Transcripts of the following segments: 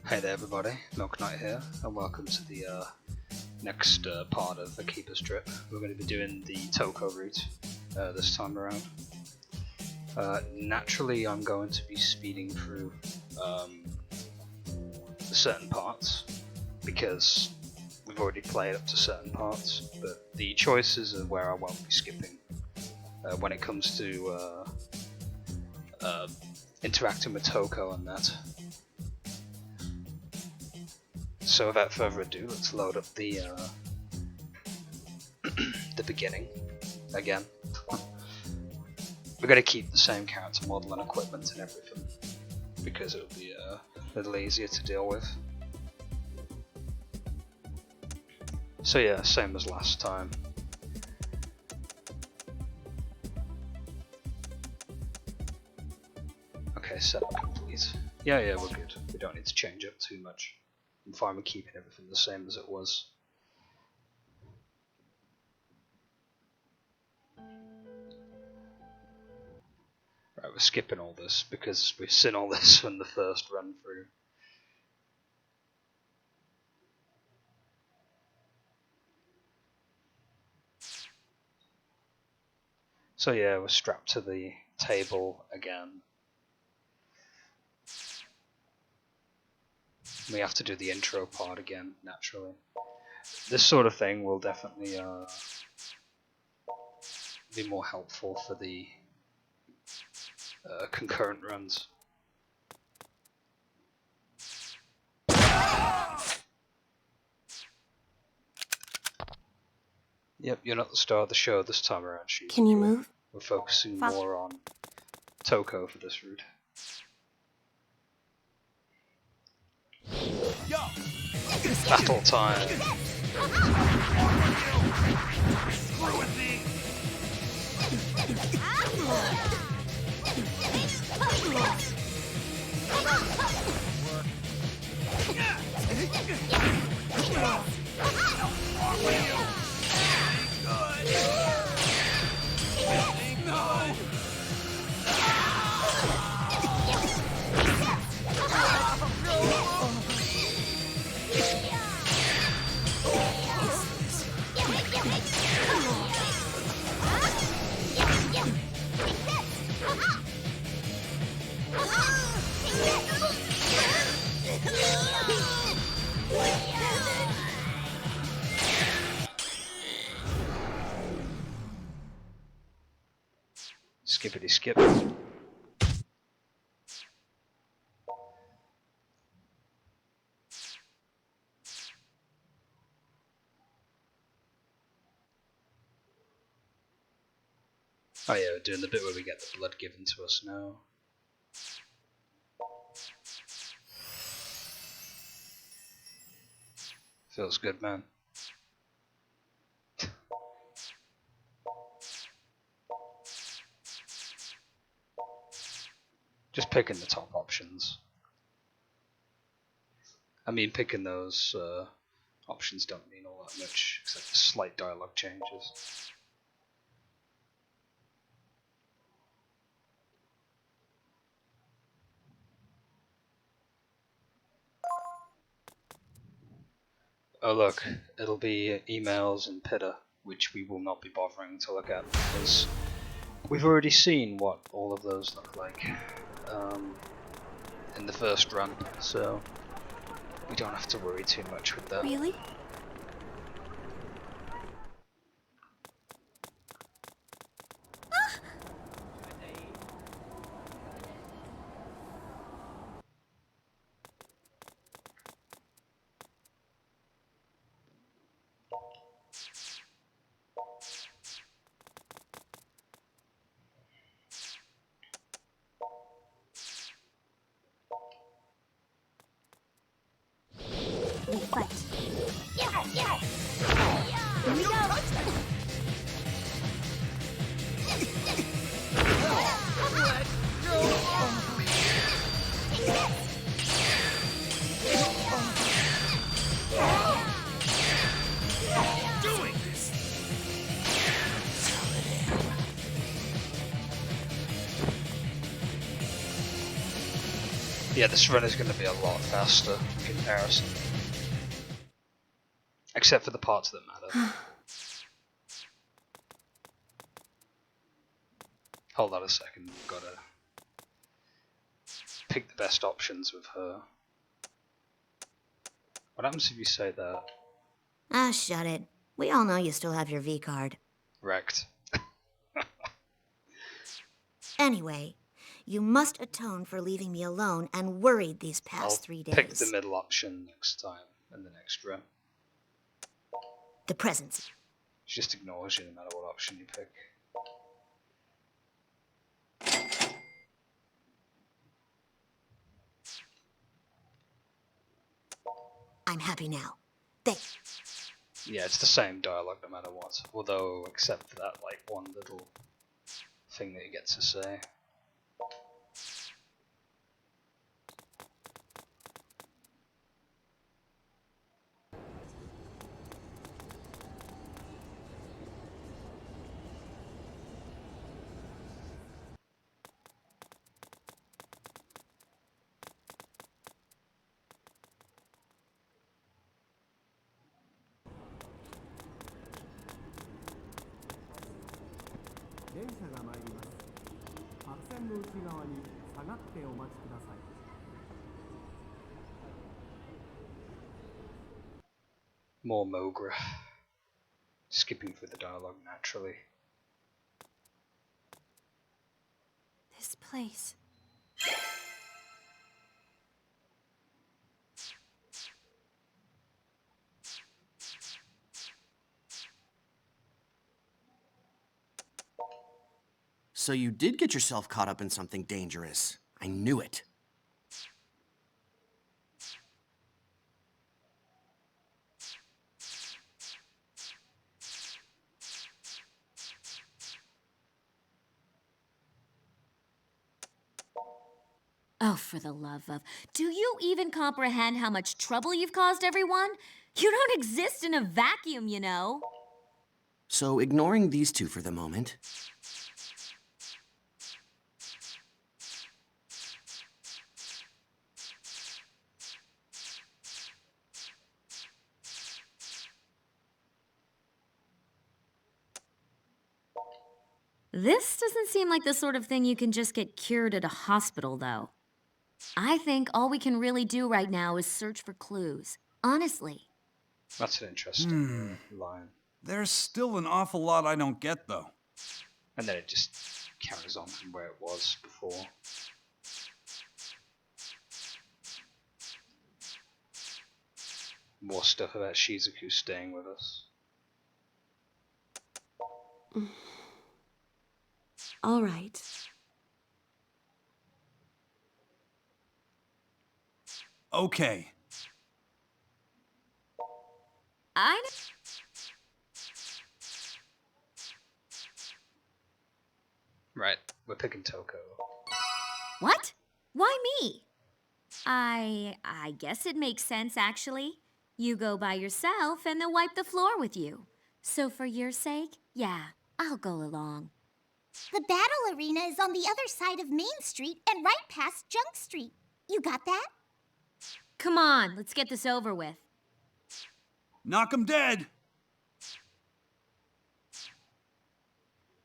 Hey there everybody, Milknyte here, and welcome to the next part of Akiba's trip. We're going to be doing the Toko route this time around. Naturally I'm going to be speeding through certain parts, because we've already played up to certain parts, but the choices are where I won't be skipping when it comes to interacting with Toko and that. So without further ado, let's load up the the beginning again. We're going to keep the same character model and equipment and everything, because it'll be a little easier to deal with. So yeah, same as last time. Okay, setup complete. Yeah, we're good. We don't need to change up too much. I'm fine with keeping everything the same as it was. Right, we're skipping all this because we've seen all this from the first run through. So yeah, we're strapped to the table again. We have to do the intro part again, naturally. This sort of thing will definitely be more helpful for the concurrent runs. Yep, you're not the star of the show this time around, Shion. Can you move? We're focusing more on Toko for this route. Battle time! Skippity skip. Oh yeah, we're doing the bit where we get the blood given to us now. Feels good, man. Just picking the top options. I mean, picking those options don't mean all that much, except for slight dialogue changes. Oh look, it'll be emails and Pitta, which we will not be bothering to look at, because we've already seen what all of those look like in the first run, so we don't have to worry too much with that. Really? Fight. Yeah. Here we go. Doing this. Yeah, this run is going to be a lot faster in comparison. Except for the parts that matter. Hold on a second, we've got to pick the best options with her. What happens if you say that? Ah, shut it. We all know you still have your V-card. Wrecked. Anyway, you must atone for leaving me alone and worried these past I'll 3 days. pick the middle option next time, in the next run. The presents. She just ignores you no matter what option you pick. I'm happy now. Thanks. Yeah, it's the same dialogue no matter what, although except for that like one little thing that he gets to say. More Mogra. Skipping through the dialogue naturally. This place. So you did get yourself caught up in something dangerous. I knew it. Oh, for the love of... Do you even comprehend how much trouble you've caused everyone? You don't exist in a vacuum, you know. So ignoring these two for the moment. This doesn't seem like the sort of thing you can just get cured at a hospital, though. I think all we can really do right now is search for clues. Honestly. That's an interesting line. There's still an awful lot I don't get, though. And then it just carries on from where it was before. More stuff about Shizuku staying with us. All right. Okay. Right, we're picking Toko. What? Why me? I guess it makes sense, actually. You go by yourself and they'll wipe the floor with you. So for your sake, yeah, I'll go along. The battle arena is on the other side of Main Street and right past Junk Street. You got that? Come on, let's get this over with. Knock 'em dead!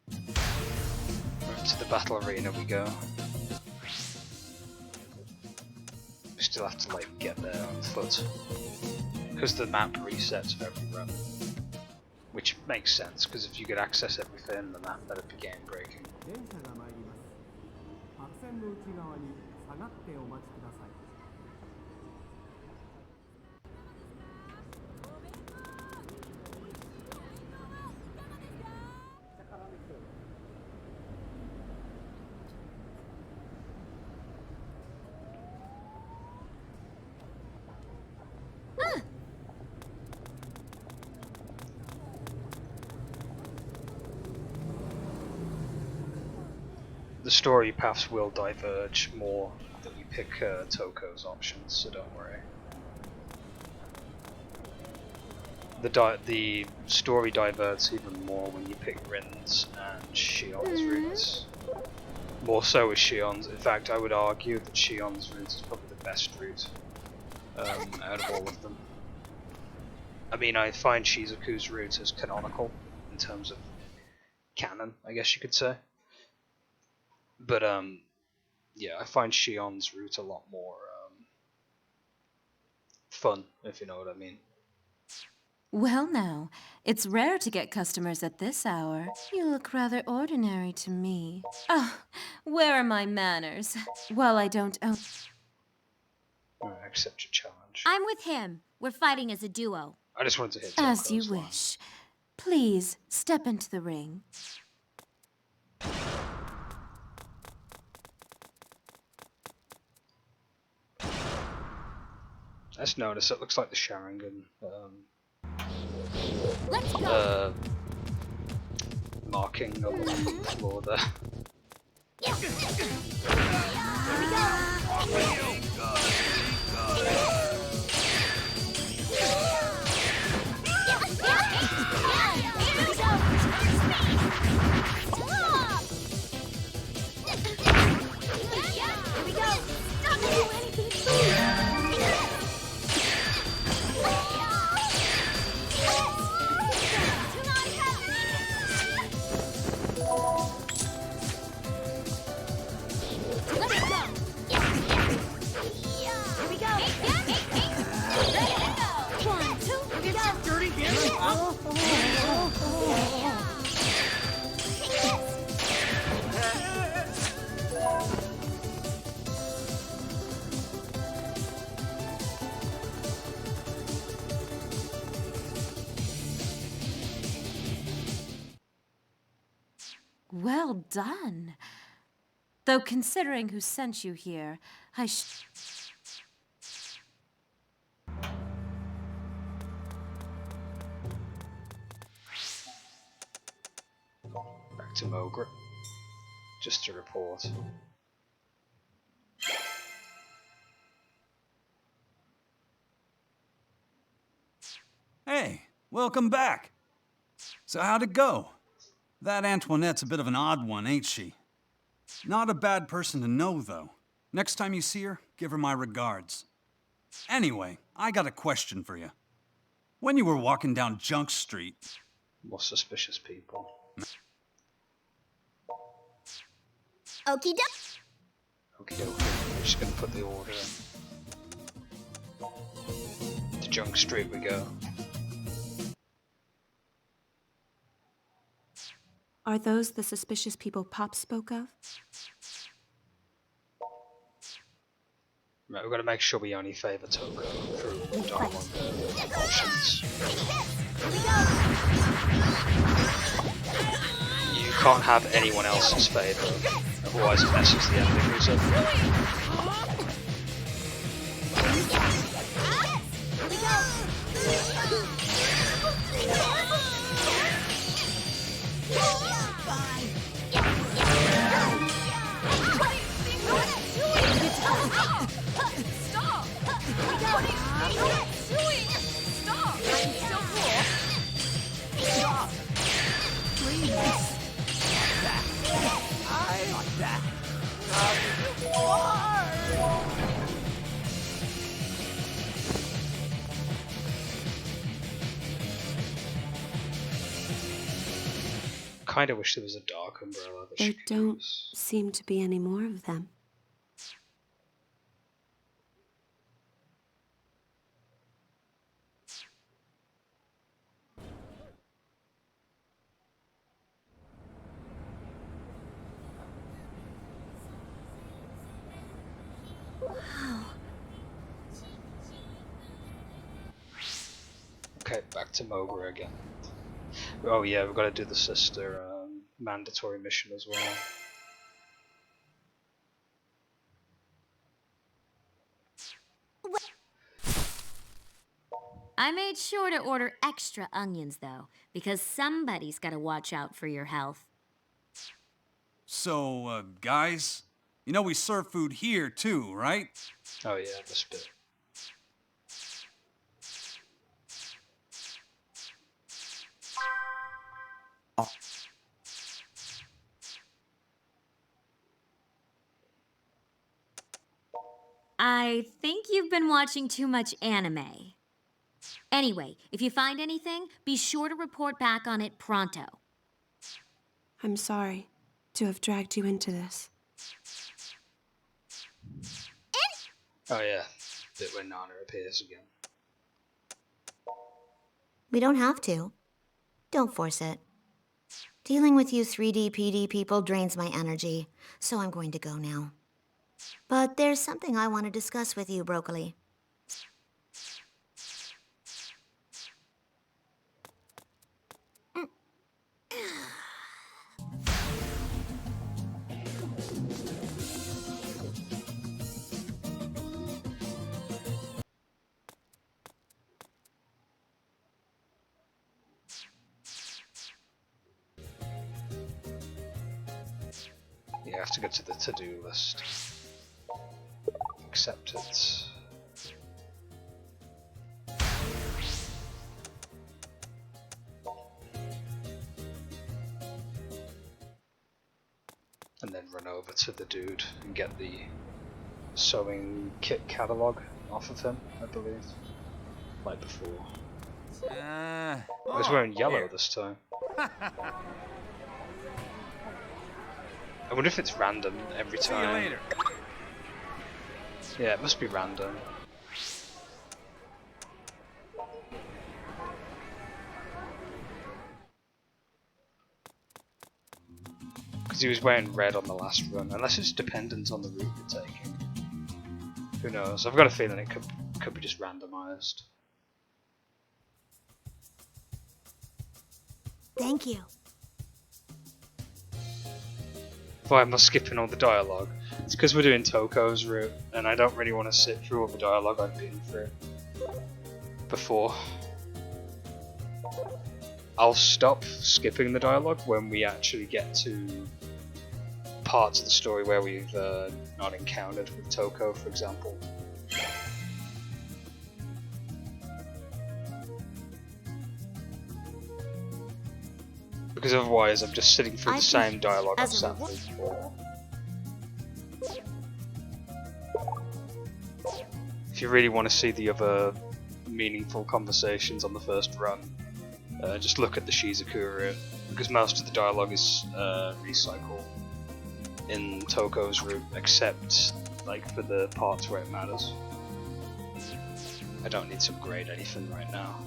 To the battle arena we go. We still have to like get there on foot. Because the map resets for every run. Which makes sense, because if you could access everything, then that better be game breaking. The story paths will diverge more that we pick Toko's options, so don't worry. The story diverts even more when you pick Rin's and Shion's routes. More so with Shion's. In fact, I would argue that Shion's route is probably the best route out of all of them. I mean, I find Shizuku's route as canonical in terms of canon, I guess you could say. But yeah, I find Shion's route a lot more fun, if you know what I mean. Well now, it's rare to get customers at this hour. You look rather ordinary to me. Oh, where are my manners? Well, I don't own... I accept your challenge. I'm with him. We're fighting as a duo. I just wanted to hit As you Toko's line. wish. Please, step into the ring. Let's notice it looks like the Sharingan Let's go. marking on the floor there. Well done. Though considering who sent you here, Back to Mogre. Just to report. Hey, welcome back. So how'd it go? That Antoinette's a bit of an odd one, ain't she? Not a bad person to know, though. Next time you see her, give her my regards. Anyway, I got a question for you. When you were walking down Junk Street... More suspicious people. Okie doke. Okie dokie. We're just gonna put the order in. To Junk Street we go. Are those the suspicious people Pop spoke of? Right, we've got to make sure we only favour Toko through dialogue options. You can't have anyone else's favour, otherwise it messes the ending result. Kinda wish there was a dark umbrella that she There could don't use. seem to be any more of them. Okay, back to Mogre again. Oh yeah, we've got to do the sister mandatory mission as well. I made sure to order extra onions, though, because somebody's got to watch out for your health. So, guys, you know we serve food here too, right? Oh yeah, this bit. I think you've been watching too much anime. Anyway, if you find anything, be sure to report back on it pronto. I'm sorry to have dragged you into this. Oh yeah, bit where Nana appears again. We don't have to. Don't force it. Dealing with you 3D PD people drains my energy, so I'm going to go now. But there's something I want to discuss with you, Broccoli. You have to go to the to-do list. Accept it. And then run over to the dude and get the sewing kit catalogue off of him, I believe. Like before. I was wearing yellow this time. I wonder if it's random every time. See you later. Yeah, it must be random. Because he was wearing red on the last run, unless it's dependent on the route you're taking. Who knows? I've got a feeling it could be just randomized. Thank you. Why am I skipping all the dialogue? It's because we're doing Toko's route, and I don't really want to sit through all the dialogue I've been through before. I'll stop skipping the dialogue when we actually get to parts of the story where we've not encountered with Toko, for example. Because otherwise I'm just sitting through the same dialogue I've sat through before. If you really want to see the other meaningful conversations on the first run, just look at the Shizuku route, because most of the dialogue is recycled in Toko's route, except like for the parts where it matters. I don't need to upgrade anything right now.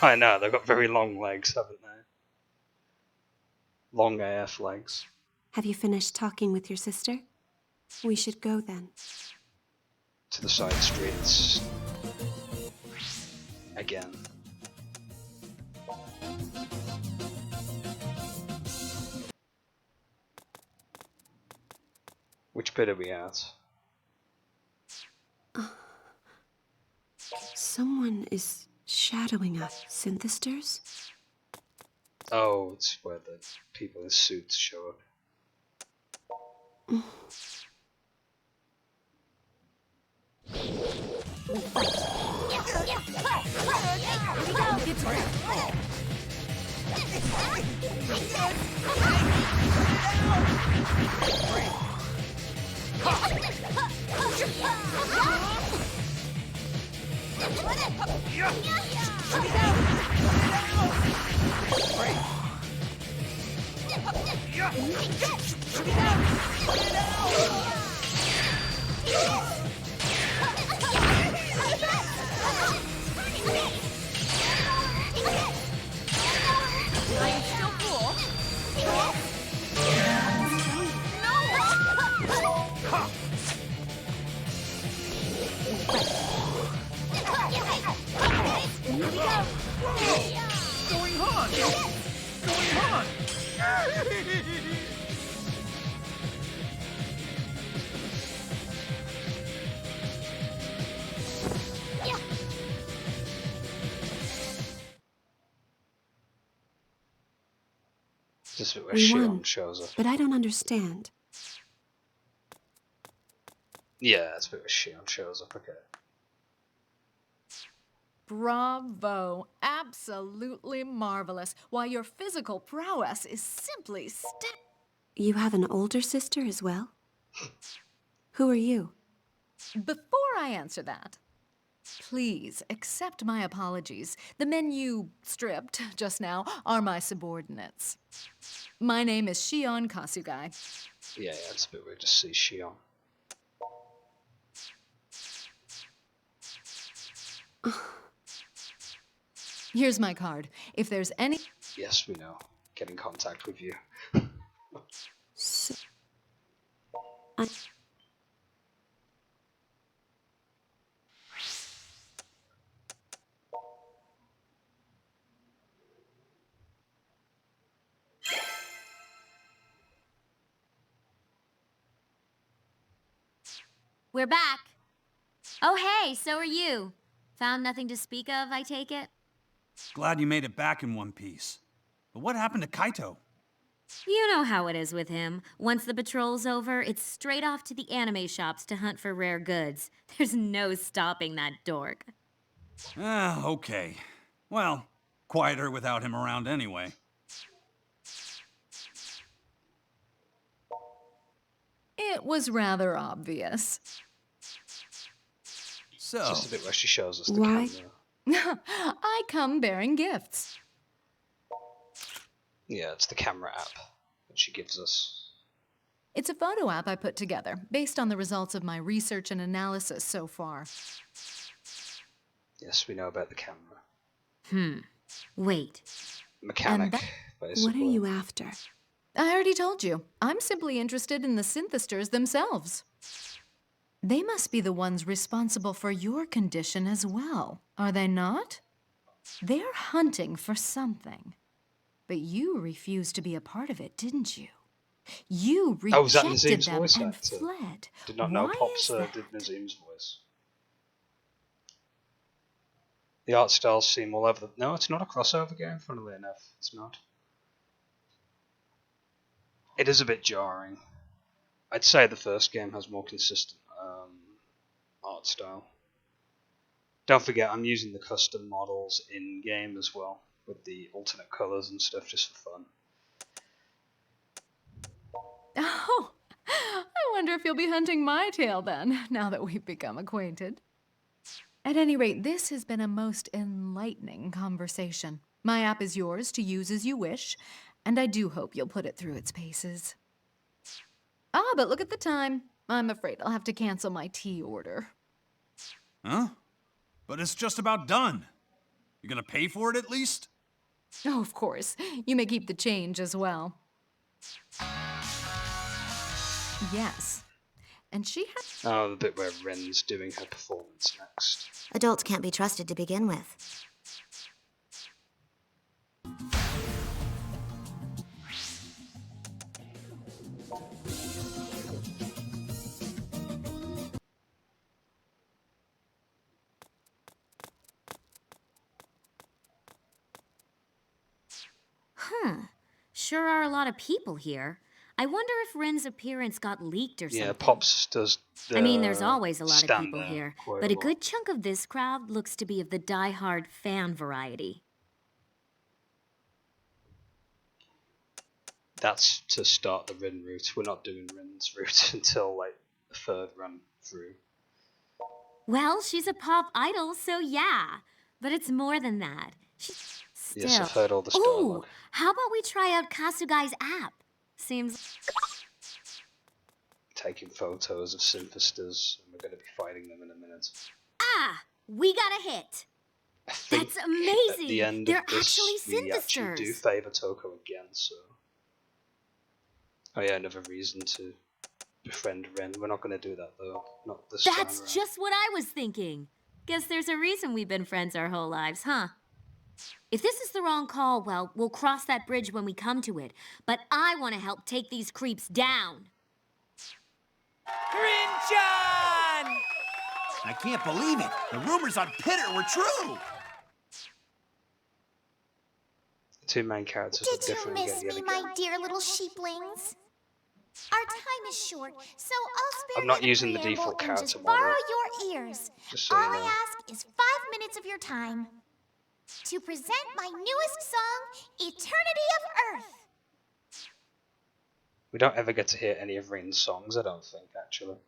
I know, they've got very long legs, haven't they? Long AF legs. Have you finished talking with your sister? We should go then. To the side streets. Again. Which bit are we at? Someone is shadowing us, Synthesters? Oh, it's where the people in suits show up. This is where We won, Shion shows up. but I don't understand. Yeah, that's where Shion shows up, okay. Bravo. Absolutely marvelous. Why, your physical prowess is simply You have an older sister as well? Who are you? Before I answer that, please accept my apologies. The men you stripped just now are my subordinates. My name is Shion Kasugai. Yeah, it's a bit weird to see Shion. Here's my card. If there's any... Yes, we know. Get in contact with you. So, We're back. Oh, hey, so are you. Found nothing to speak of, I take it? Glad you made it back in one piece. But what happened to Kaito? You know how it is with him. Once the patrol's over, it's straight off to the anime shops to hunt for rare goods. There's no stopping that dork. Ah, okay. Well, quieter without him around anyway. It was rather obvious. So, Just a bit where she shows us the Why? camera. I come bearing gifts. Yeah, it's the camera app that she gives us. It's a photo app I put together, based on the results of my research and analysis so far. Yes, we know about the camera. Wait. Mechanic, what basically. are you after? I already told you. I'm simply interested in the synthesters themselves. They must be the ones responsible for your condition as well, are they not? They're hunting for something. But you refused to be a part of it, didn't you? You Oh, was that rejected Nazim's them voice and actor? fled. Did not know Why Pops is that? did Nazim's voice. The art styles seem all over the... No, it's not a crossover game, funnily enough. It's not. It is a bit jarring. I'd say the first game has more consistent art style. Don't forget, I'm using the custom models in-game as well, with the alternate colours and stuff, just for fun. Oh, I wonder if you'll be hunting my tail then, now that we've become acquainted. At any rate, this has been a most enlightening conversation. My app is yours to use as you wish, and I do hope you'll put it through its paces. Ah, but look at the time. I'm afraid I'll have to cancel my tea order. Huh? But it's just about done. You gonna pay for it at least? Oh, of course. You may keep the change as well. Yes. And she has... Oh, the bit where Ren's doing her performance next. Adults can't be trusted to begin with. Sure are a lot of people here. I wonder if Ren's appearance got leaked or something. Yeah, Pops does the I mean, there's always a lot of stand people there here, quite but a lot. good chunk of this crowd looks to be of the die-hard fan variety. That's to start the Rin route. We're not doing Rin's route until like the third run through. Well, she's a pop idol, so yeah. But it's more than that. She's still... Yes, I've heard all this Ooh, dialogue. how about we try out Kasugai's app? Seems... Taking photos of synthesters, and we're going to be fighting them in a minute. Ah! We got a hit! I think That's at amazing! the end They're of this, actually we actually do synthesters! favour Toko again, so... Oh yeah, another reason to befriend Ren. We're not going to do that though, not this time That's around. just what I was thinking. Guess there's a reason we've been friends our whole lives, huh? If this is the wrong call, well, we'll cross that bridge when we come to it. But I want to help take these creeps down. Grinchan! I can't believe it. The rumors on Pitter were true. The two main characters Did are you different miss yet me, again. my dear little sheeplings? Our time is short, so I'll spare I'm not you using the preamble default and character just model. borrow your ears. Just so All you know. I ask is 5 minutes of your time to present my newest song, Eternity of Earth. We don't ever get to hear any of Rin's songs, I don't think, actually.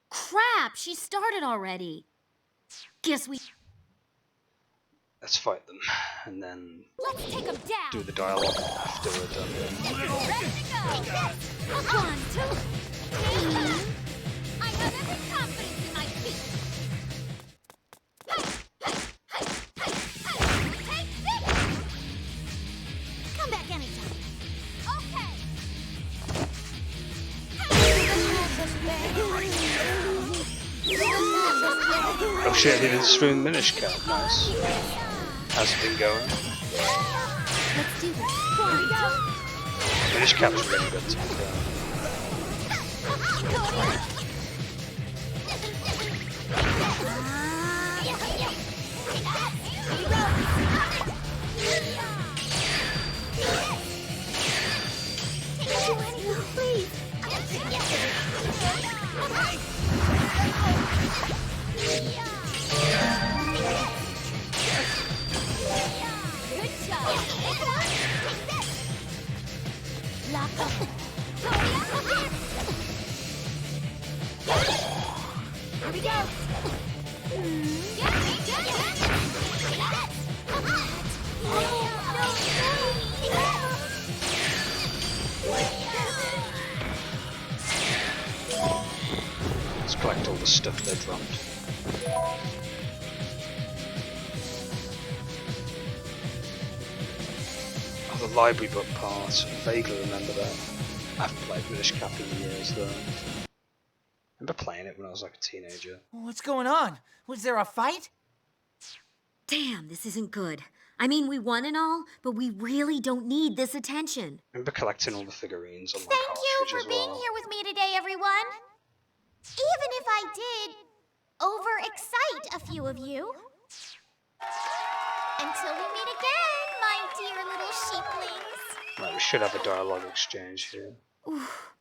Crap, she started already. Guess we... Let's fight them, and then Let's take them down. do the dialogue after we're done. Ready to go. 1, 2. I have every confidence in my feet. Take this. Come back anytime. Okay. Oh shit, he did stream Minish Cap, nice. How's it been going? Let's do this. 1, 2. Minish Cap's really good to be Good job. Lock up. Here we go. Let's collect all the stuff they dropped. Oh, the library book part. I vaguely remember that. I haven't played Minish Cap in years though. I remember playing it when I was like a teenager. What's going on? Was there a fight? Damn, this isn't good. I mean, we won and all, but we really don't need this attention. I remember collecting all the figurines on my Thank you cartridge for as being well. here with me today, everyone. Even if I did overexcite a few of you. Until we meet again, my dear little sheeplings. Right, we should have a dialogue exchange here. Oof,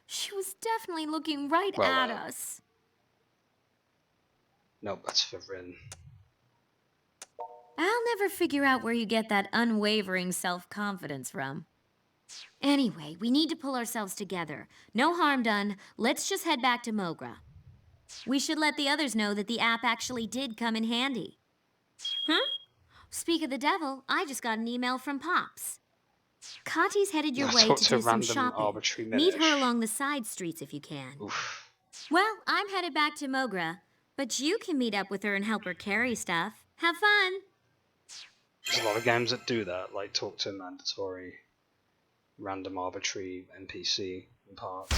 she was definitely looking right Well, at us. Nope, that's for Rin. I'll never figure out where you get that unwavering self-confidence from. Anyway, we need to pull ourselves together. No harm done. Let's just head back to Mogra. We should let the others know that the app actually did come in handy. Huh? Speak of the devil, I just got an email from Pops. Kati's headed your I way talked to to a do some random shopping. arbitrary Meet her Minish. along the side streets if you can. Oof. Well, I'm headed back to Mogra, but you can meet up with her and help her carry stuff. Have fun! There's a lot of games that do that, like talk to a mandatory random arbitrary NPC in parts.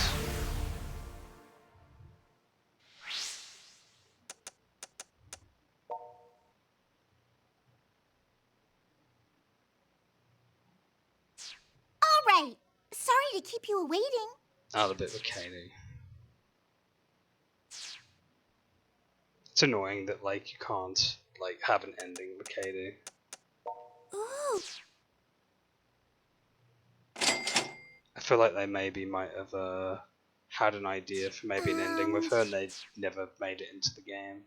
All right. Sorry to keep you waiting. Oh, the bit with Katie. It's annoying that like you can't like have an ending with Katie. Ooh. I feel like they maybe might have had an idea for maybe an ending with her and they never made it into the game.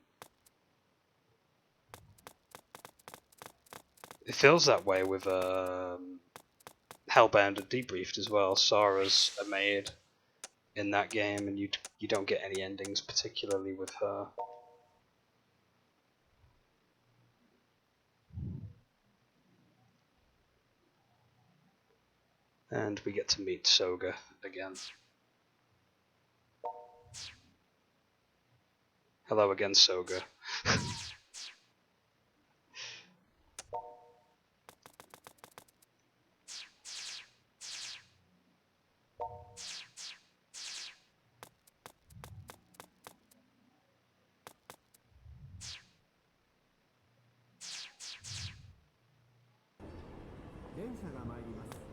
It feels that way with Hellbound and Debriefed as well. Sarah's a maid in that game and you don't get any endings particularly with her. And we get to meet Soga again. Hello again, Soga.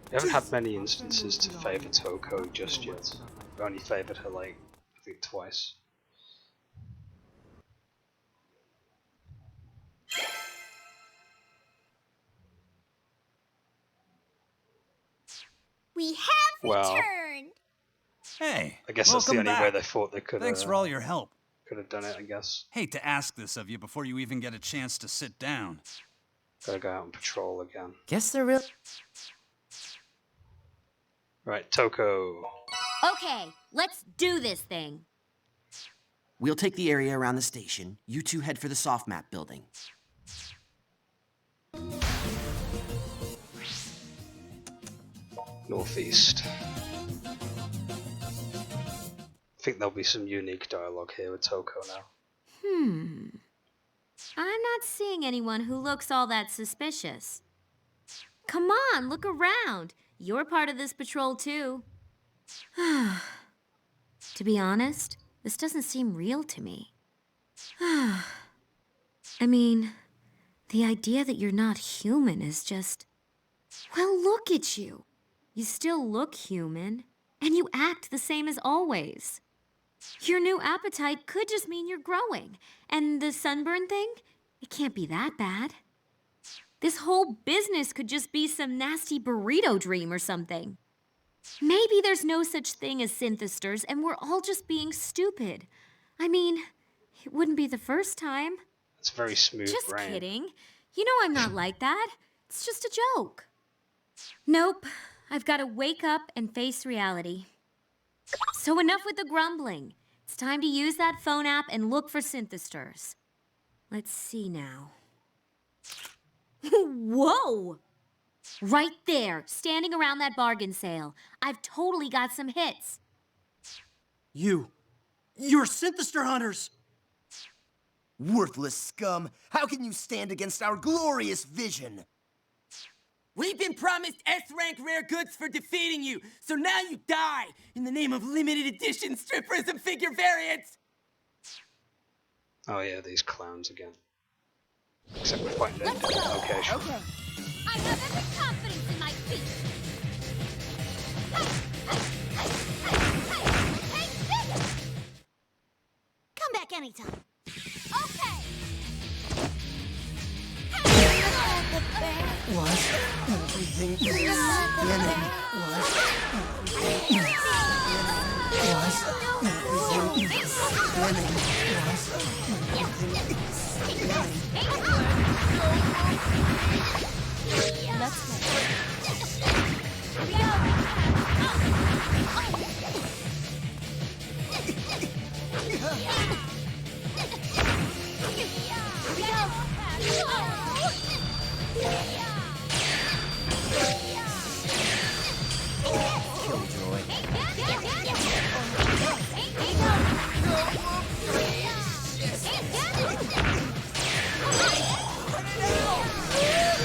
We haven't had many instances to favour Toko just yet. We only favoured her like, I think twice. We have Well. returned. Hey, I guess that's the welcome only way back. they thought they could. Thanks for all your help. Could have done it, I guess. Hate to ask this of you before you even get a chance to sit down. Gotta go out and patrol again. Guess they're real. Right, Toko. Okay, let's do this thing. We'll take the area around the station. You two head for the soft map building. Northeast. I think there'll be some unique dialogue here with Toko now. I'm not seeing anyone who looks all that suspicious. Come on, look around. You're part of this patrol, too. To be honest, this doesn't seem real to me. I mean, the idea that you're not human is just... Well, look at you. You still look human, and you act the same as always. Your new appetite could just mean you're growing. And the sunburn thing? It can't be that bad. This whole business could just be some nasty burrito dream or something. Maybe there's no such thing as synthesters and we're all just being stupid. I mean, it wouldn't be the first time. It's very smooth Just brain. kidding. You know I'm not like that. It's just a joke. Nope. I've got to wake up and face reality. So enough with the grumbling. It's time to use that phone app and look for synthesters. Let's see now. Whoa! Right there, standing around that bargain sale. I've totally got some hits. You're synthester hunters! Worthless scum! How can you stand against our glorious vision? We've been promised S-rank rare goods for defeating you, so now you die in the name of limited edition strippers and figure variants! Oh yeah, these clowns again. Except we're fighting in a Let's different go. location. Okay. I have every confidence in my feet. Take this! Come back anytime. Okay. Was everything spinning?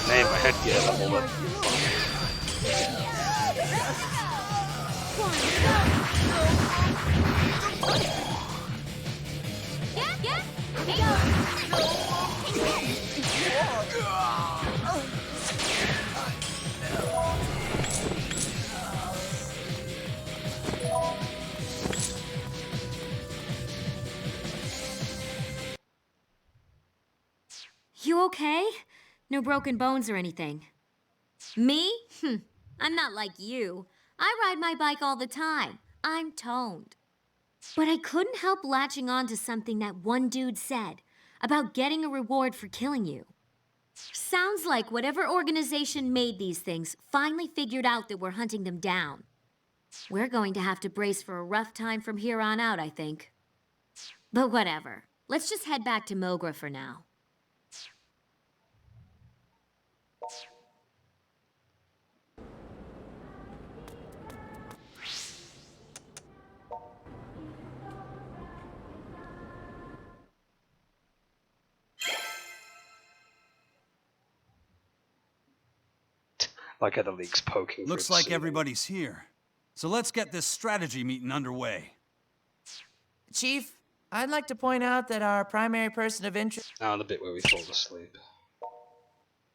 Man, my headgear leveled up. You okay? No broken bones or anything. Me? I'm not like you. I ride my bike all the time. I'm toned. But I couldn't help latching on to something that one dude said about getting a reward for killing you. Sounds like whatever organization made these things finally figured out that we're hunting them down. We're going to have to brace for a rough time from here on out, I think. But whatever. Let's just head back to Mogra for now. Like other leaks poking. Looks like everybody's here. So let's get this strategy meeting underway. Chief, I'd like to point out that our primary person of interest... Ah, the bit where we fall asleep.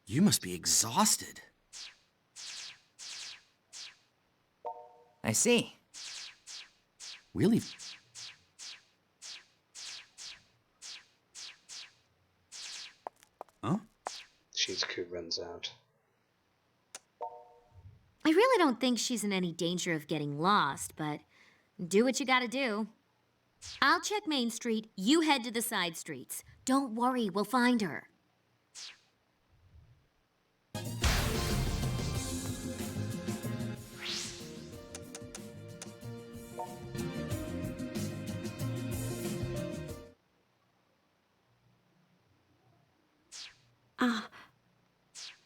You must be exhausted. I see. Really? Huh? Shizuku runs out. I really don't think she's in any danger of getting lost, but Do what you gotta do. I'll check Main Street, you head to the side streets. Don't worry, we'll find her.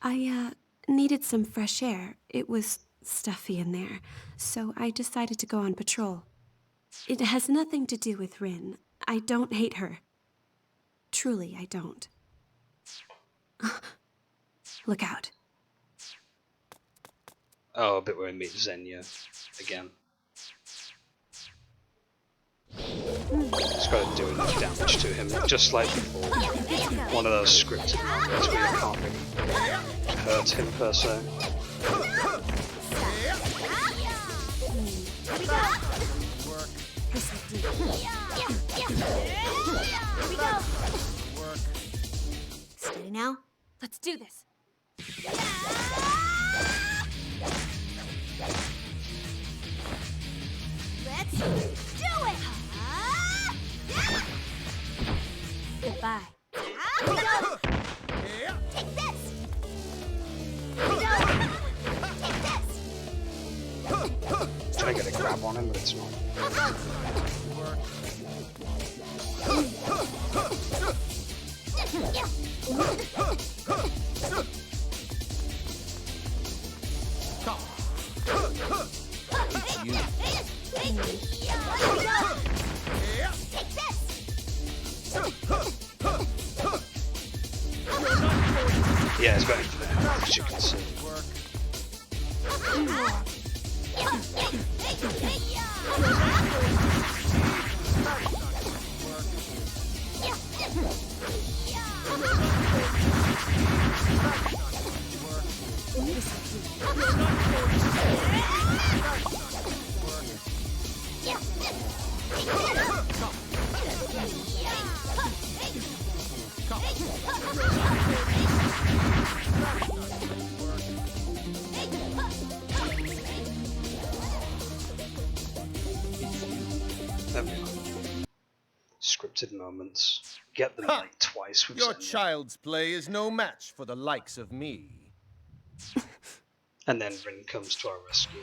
I needed some fresh air. It was stuffy in there, so I decided to go on patrol. It has nothing to do with Rin. I don't hate her. Truly, I don't. Look out. Oh, a bit where we meet Xenia again. It's got to do enough damage to him, just like before. One of those scripted moments where you can't really hurt him per se. Steady now. Let's do this. Let's do it! Goodbye. Here we go! Take this! Here we go! Take this! Try to get a grab on him, but it's not. Yeah, it's going for that, as you can see. There we go. Scripted moments. Get them like twice with Your Xenia. child's play is no match for the likes of me. And then Rin comes to our rescue.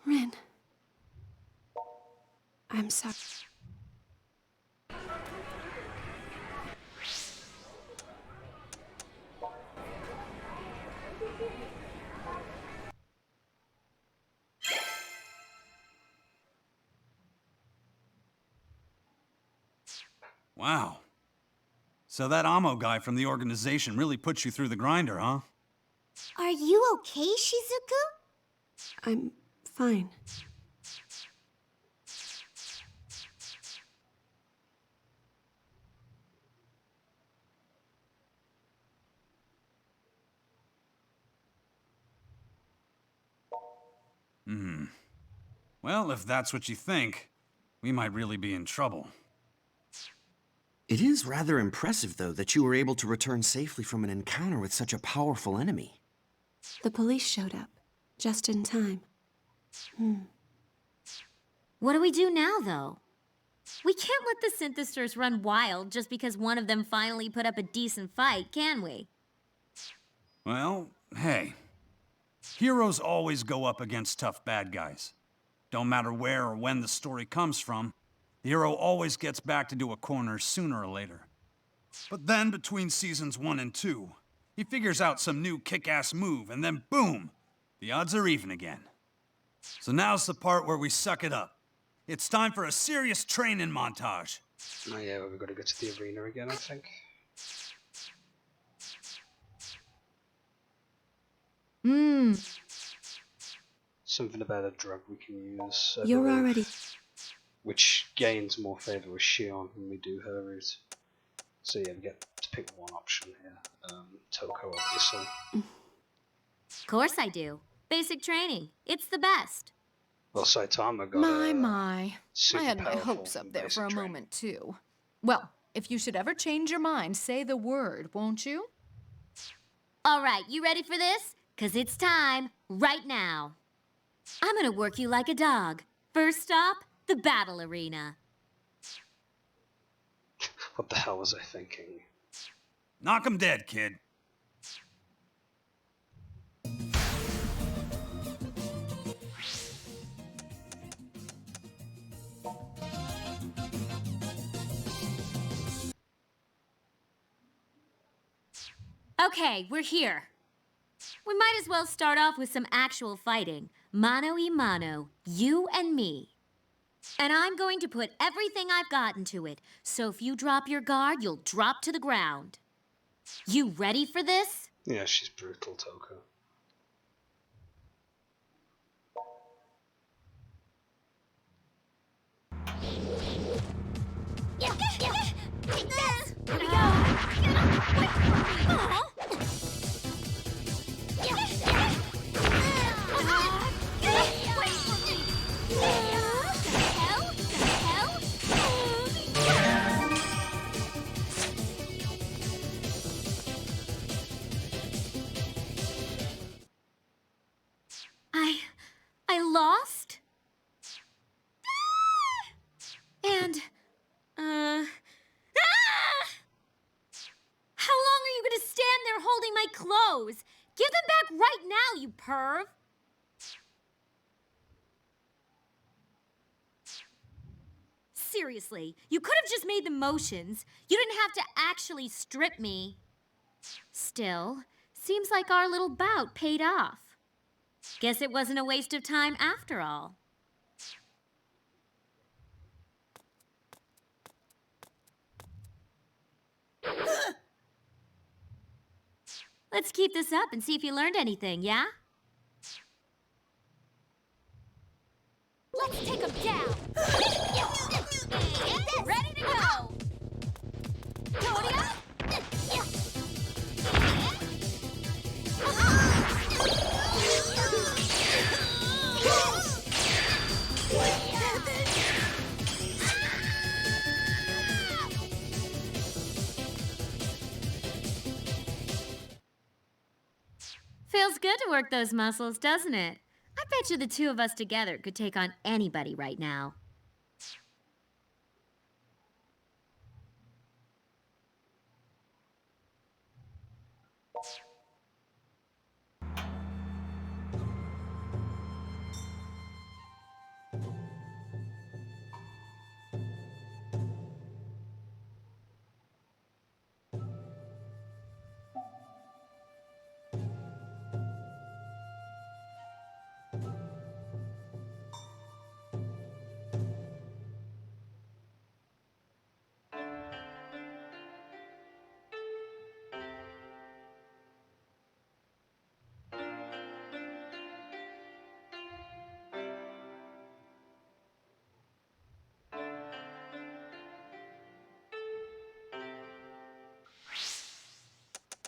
Rin. I'm sorry. Wow. So that Amo guy from the organization really put you through the grinder, huh? Are you okay, Shizuku? I'm fine. Well, if that's what you think, we might really be in trouble. It is rather impressive, though, that you were able to return safely from an encounter with such a powerful enemy. The police showed up, just in time. What do we do now, though? We can't let the synthesters run wild just because one of them finally put up a decent fight, can we? Well, hey. Heroes always go up against tough bad guys. Don't matter where or when the story comes from, the hero always gets backed into a corner sooner or later. But then, between seasons 1 and 2, he figures out some new kick-ass move, and then boom! The odds are even again. So now's the part where we suck it up. It's time for a serious training montage. Oh yeah, well, we've got to go to the arena again, I think. Something about a drug we can use. I You're believe, already... which gains more favour with Shion when we do her route. So yeah, we get to pick one option here. Toko, obviously. Of course I do. Basic training. It's the best. Well, Saitama got My. I super had my powerful hopes from up there basic for a training. moment, too. Well, if you should ever change your mind, say the word, won't you? All right, you ready for this? 'Cause it's time, right now. I'm gonna work you like a dog. First stop, the battle arena. What the hell was I thinking? Knock 'em dead, kid. Okay, we're here. We might as well start off with some actual fighting. Mano y mano, you and me. And I'm going to put everything I've got into it, so if you drop your guard, you'll drop to the ground. You ready for this? Yeah, she's brutal, Toko. Take this! Here we go! Wait for me! Wait for me! The hell? The hell? I lost? And, how long are you gonna stand there holding my clothes? Give them back right now, you perv! Seriously, you could have just made the motions. You didn't have to actually strip me. Still, seems like our little bout paid off. Guess it wasn't a waste of time after all. Let's keep this up and see if you learned anything, yeah? Let's take him down! And ready to go! Todia! Feels good to work those muscles, doesn't it? I bet you the two of us together could take on anybody right now.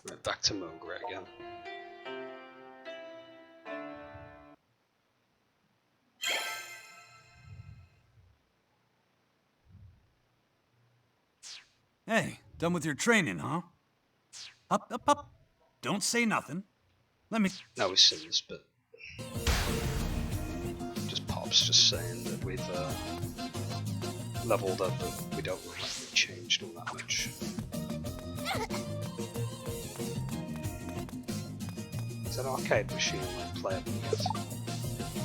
Right, back to Mogre again. Hey, done with your training, huh? Up, up, up. Don't say nothing. Let me... No, we've seen this, but... Just Pop's just saying that we've leveled up, but we don't look like we've changed all that much. Is that arcade machine like playable yet?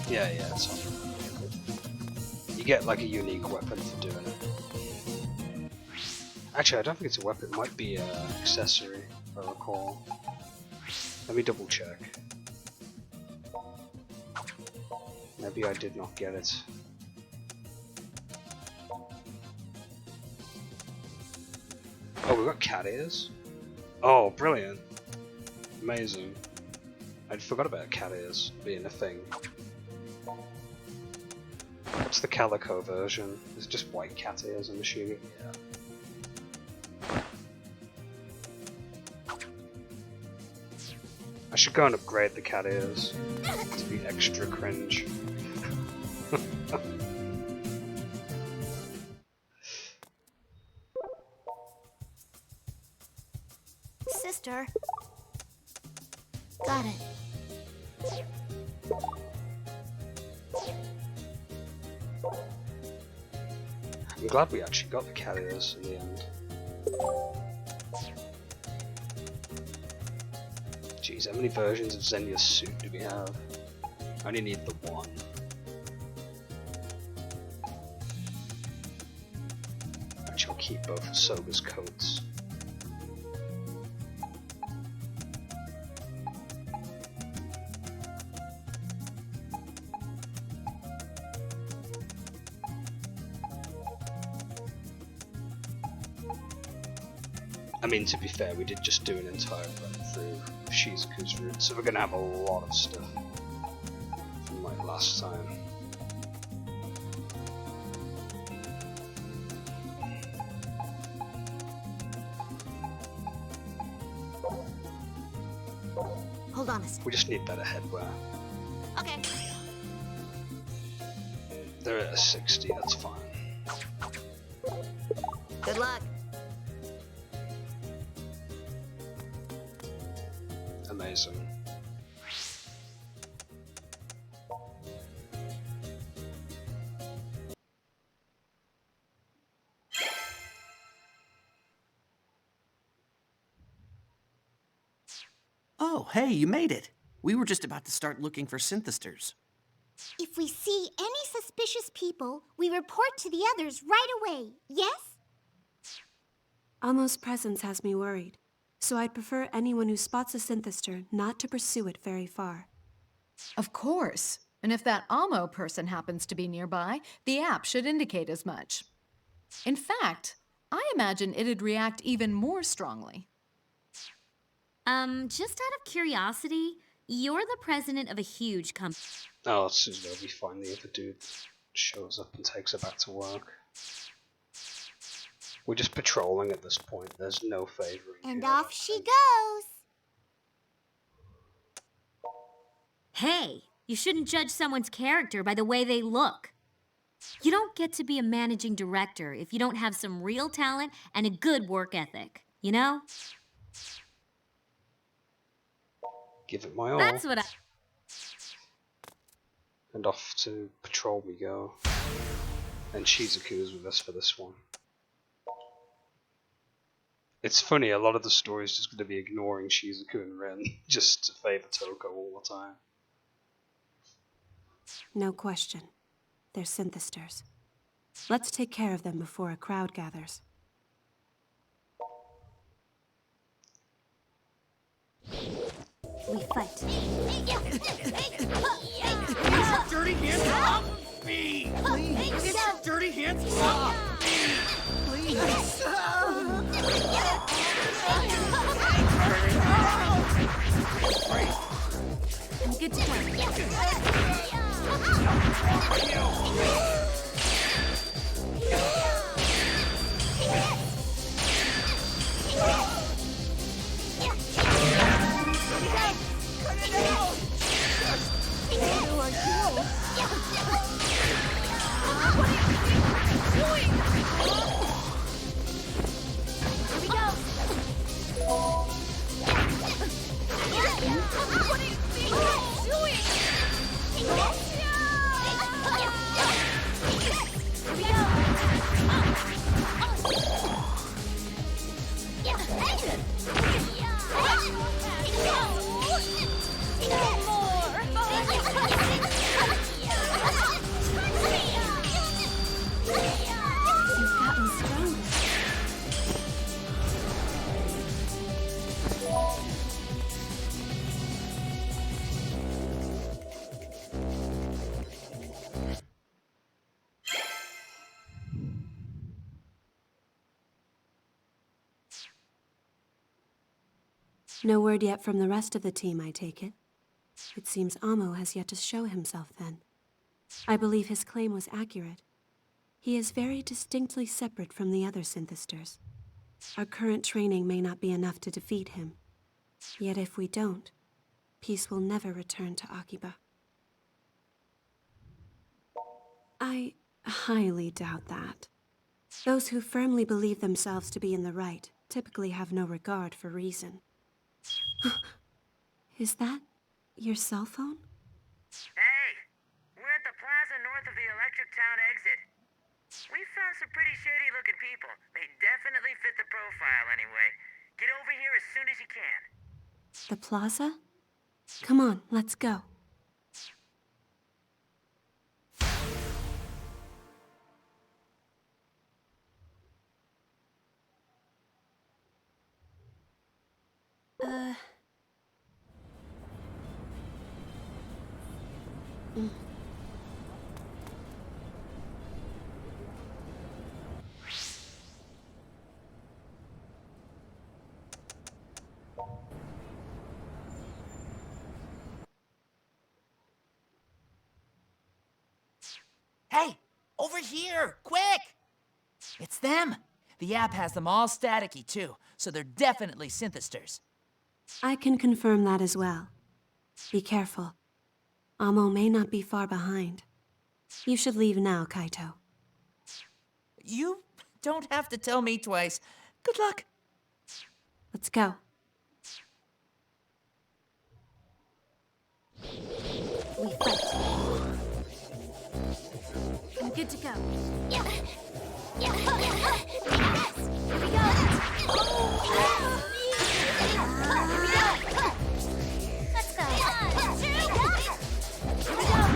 Yeah, it's on. You get like a unique weapon for doing it. Actually, I don't think it's a weapon, it might be an accessory, if I recall. Let me double check. Maybe I did not get it. Oh, we got cat ears? Oh, brilliant. Amazing. I forgot about cat ears being a thing. What's the calico version? Is it just white cat ears, I'm assuming? Yeah. I should should go and upgrade the carriers to be extra cringe. Sister. Got it. I'm glad we actually got the carriers in the end. Jeez, how many versions of Zenya's suit do we have? I only need the one. Actually, I'll keep both of Soga's coats. I mean, to be fair, we did just do an entire run through Shizuku's route, so we're gonna have a lot of stuff from like last time. Hold on a sec. We just need better headwear. Okay. They're at a 60, that's fine. Good luck. Amazing. Oh, hey, you made it. We were just about to start looking for synthesters. If we see any suspicious people, we report to the others right away, yes? Amo's presence has me worried, so I'd prefer anyone who spots a synthester not to pursue it very far. Of course. And if that Amo person happens to be nearby, the app should indicate as much. In fact, I imagine it'd react even more strongly. Just out of curiosity, you're the president of a huge company. Oh, as soon as we find the other dude shows up and takes her back to work. We're just patrolling at this point, there's no favoring. And here. off she goes. Hey, you shouldn't judge someone's character by the way they look. You don't get to be a managing director if you don't have some real talent and a good work ethic, you know? Give it my all. That's what I... And off to patrol we go. And Shizuku is with us for this one. It's funny, a lot of the story is just going to be ignoring Shizuku and Rin just to favor Toko all the time. No question. They're synthesters. Let's take care of them before a crowd gathers. We fight. Dirty hands off of me! Please! Get your dirty hands off me! Please! I'm good to go. You've gotten stronger. No word yet from the rest of the team, I take it. It seems Amo has yet to show himself then. I believe his claim was accurate. He is very distinctly separate from the other synthesters. Our current training may not be enough to defeat him. Yet if we don't, peace will never return to Akiba. I highly doubt that. Those who firmly believe themselves to be in the right typically have no regard for reason. Is that your cell phone? Hey, we're at the plaza north of the Electric Town exit. We found some pretty shady-looking people. They definitely fit the profile anyway. Get over here as soon as you can. The plaza? Come on, let's go. Hey, over here, quick! It's them. The app has them all staticky too, so they're definitely synthesters. I can confirm that as well. Be careful. Amo may not be far behind. You should leave now, Kaito. You don't have to tell me twice. Good luck. Let's go. We fight. I'm good to go. Yeah. Here we go. Let's go. Here we go. Here we go.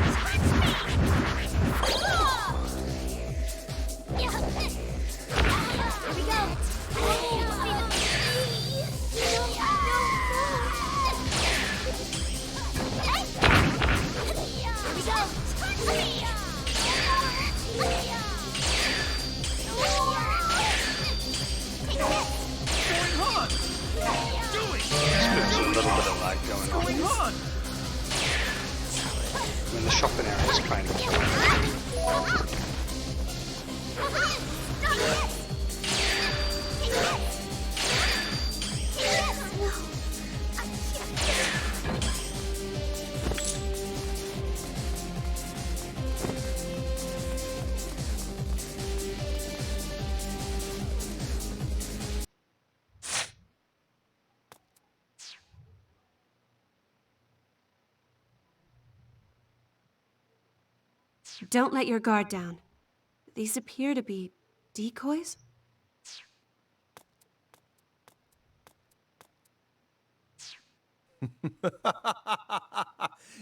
There's a little bit of lag going on. I mean, the shopping area is kind of Don't let your guard down. These appear to be decoys?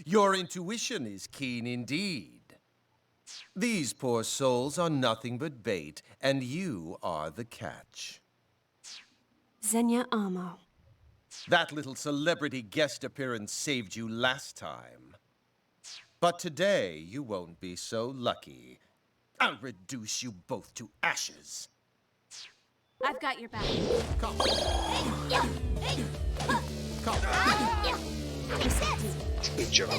Your intuition is keen indeed. These poor souls are nothing but bait, and you are the catch. Xenia Amo. That little celebrity guest appearance saved you last time. But today, you won't be so lucky. I'll reduce you both to ashes. I've got your back. Come. good job.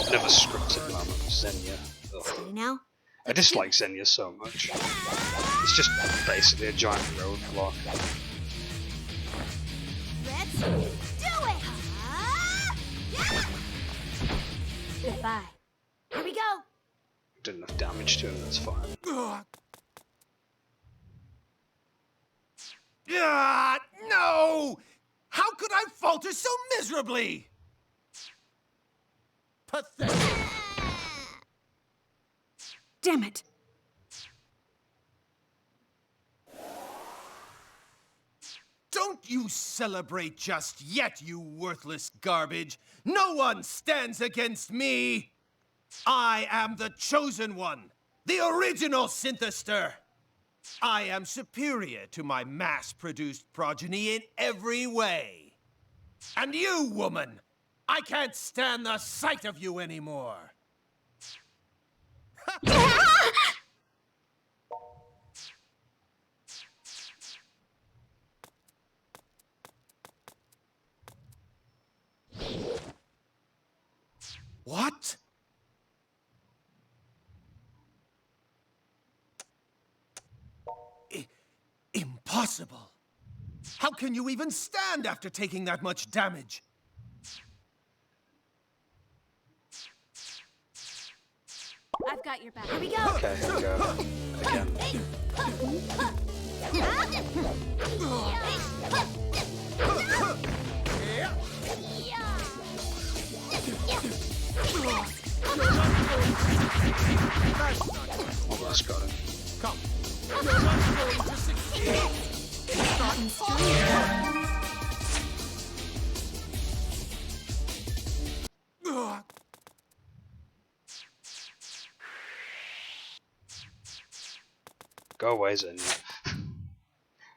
Never scripted moment with Xenia. Steady now? I dislike Xenia so much. It's just basically a giant roadblock. Let's do it! Goodbye. Here we go! Did enough damage to him, that's fine. No! How could I falter so miserably? Pathetic. Damn it! Don't you celebrate just yet, you worthless garbage! No one stands against me! I am the chosen one, the original synthester! I am superior to my mass-produced progeny in every way. And you, woman, I can't stand the sight of you anymore. What? Impossible. How can you even stand after taking that much damage? I've got your back. Here we go. Okay, here we go. Again. Almost got him. Come. You're not going to succeed. Go away, Xenia.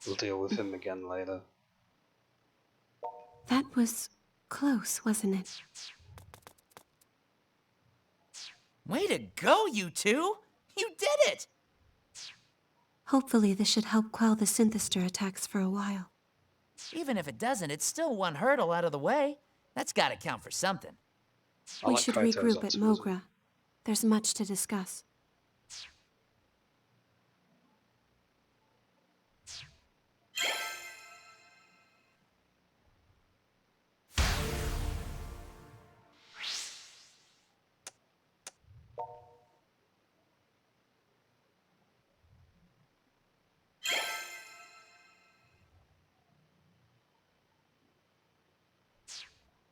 We'll deal with him again later. That was close, wasn't it? Way to go, you two! You did it! Hopefully this should help quell the synthester attacks for a while. Even if it doesn't, it's still one hurdle out of the way. That's gotta count for something. I We like should Kaito's regroup at optimism. Mogra. There's much to discuss.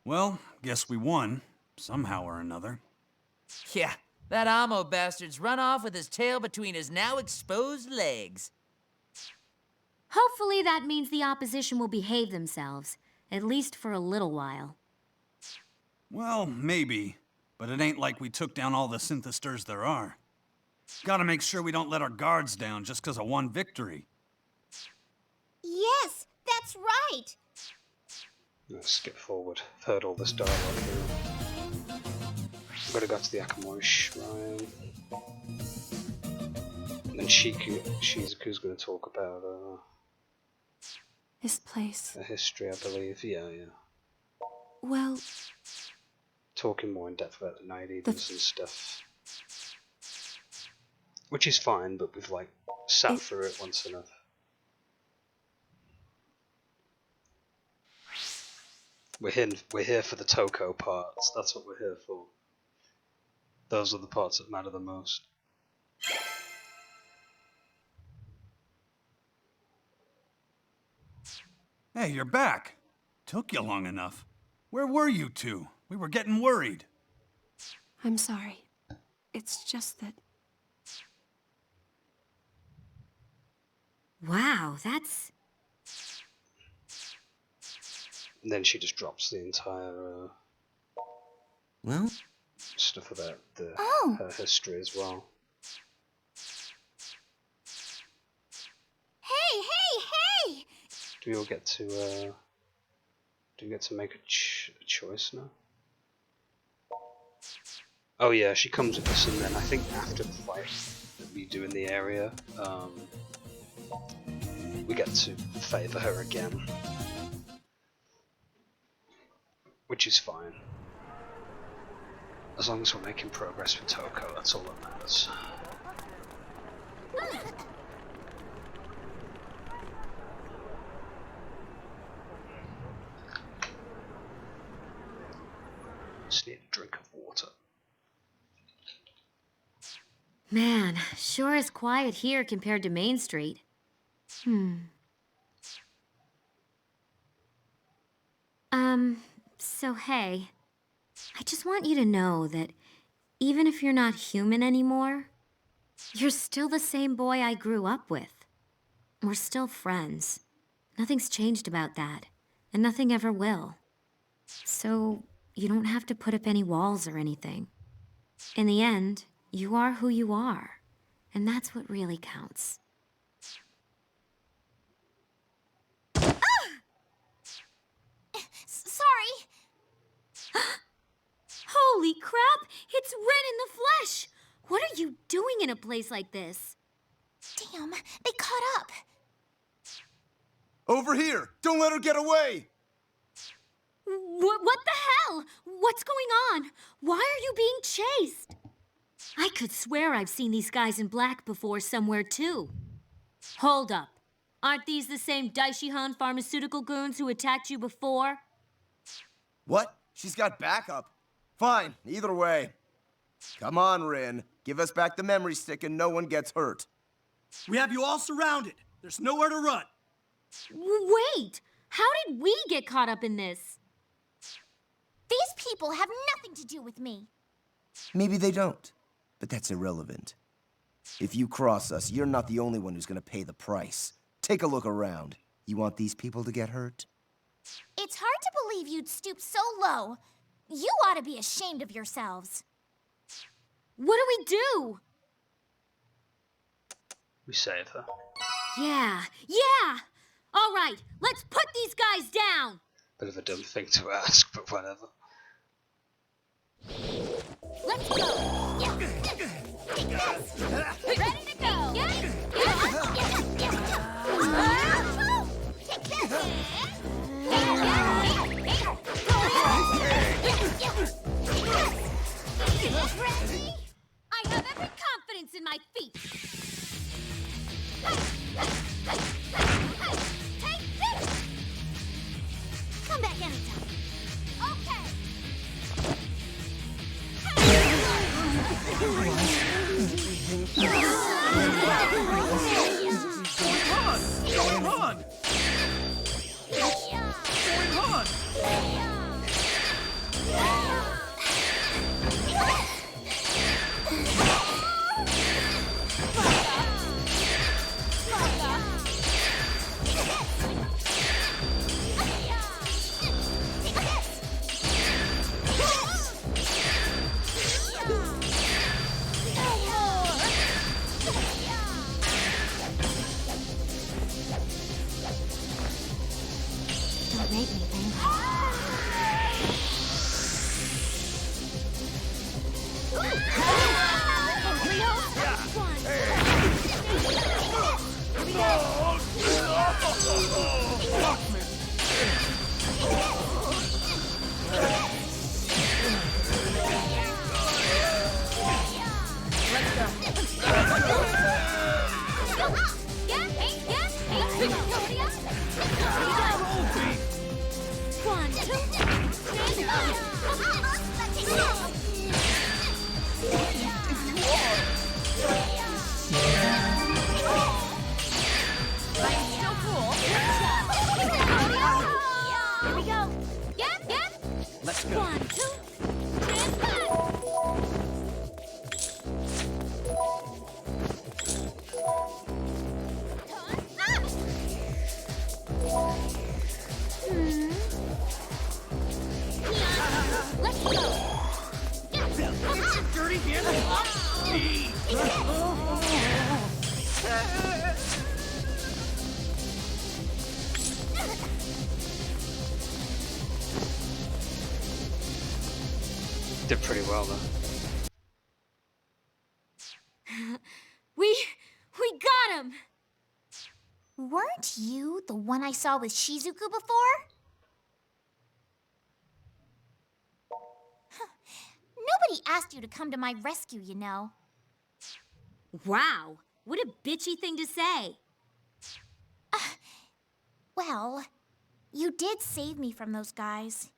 Well, guess we won, somehow or another. Yeah, that Amo bastard's run off with his tail between his now exposed legs. Hopefully that means the opposition will behave themselves, at least for a little while. Well, maybe, but it ain't like we took down all the synthesters there are. Gotta make sure we don't let our guards down just 'cause of one victory. Yes, that's right. Let's skip forward. I've heard all this dialogue here. I'm gonna go to the Akamori Shrine. And then Shizuku's gonna talk about This place. her history, I believe. Yeah. Well, Talking more in depth about the Night Eaters and stuff. Which is fine, but we've like sat through it once enough. We're here for the Toko parts. That's what we're here for. Those are the parts that matter the most. Hey, you're back. Took you long enough. Where were you two? We were getting worried. I'm sorry. It's just that Wow, that's... And then she just drops the entire Well, stuff about Oh. her history as well. Hey! Do we all get to do we get to make a choice now? Oh yeah, she comes with us, and then I think after the fight that we do in the area, we get to favour her again, which is fine. As long as we're making progress with Toko, that's all that matters. Just need a drink of water. Man, sure is quiet here compared to Main Street. So hey, I just want you to know that even if you're not human anymore, you're still the same boy I grew up with. We're still friends. Nothing's changed about that, and nothing ever will. So you don't have to put up any walls or anything. In the end, you are who you are, and that's what really counts. Sorry. Holy crap! It's Ren in the flesh! What are you doing in a place like this? Damn, they caught up. Over here! Don't let her get away! What the hell? What's going on? Why are you being chased? I could swear I've seen these guys in black before somewhere too. Hold up. Aren't these the same Daishihan pharmaceutical goons who attacked you before? What? She's got backup. Fine, either way. Come on, Rin. Give us back the memory stick and no one gets hurt. We have you all surrounded. There's nowhere to run. Wait! How did we get caught up in this? These people have nothing to do with me. Maybe they don't, but that's irrelevant. If you cross us, you're not the only one who's gonna pay the price. Take a look around. You want these people to get hurt? It's hard to believe you'd stoop so low. You ought to be ashamed of yourselves. What do we do? We save her. Yeah! All right, let's put these guys down! Bit of a dumb thing to ask, but whatever. Let's go! Yeah. Ready to go! Ready? I have every confidence in my feet. Take this! Come back anytime. Okay. Don't make me think. Let's go. 1, 2, stand back! Let's go! Dirty Did pretty well though. We got him! Weren't you the one I saw with Shizuku before? Nobody asked you to come to my rescue, you know. Wow, what a bitchy thing to say. Well, you did save me from those guys.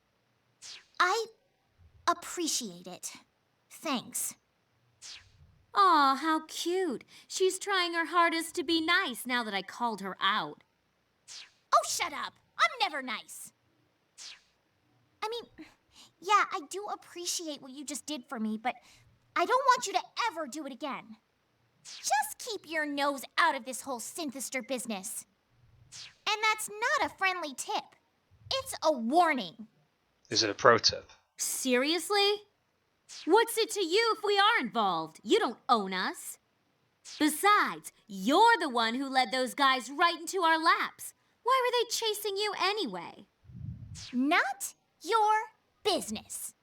I appreciate it. Thanks. Aw, how cute. She's trying her hardest to be nice now that I called her out. Oh, shut up. I'm never nice. I mean, yeah, I do appreciate what you just did for me, but I don't want you to ever do it again. Just keep your nose out of this whole synthester business. And that's not a friendly tip. It's a warning. Is it a pro tip? Seriously? What's it to you if we are involved? You don't own us. Besides, you're the one who led those guys right into our laps. Why were they chasing you anyway? Not your business.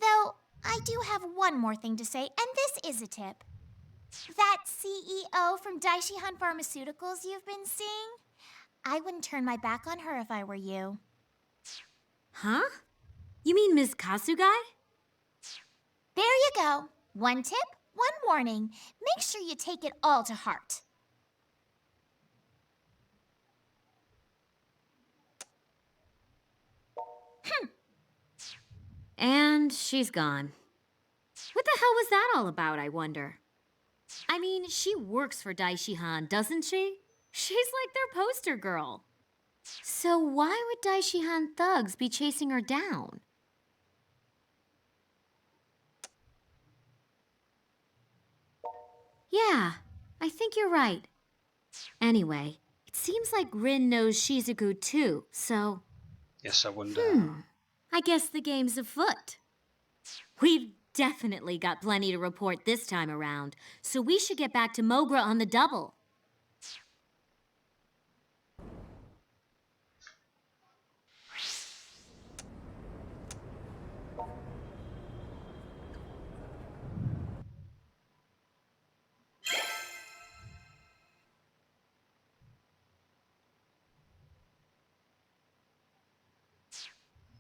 Though, I do have one more thing to say, and this is a tip. That CEO from Daishihan Pharmaceuticals you've been seeing, I wouldn't turn my back on her if I were you. Huh? You mean Ms. Kasugai? There you go. One tip, one warning. Make sure you take it all to heart. And she's gone. What the hell was that all about, I wonder? I mean, she works for Daishihan, doesn't she? She's like their poster girl. So why would Daishihan thugs be chasing her down? Yeah, I think you're right. Anyway, it seems like Rin knows Shizuku too, so... Yes, I wonder. I guess the game's afoot. We've definitely got plenty to report this time around, so we should get back to Mogra on the double.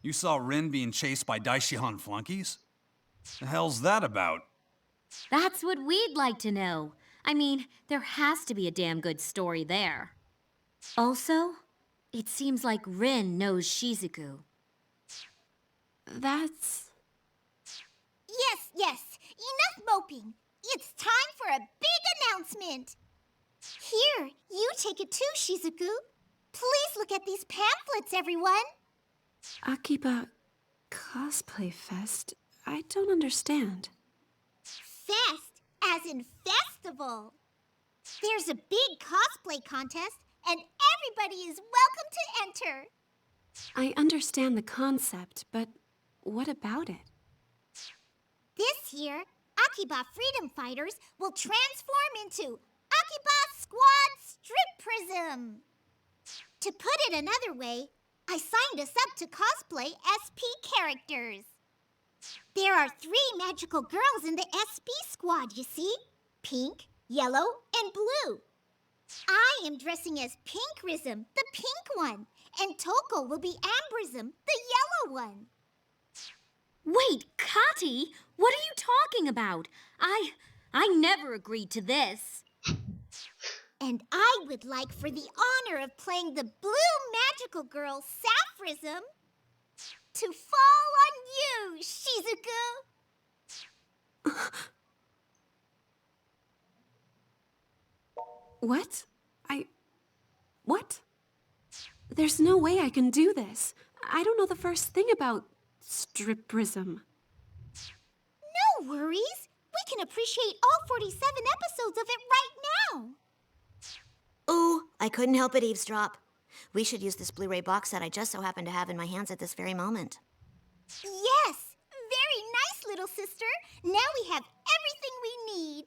You saw Rin being chased by Daishihan flunkies? The hell's that about? That's what we'd like to know. I mean, there has to be a damn good story there. Also, it seems like Rin knows Shizuku. That's... Yes. Enough moping. It's time for a big announcement. Here, you take it too, Shizuku. Please look at these pamphlets, everyone. Akiba Cosplay Fest? I don't understand. Fest, as in festival. There's a big cosplay contest, and everybody is welcome to enter. I understand the concept, but what about it? This year, Akiba Freedom Fighters will transform into Akiba Squad Strip Prism. To put it another way, I signed us up to cosplay SP characters. There are 3 magical girls in the SP squad, you see? Pink, yellow, and blue. I am dressing as Pinkrism, the pink one, and Toko will be Ambrism, the yellow one. Wait, Kati, what are you talking about? I never agreed to this. And I would like for the honor of playing the blue magical girl, Sapphism, to fall on you, Shizuku. What? What? There's no way I can do this. I don't know the first thing about striprism. No worries. We can appreciate all 47 episodes of it right now. Ooh, I couldn't help but eavesdrop. We should use this Blu-ray box set I just so happen to have in my hands at this very moment. Yes, very nice, little sister. Now we have everything we need.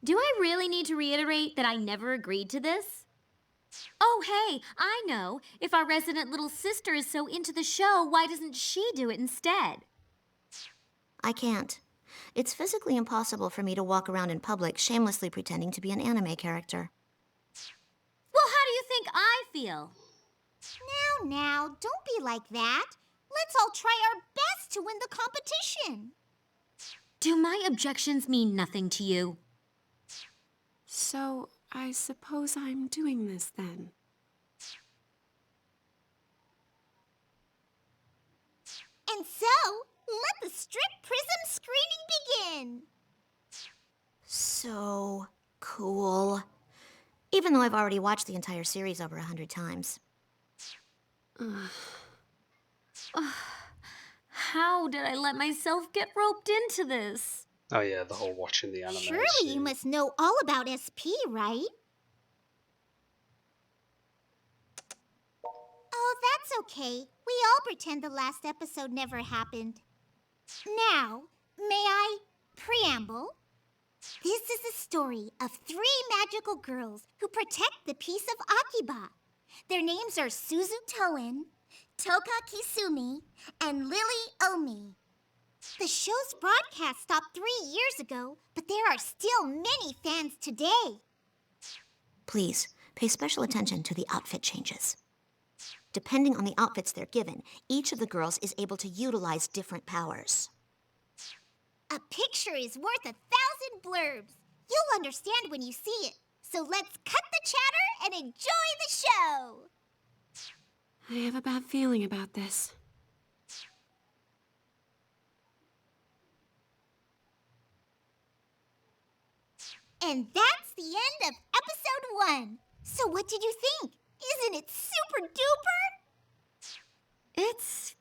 Do I really need to reiterate that I never agreed to this? Oh, hey, I know. If our resident little sister is so into the show, why doesn't she do it instead? I can't. It's physically impossible for me to walk around in public shamelessly pretending to be an anime character. Well, how do you think I feel? Now, don't be like that. Let's all try our best to win the competition. Do my objections mean nothing to you? So, I suppose I'm doing this then. And so, let the Strip Prism screening begin. So cool. Even though I've already watched the entire series over 100 times. How did I let myself get roped into this? Oh yeah, the whole watching the anime. Surely you must know all about SP, right? Oh, that's okay. We all pretend the last episode never happened. Now, may I preamble? This is the story of 3 magical girls who protect the peace of Akiba. Their names are Suzu Toen, Toka Kisumi, and Lily Omi. The show's broadcast stopped 3 years ago, but there are still many fans today. Please, pay special attention to the outfit changes. Depending on the outfits they're given, each of the girls is able to utilize different powers. A picture is worth 1,000 blurbs. You'll understand when you see it. So let's cut the chatter and enjoy the show. I have a bad feeling about this. And that's the end of episode 1. So what did you think? Isn't it super duper? It's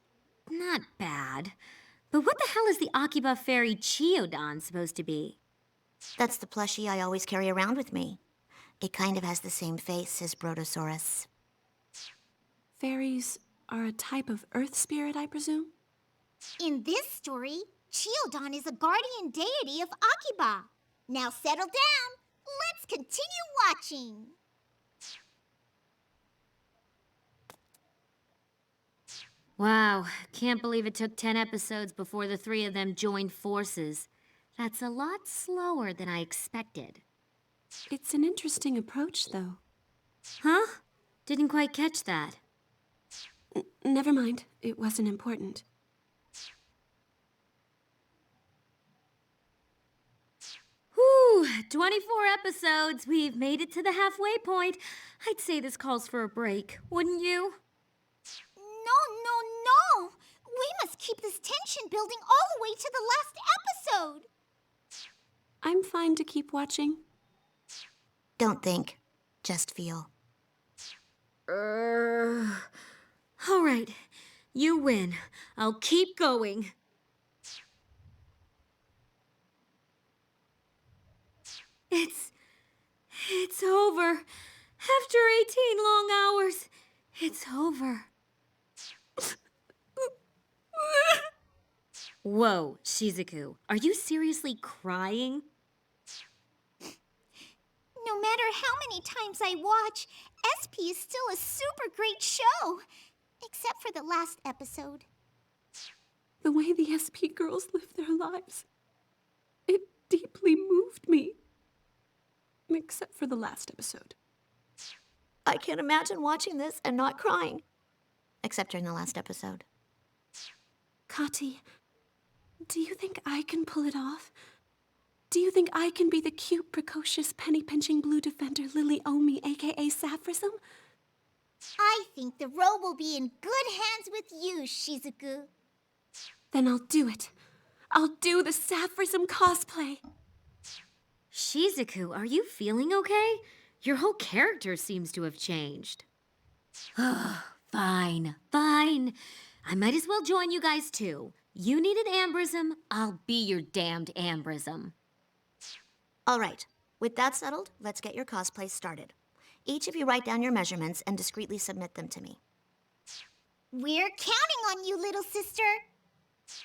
not bad. But what the hell is the Akiba fairy Chiodon supposed to be? That's the plushie I always carry around with me. It kind of has the same face as Brotosaurus. Fairies are a type of earth spirit, I presume? In this story, Chiodon is a guardian deity of Akiba. Now settle down. Let's continue watching. Wow, can't believe it took 10 episodes before the 3 of them joined forces. That's a lot slower than I expected. It's an interesting approach, though. Huh? Didn't quite catch that. Never mind. It wasn't important. Whew, 24 episodes. We've made it to the halfway point. I'd say this calls for a break, wouldn't you? No. We must keep this tension building all the way to the last episode. I'm fine to keep watching. Don't think, just feel. All right, you win. I'll keep going. It's over. After 18 long hours, it's over. Whoa, Shizuku, are you seriously crying? No matter how many times I watch, SP is still a super great show. Except for the last episode. The way the SP girls live their lives, it deeply moved me. Except for the last episode. I can't imagine watching this and not crying. Except during the last episode. Kati, do you think I can pull it off? Do you think I can be the cute, precocious, penny-pinching blue defender Lily Omi, aka Sapphism? I think the role will be in good hands with you, Shizuku. Then I'll do it. I'll do the Sapphism cosplay. Shizuku, are you feeling okay? Your whole character seems to have changed. Fine. I might as well join you guys too. You need an ambrism, I'll be your damned ambrism. All right, with that settled, let's get your cosplay started. Each of you write down your measurements and discreetly submit them to me. We're counting on you, little sister.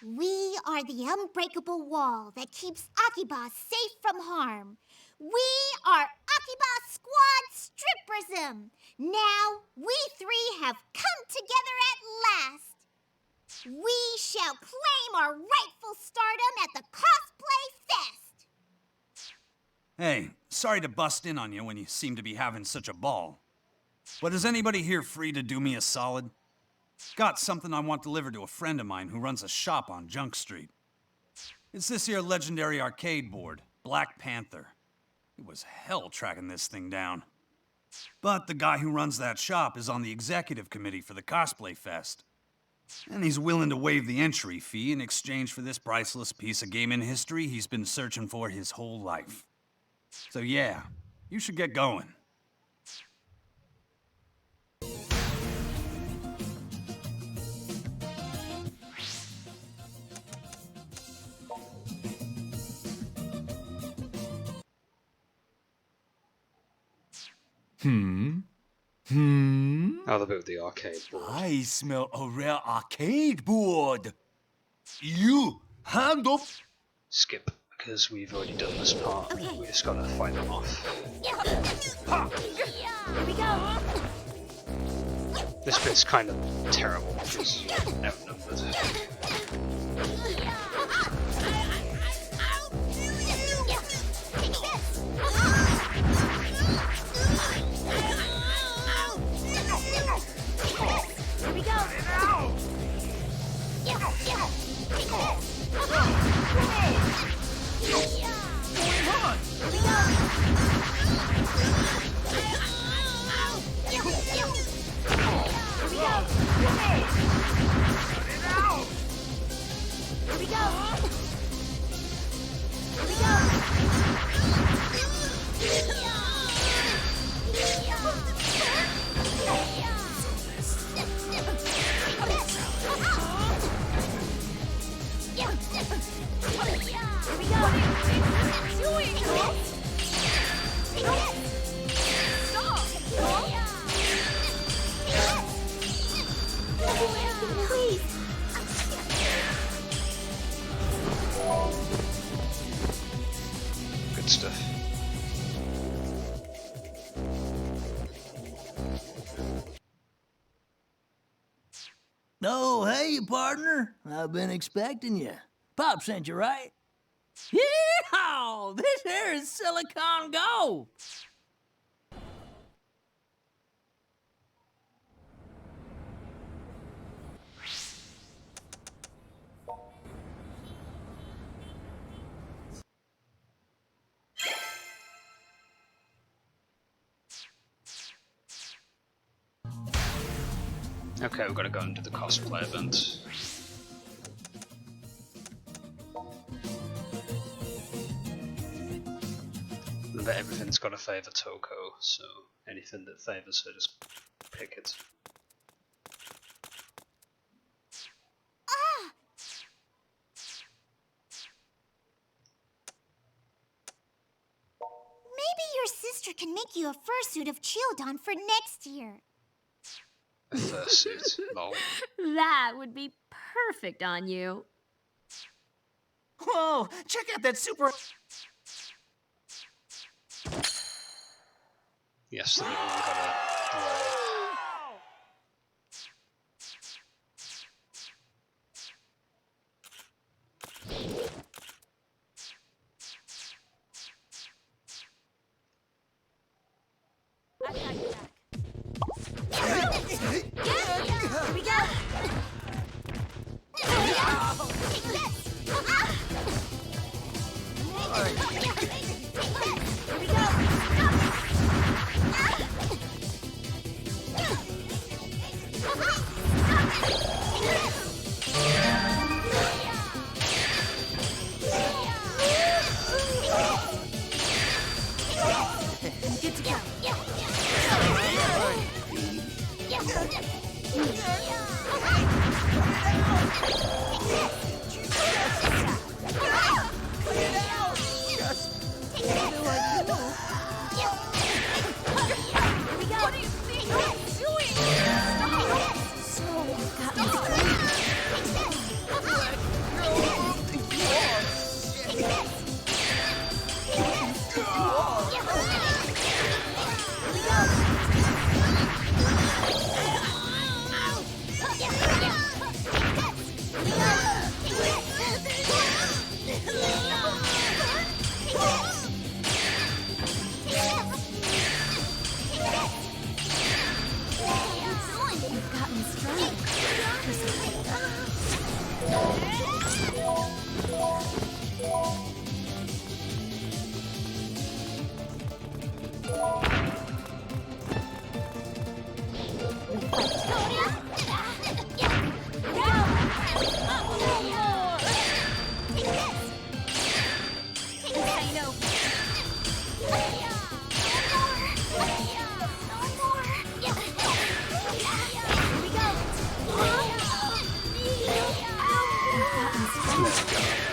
We are the unbreakable wall that keeps Akiba safe from harm. We are Akiba Squad Stripperism. Now, we 3 have come together at last. We shall claim our rightful stardom at the Cosplay Fest. Hey, sorry to bust in on you when you seem to be having such a ball. But is anybody here free to do me a solid? Got something I want delivered to a friend of mine who runs a shop on Junk Street. It's this here legendary arcade board, Black Panther. It was hell tracking this thing down. But the guy who runs that shop is on the executive committee for the Cosplay Fest. And he's willing to waive the entry fee in exchange for this priceless piece of gaming history he's been searching for his whole life. So yeah, you should get going. How about the arcade board? I smell a rare arcade board. You, hand up. Skip, because we've already done this part. Okay. We just gotta fight them off. Here we go. This bit's kind of terrible because you're outnumbered. Here we go. Please. Good stuff. Oh, hey, partner. I've been expecting you. Pop sent you, right? Yeehaw! This here is Silicon Gold! Okay, we've got to go and do the cosplay event. But everything's got to favour Toko, so anything that favours her, just pick it. Maybe your sister can make you a fursuit of Childon for next year. A fursuit, lol. That would be perfect on you. Whoa, check out that super... Yes, we all got a delay. I got you back. Here we go. Take this. Here we go. Good to go.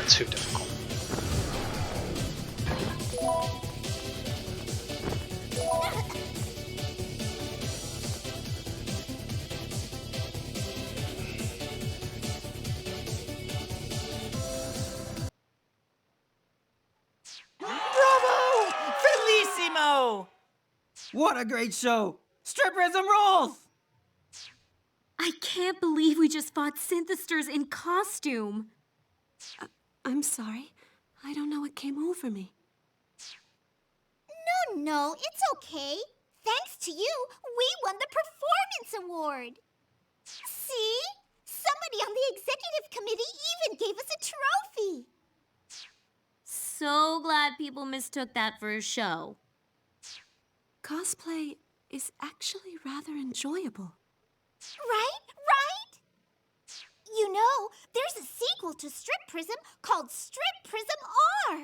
Too difficult. Bravo! Bellissimo! What a great show! Stripperism rules! I can't believe we just fought synthesters in costume. I'm sorry. I don't know what came over me. No, it's okay. Thanks to you, we won the Performance Award. See? Somebody on the executive committee even gave us a trophy. So glad people mistook that for a show. Cosplay is actually rather enjoyable. Right? You know, there's a sequel to Strip Prism called Strip Prism R.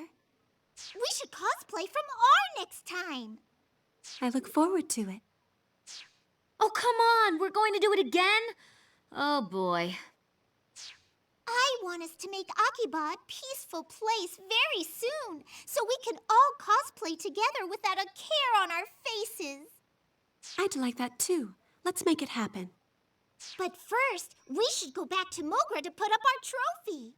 We should cosplay from R next time. I look forward to it. Oh, come on! We're going to do it again? Oh, boy. I want us to make Akiba a peaceful place very soon, so we can all cosplay together without a care on our faces. I'd like that too. Let's make it happen. But first, we should go back to Mogra to put up our trophy.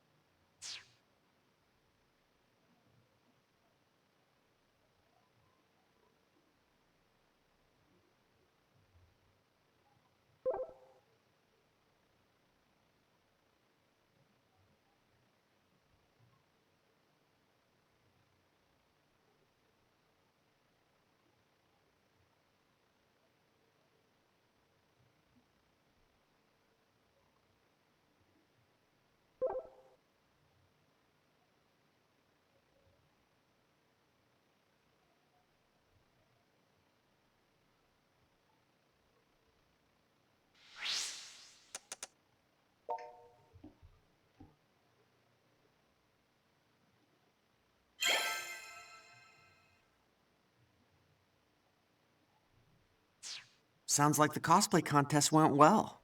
Sounds like the cosplay contest went well.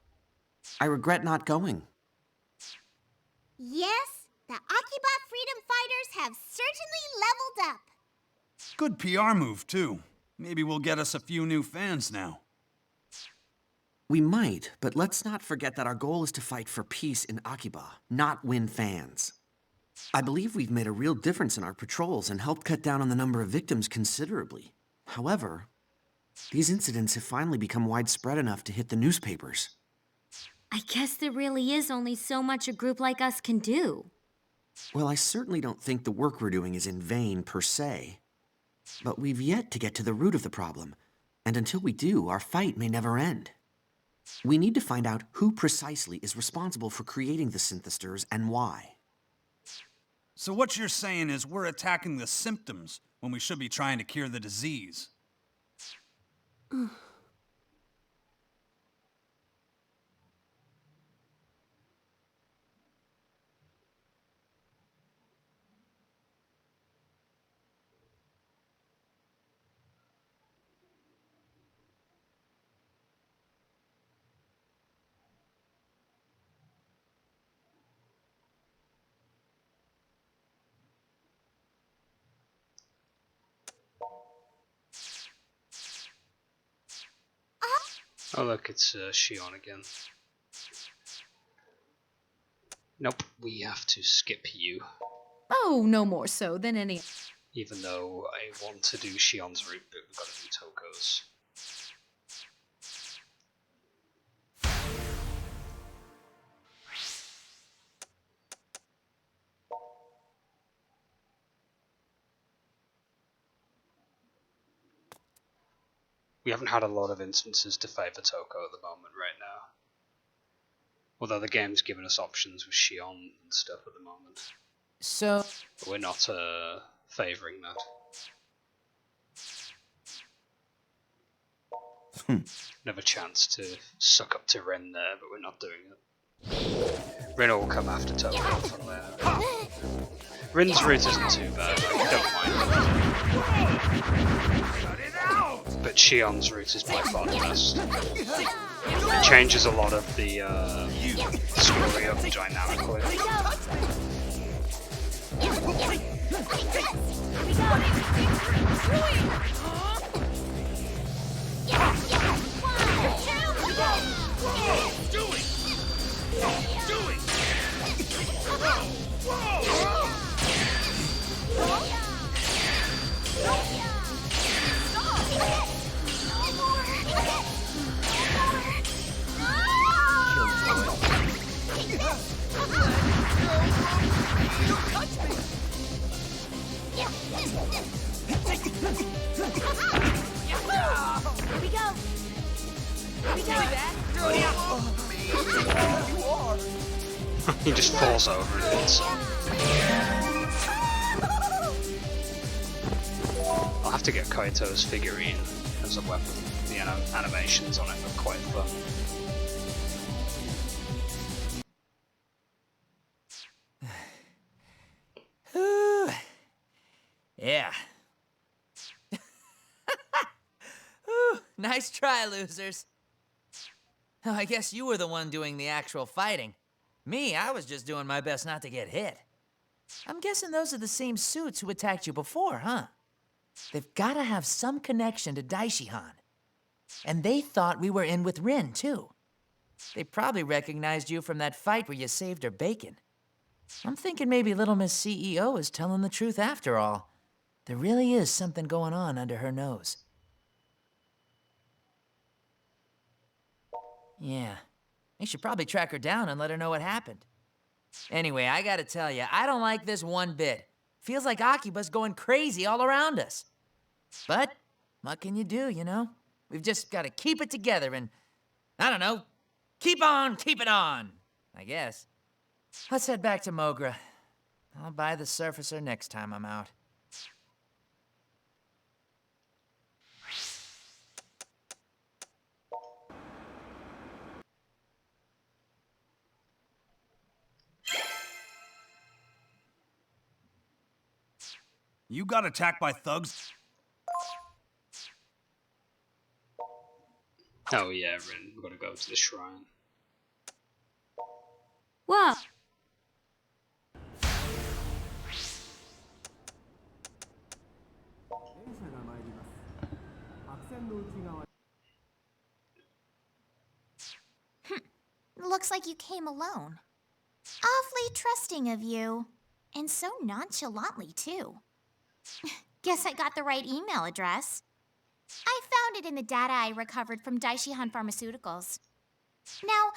I regret not going. Yes, the Akiba Freedom Fighters have certainly leveled up. Good PR move, too. Maybe we'll get us a few new fans now. We might, but let's not forget that our goal is to fight for peace in Akiba, not win fans. I believe we've made a real difference in our patrols and helped cut down on the number of victims considerably. However, these incidents have finally become widespread enough to hit the newspapers. I guess there really is only so much a group like us can do. Well, I certainly don't think the work we're doing is in vain per se. But we've yet to get to the root of the problem, and until we do, our fight may never end. We need to find out who precisely is responsible for creating the synthesters and why. So what you're saying is we're attacking the symptoms when we should be trying to cure the disease. Oh look, it's Shion again. Nope, we have to skip you. Oh, no more so than any. Even though I want to do Shion's route, but we've got to do Toko's. We haven't had a lot of instances to favour Toko at the moment right now. Although the game's given us options with Shion and stuff at the moment. So... But we're not favouring that. We have a chance to suck up to Rin there, but we're not doing it. Rin will come after Toko from there. Rin's route isn't too bad, I don't mind. But Shion's route is by far the best. It changes a lot of the story up dynamically. He just falls over and hits. I'll have to get Kaito's figurine as a weapon. The animations on it are quite fun. Yeah. Ooh, nice try, losers. Oh, I guess you were the one doing the actual fighting. Me, I was just doing my best not to get hit. I'm guessing those are the same suits who attacked you before, huh? They've gotta have some connection to Daishihan. And they thought we were in with Rin, too. They probably recognized you from that fight where you saved her bacon. I'm thinking maybe Little Miss CEO is telling the truth after all. There really is something going on under her nose. Yeah, we should probably track her down and let her know what happened. Anyway, I gotta tell you, I don't like this one bit. Feels like Akiba's going crazy all around us. But what can you do, you know? We've just gotta keep it together and, I don't know, keep on keeping on, I guess. Let's head back to Mogra. I'll buy the surfacer next time I'm out. You got attacked by thugs? Oh yeah, Rin, we've got to go to the shrine. Whoa! Looks like you came alone. Awfully trusting of you. And so nonchalantly, too. Guess I got the right email address. I found it in the data I recovered from Daishihan Pharmaceuticals. Now,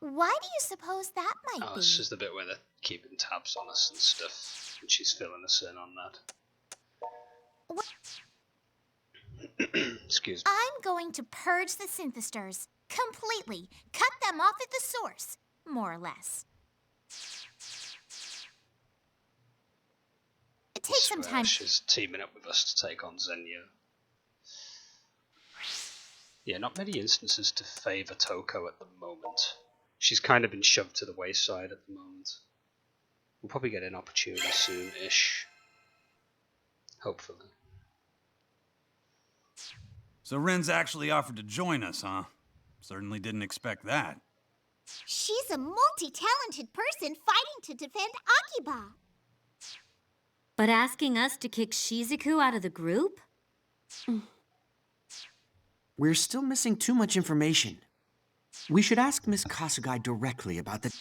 why do you suppose that might be? Oh, it's just the bit where they're keeping tabs on us and stuff, and she's filling us in on that. Excuse me. I'm going to purge the synthesters. Completely. Cut them off at the source. More or less. It takes some time. She's teaming up with us to take on Xenia. Yeah, not many instances to favour Toko at the moment. She's kind of been shoved to the wayside at the moment. We'll probably get an opportunity soon-ish. Hopefully. So Ren's actually offered to join us, huh? Certainly didn't expect that. She's a multi-talented person fighting to defend Akiba. But asking us to kick Shizuku out of the group? We're still missing too much information. We should ask Miss Kasugai directly about the...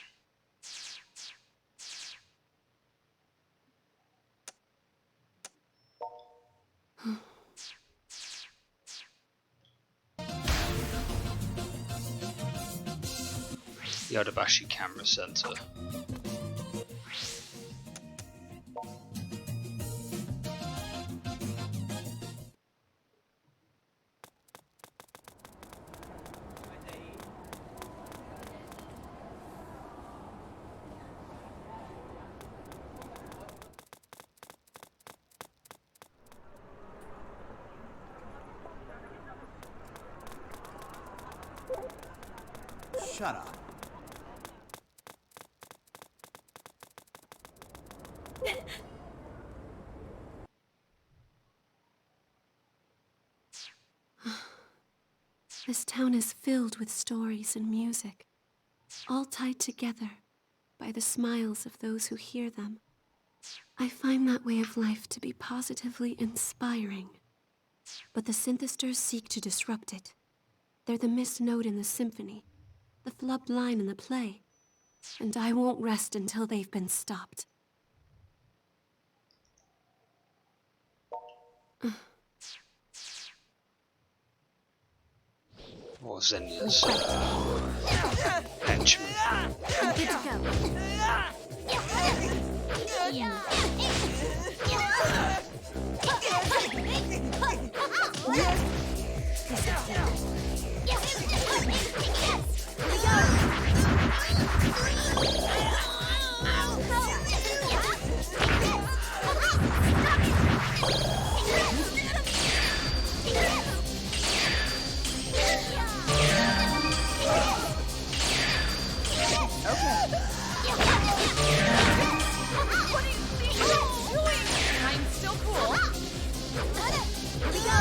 Yodobashi Camera Center. Shut up. This town is filled with stories and music, all tied together by the smiles of those who hear them. I find that way of life to be positively inspiring. But the synthesters seek to disrupt it. They're the missed note in the symphony, the flubbed line in the play, and I won't rest until they've been stopped. Or Xenia's henchman. Good to I'm still cool. Here we go.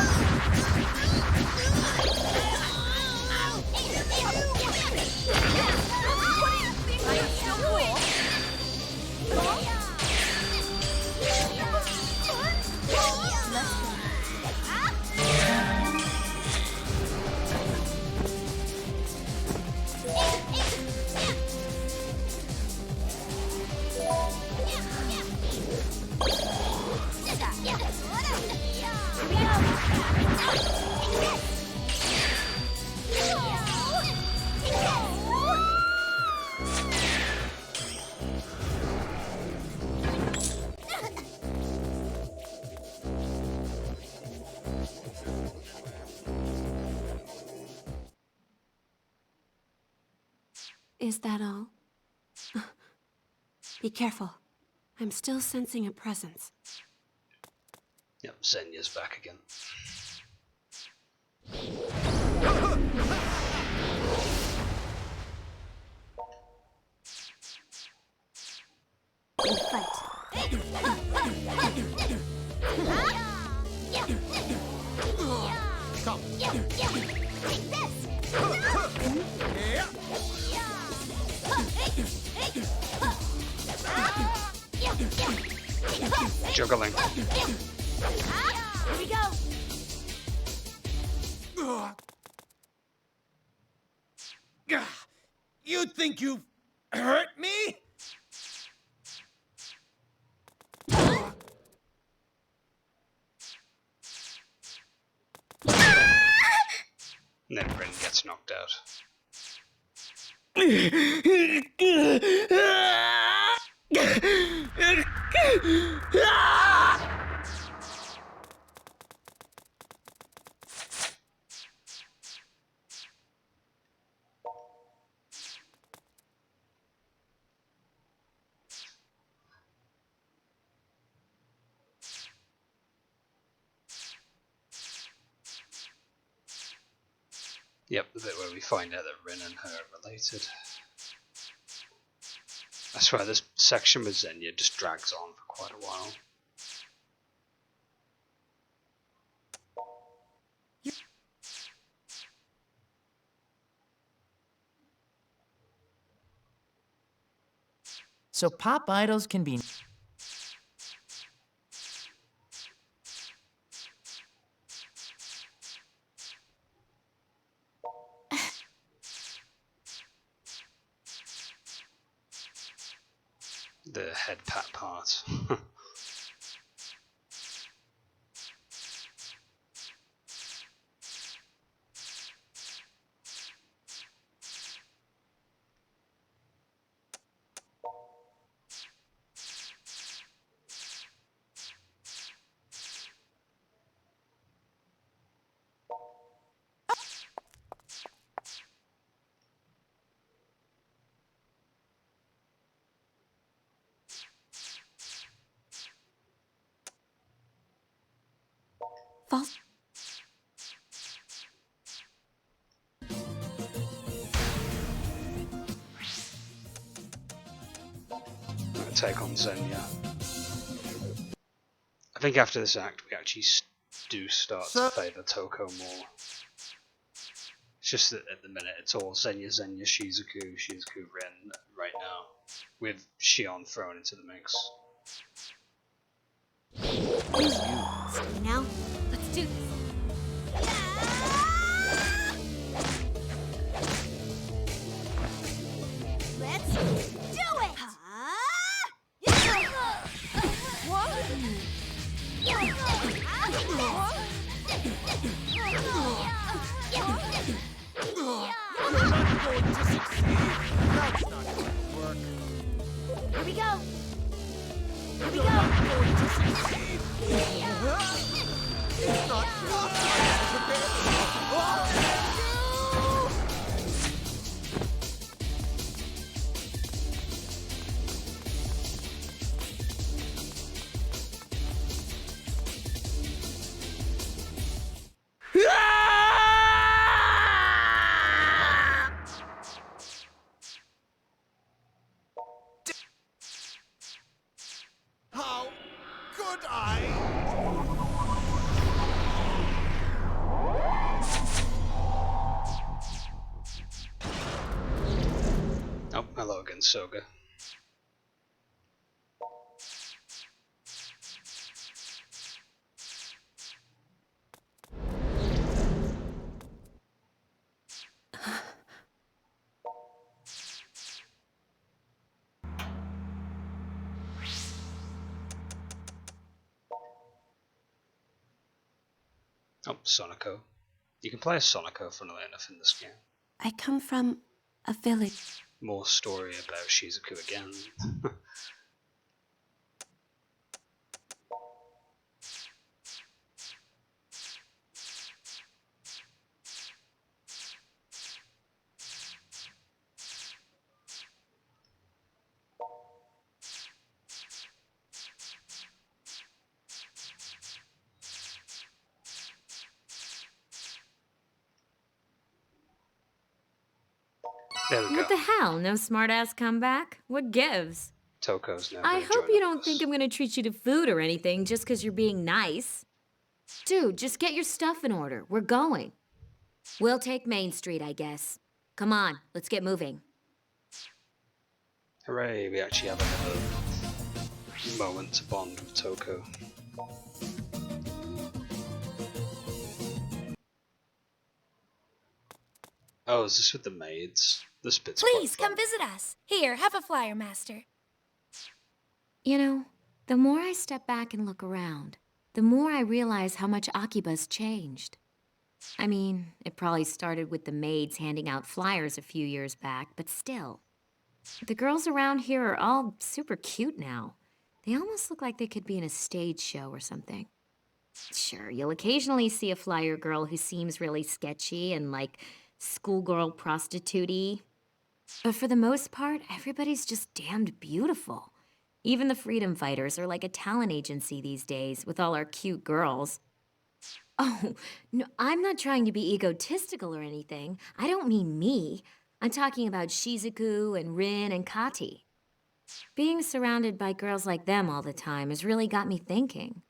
Is that all? Be careful. I'm still sensing a presence. Yep, Zenya's back again. We fight. Come. Take this! Juggling. Here we go! You think you've hurt me? And then Rin gets knocked out. Yep, the bit where we find out that Rin and her are related. I swear this section with Zenya just drags on for quite a while. So pop idols can be... The head pat part. False. Take on Zenya. I think after this act we actually do start to favour Toko more. It's just that at the minute it's all Zenya, Shizuku, Rin right now, with Shion thrown into the mix. Steady now. Let's do this. Let's do it! Here we go! Here we go! How could I? Oh, hello again, Soga. Oh, Sonico. You can play as Sonico, funnily enough, in this game. I come from a village. More story about Shizuku again. There we go. What the hell? No smartass comeback? What gives? Toko's never I gonna hope join you up don't with think us. I'm gonna treat you to food or anything just because you're being nice. Dude, just get your stuff in order. We're going. We'll take Main Street, I guess. Come on, let's get moving. Hooray, we actually have another moment to bond with Toko. Oh, is this with the maids? This bit's Please, quite come visit us. Here, have a flyer, Master. You know, the more I step back and look around, the more I realize how much Akiba's changed. I mean, it probably started with the maids handing out flyers a few years back, but still. The girls around here are all super cute now. They almost look like they could be in a stage show or something. Sure, you'll occasionally see a flyer girl who seems really sketchy and like schoolgirl prostitute-y. But for the most part, everybody's just damned beautiful. Even the freedom fighters are like a talent agency these days with all our cute girls. Oh, no, I'm not trying to be egotistical or anything. I don't mean me. I'm talking about Shizuku and Rin and Kati. Being surrounded by girls like them all the time has really got me thinking.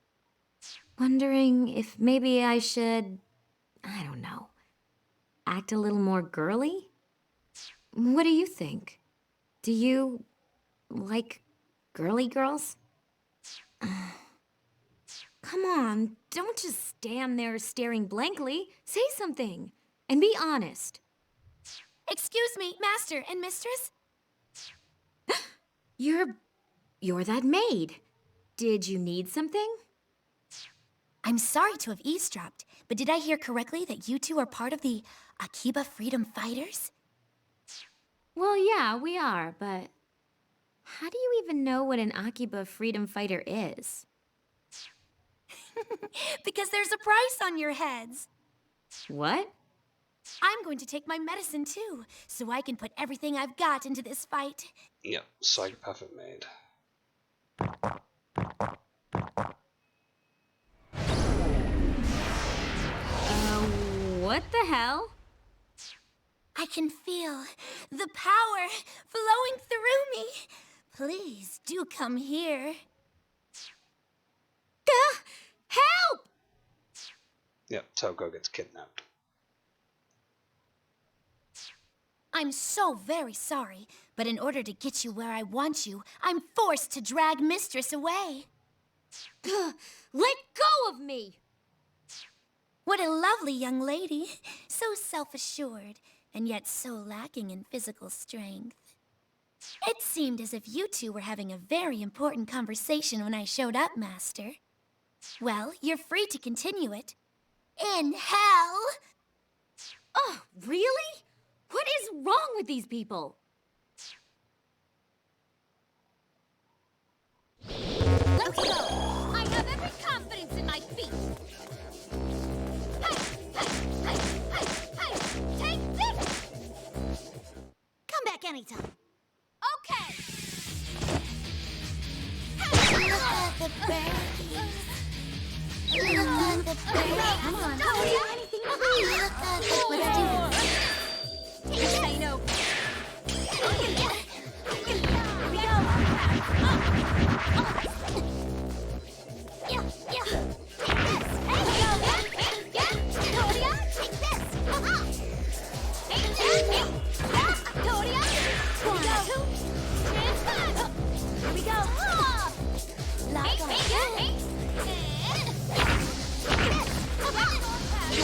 Wondering if maybe I should, I don't know, act a little more girly? What do you think? Do you like girly girls? Come on, don't just stand there staring blankly. Say something, and be honest. Excuse me, Master and Mistress? You're that maid. Did you need something? I'm sorry to have eavesdropped, but did I hear correctly that you two are part of the Akiba Freedom Fighters? Well, yeah, we are, but how do you even know what an Akiba freedom fighter is? Because there's a price on your heads. What? I'm going to take my medicine too, so I can put everything I've got into this fight. Yep, psychopathic maid. What the hell? I can feel the power flowing through me. Please do come here. Help! Yep, Toko gets kidnapped. I'm so very sorry, but in order to get you where I want you, I'm forced to drag Mistress away. Let go of me! What a lovely young lady. So self-assured, and yet so lacking in physical strength. It seemed as if you two were having a very important conversation when I showed up, Master. Well, you're free to continue it. In hell! Oh, really? What is wrong with these people? Let's go! I have every confidence in my feet! Take this! Come back anytime. Okay! Look at the berries. Look at the berries. Come on, don't do anything. Look at the berries. Let's do this. Say no. Here we go. Yeah. Take this. Hey, Toria, take this. Take this. Toria. 1, 2, transfer. Here we go. Lock on. Here we go.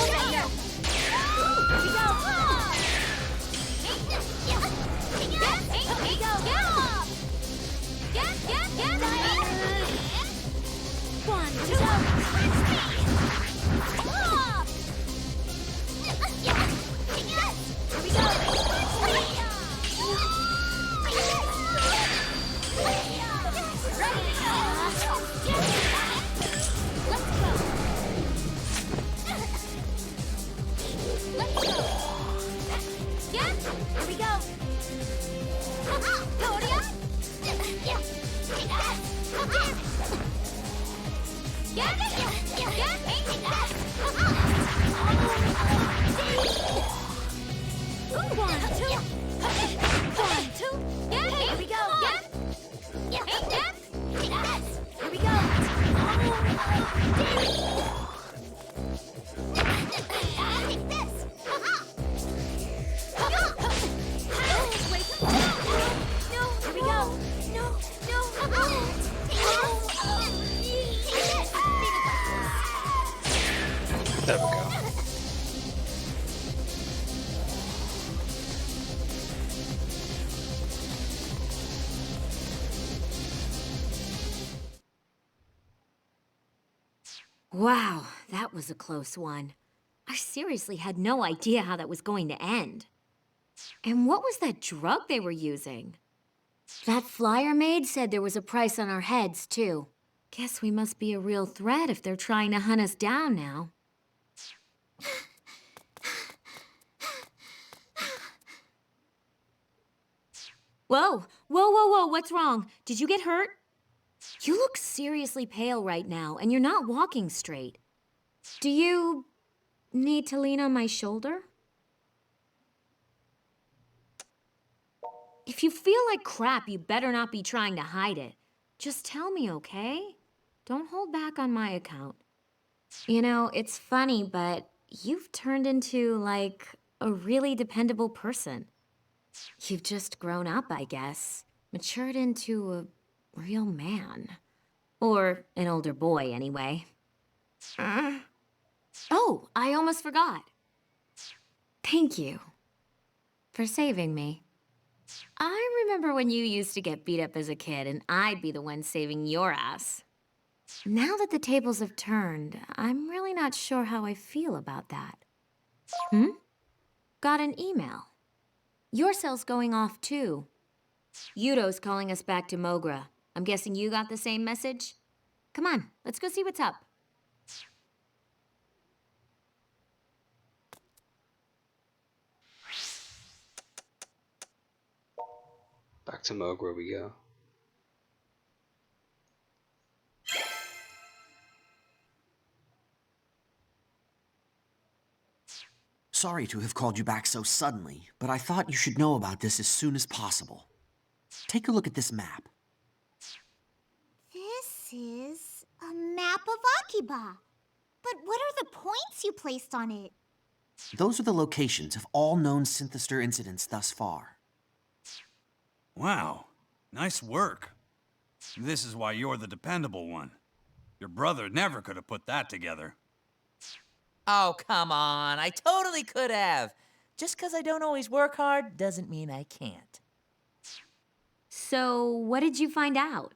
One, two. There we go. Wow, that was a close one. I seriously had no idea how that was going to end. And what was that drug they were using? That flyer maid said there was a price on our heads, too. Guess we must be a real threat if they're trying to hunt us down now. Whoa, whoa, what's wrong? Did you get hurt? You look seriously pale right now, and you're not walking straight. Do you need to lean on my shoulder? If you feel like crap, you better not be trying to hide it. Just tell me, okay? Don't hold back on my account. You know, it's funny, but you've turned into, like, a really dependable person. You've just grown up, I guess. Matured into a real man. Or an older boy, anyway. Oh, I almost forgot. Thank you for saving me. I remember when you used to get beat up as a kid, and I'd be the one saving your ass. Now that the tables have turned, I'm really not sure how I feel about that. Got an email. Your cell's going off, too. Yudo's calling us back to Mogra. I'm guessing you got the same message? Come on, let's go see what's up. Back to Mogra we go. Sorry to have called you back so suddenly, but I thought you should know about this as soon as possible. Take a look at this map. This is a map of Akiba. But what are the points you placed on it? Those are the locations of all known Synthester incidents thus far. Wow, nice work. This is why you're the dependable one. Your brother never could have put that together. Oh, come on. I totally could have. Just because I don't always work hard doesn't mean I can't. So, what did you find out?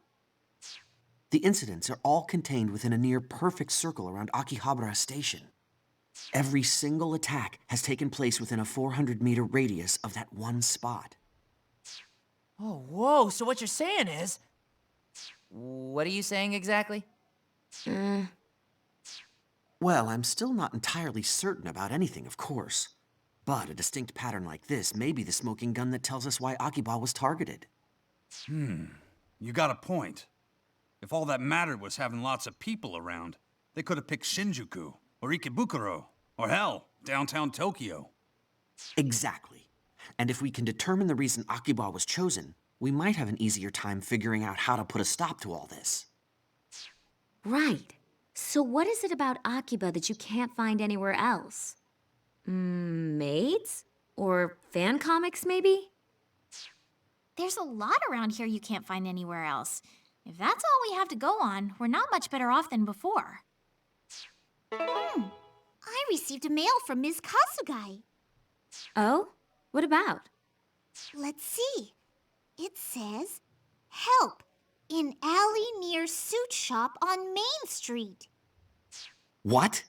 The incidents are all contained within a near-perfect circle around Akihabara Station. Every single attack has taken place within a 400-meter radius of that one spot. Oh, whoa. So what you're saying is... What are you saying exactly? Well, I'm still not entirely certain about anything, of course. But a distinct pattern like this may be the smoking gun that tells us why Akiba was targeted. You got a point. If all that mattered was having lots of people around, they could have picked Shinjuku, or Ikebukuro, or hell, downtown Tokyo. Exactly. And if we can determine the reason Akiba was chosen, we might have an easier time figuring out how to put a stop to all this. Right. So what is it about Akiba that you can't find anywhere else? Maids? Or fan comics, maybe? There's a lot around here you can't find anywhere else. If that's all we have to go on, we're not much better off than before. I received a mail from Ms. Kasugai. Oh? What about? Let's see. It says, help, in alley near suit shop on Main Street. What?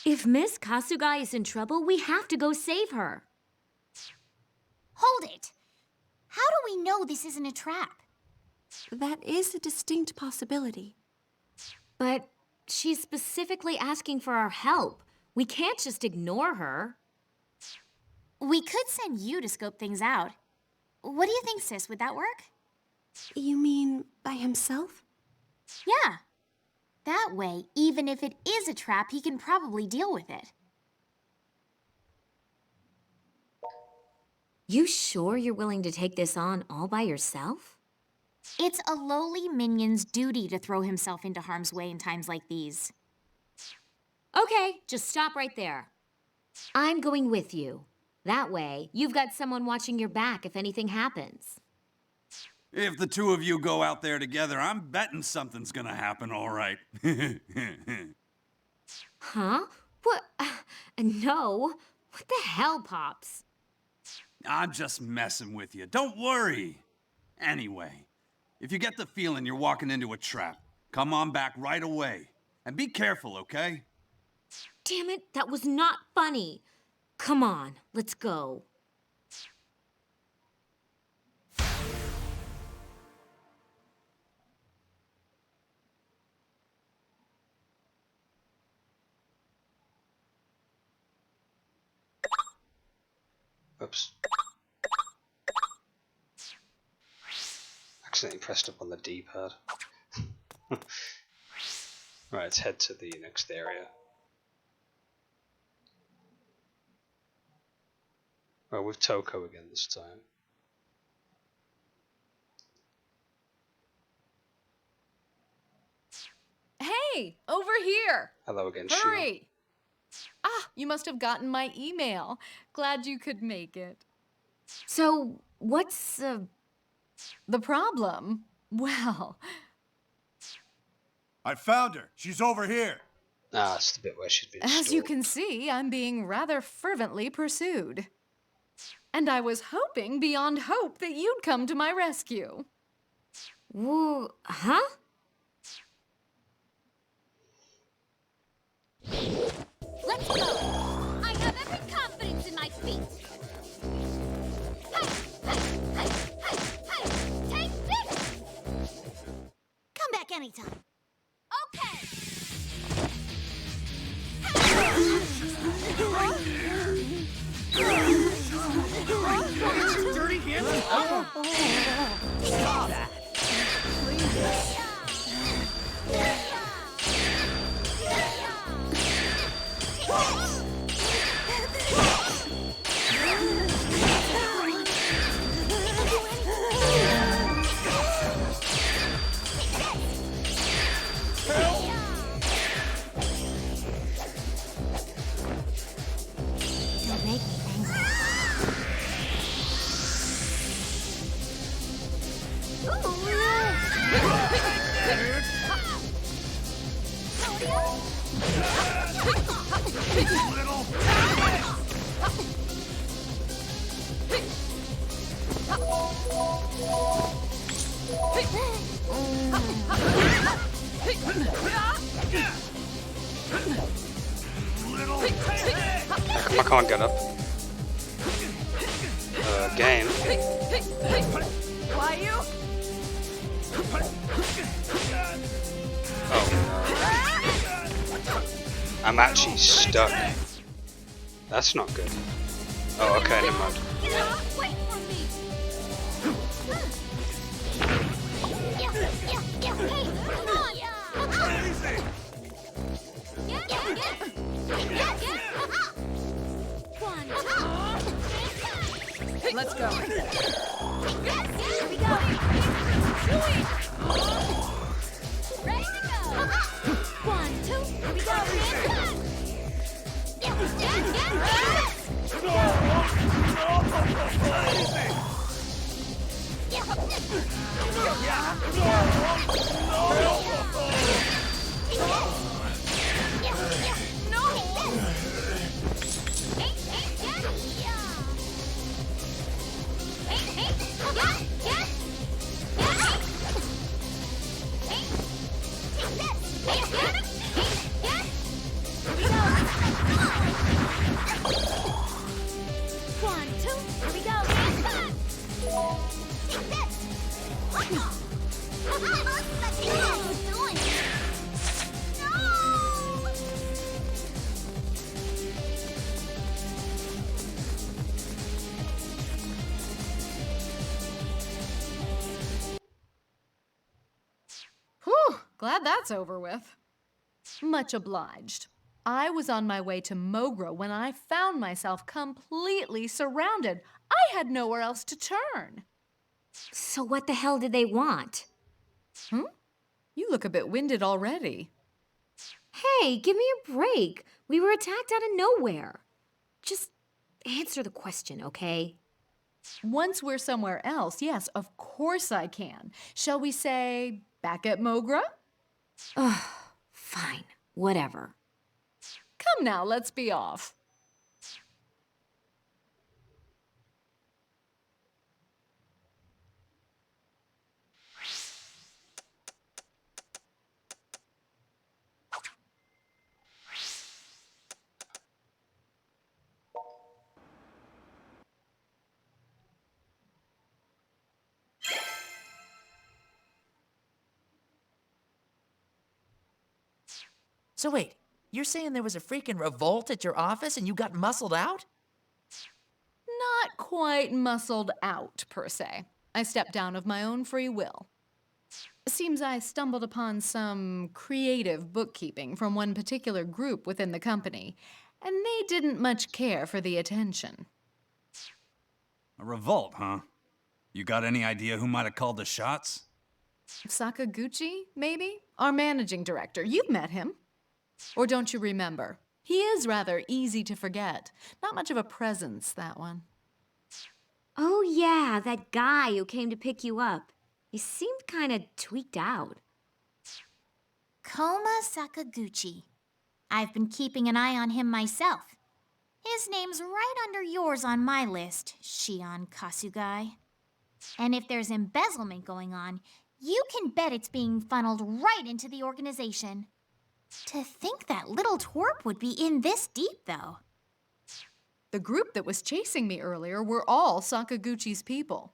If Miss Kasugai is in trouble, we have to go save her. Hold it. How do we know this isn't a trap? That is a distinct possibility. But she's specifically asking for our help. We can't just ignore her. We could send you to scope things out. What do you think, sis? Would that work? You mean by himself? Yeah. That way, even if it is a trap, he can probably deal with it. You sure you're willing to take this on all by yourself? It's a lowly minion's duty to throw himself into harm's way in times like these. Okay, just stop right there. I'm going with you. That way, you've got someone watching your back if anything happens. If the two of you go out there together, I'm betting something's gonna happen, all right. Huh? What? No. What the hell, Pops? I'm just messing with you. Don't worry. Anyway, if you get the feeling you're walking into a trap, come on back right away. And be careful, okay? Damn it, that was not funny. Come on, let's go. Oops. Accidentally pressed up on the D-pad. Right, let's head to the next area. Well, with Toko again this time. Hey, over here! Hello again, Shion. Hurry! Ah, you must have gotten my email. Glad you could make it. So, what's the problem? Well, I found her. She's over here. Ah, that's the bit where she's been as you stalked. can see, I'm being rather fervently pursued. And I was hoping beyond hope that you'd come to my rescue. Whoa, huh? Let's go! I have every confidence in my feet! Hey! Hey! Hey! Hey! Hey! Take this! Come back anytime. Okay! Dirty hands! Stop that! Don't make me angry. I can't get up. Game. Why you? Oh no. I'm actually stuck. That's not good. Oh, okay, never mind. Wait for me! Hey, come on! Let's go. Here we go! Ready to go! 1, 2, here we go! Whew, glad that's over with. Much obliged. I was on my way to Mogra when I found myself completely surrounded. I had nowhere else to turn. So what the hell did they want? You look a bit winded already. Hey, give me a break. We were attacked out of nowhere. Just answer the question, okay? Once we're somewhere else, yes, of course I can. Shall we say back at Mogra? Ugh, fine. Whatever. Come now, let's be off. So wait, you're saying there was a freaking revolt at your office and you got muscled out? Not quite muscled out, per se. I stepped down of my own free will. Seems I stumbled upon some creative bookkeeping from one particular group within the company, and they didn't much care for the attention. A revolt, huh? You got any idea who might have called the shots? Sakaguchi, maybe? Our managing director. You've met him. Or don't you remember? He is rather easy to forget. Not much of a presence, that one. Oh, yeah, that guy who came to pick you up. He seemed kind of tweaked out. Koma Sakaguchi. I've been keeping an eye on him myself. His name's right under yours on my list, Shion Kasugai. And if there's embezzlement going on, you can bet it's being funneled right into the organization. To think that little twerp would be in this deep, though. The group that was chasing me earlier were all Sakaguchi's people.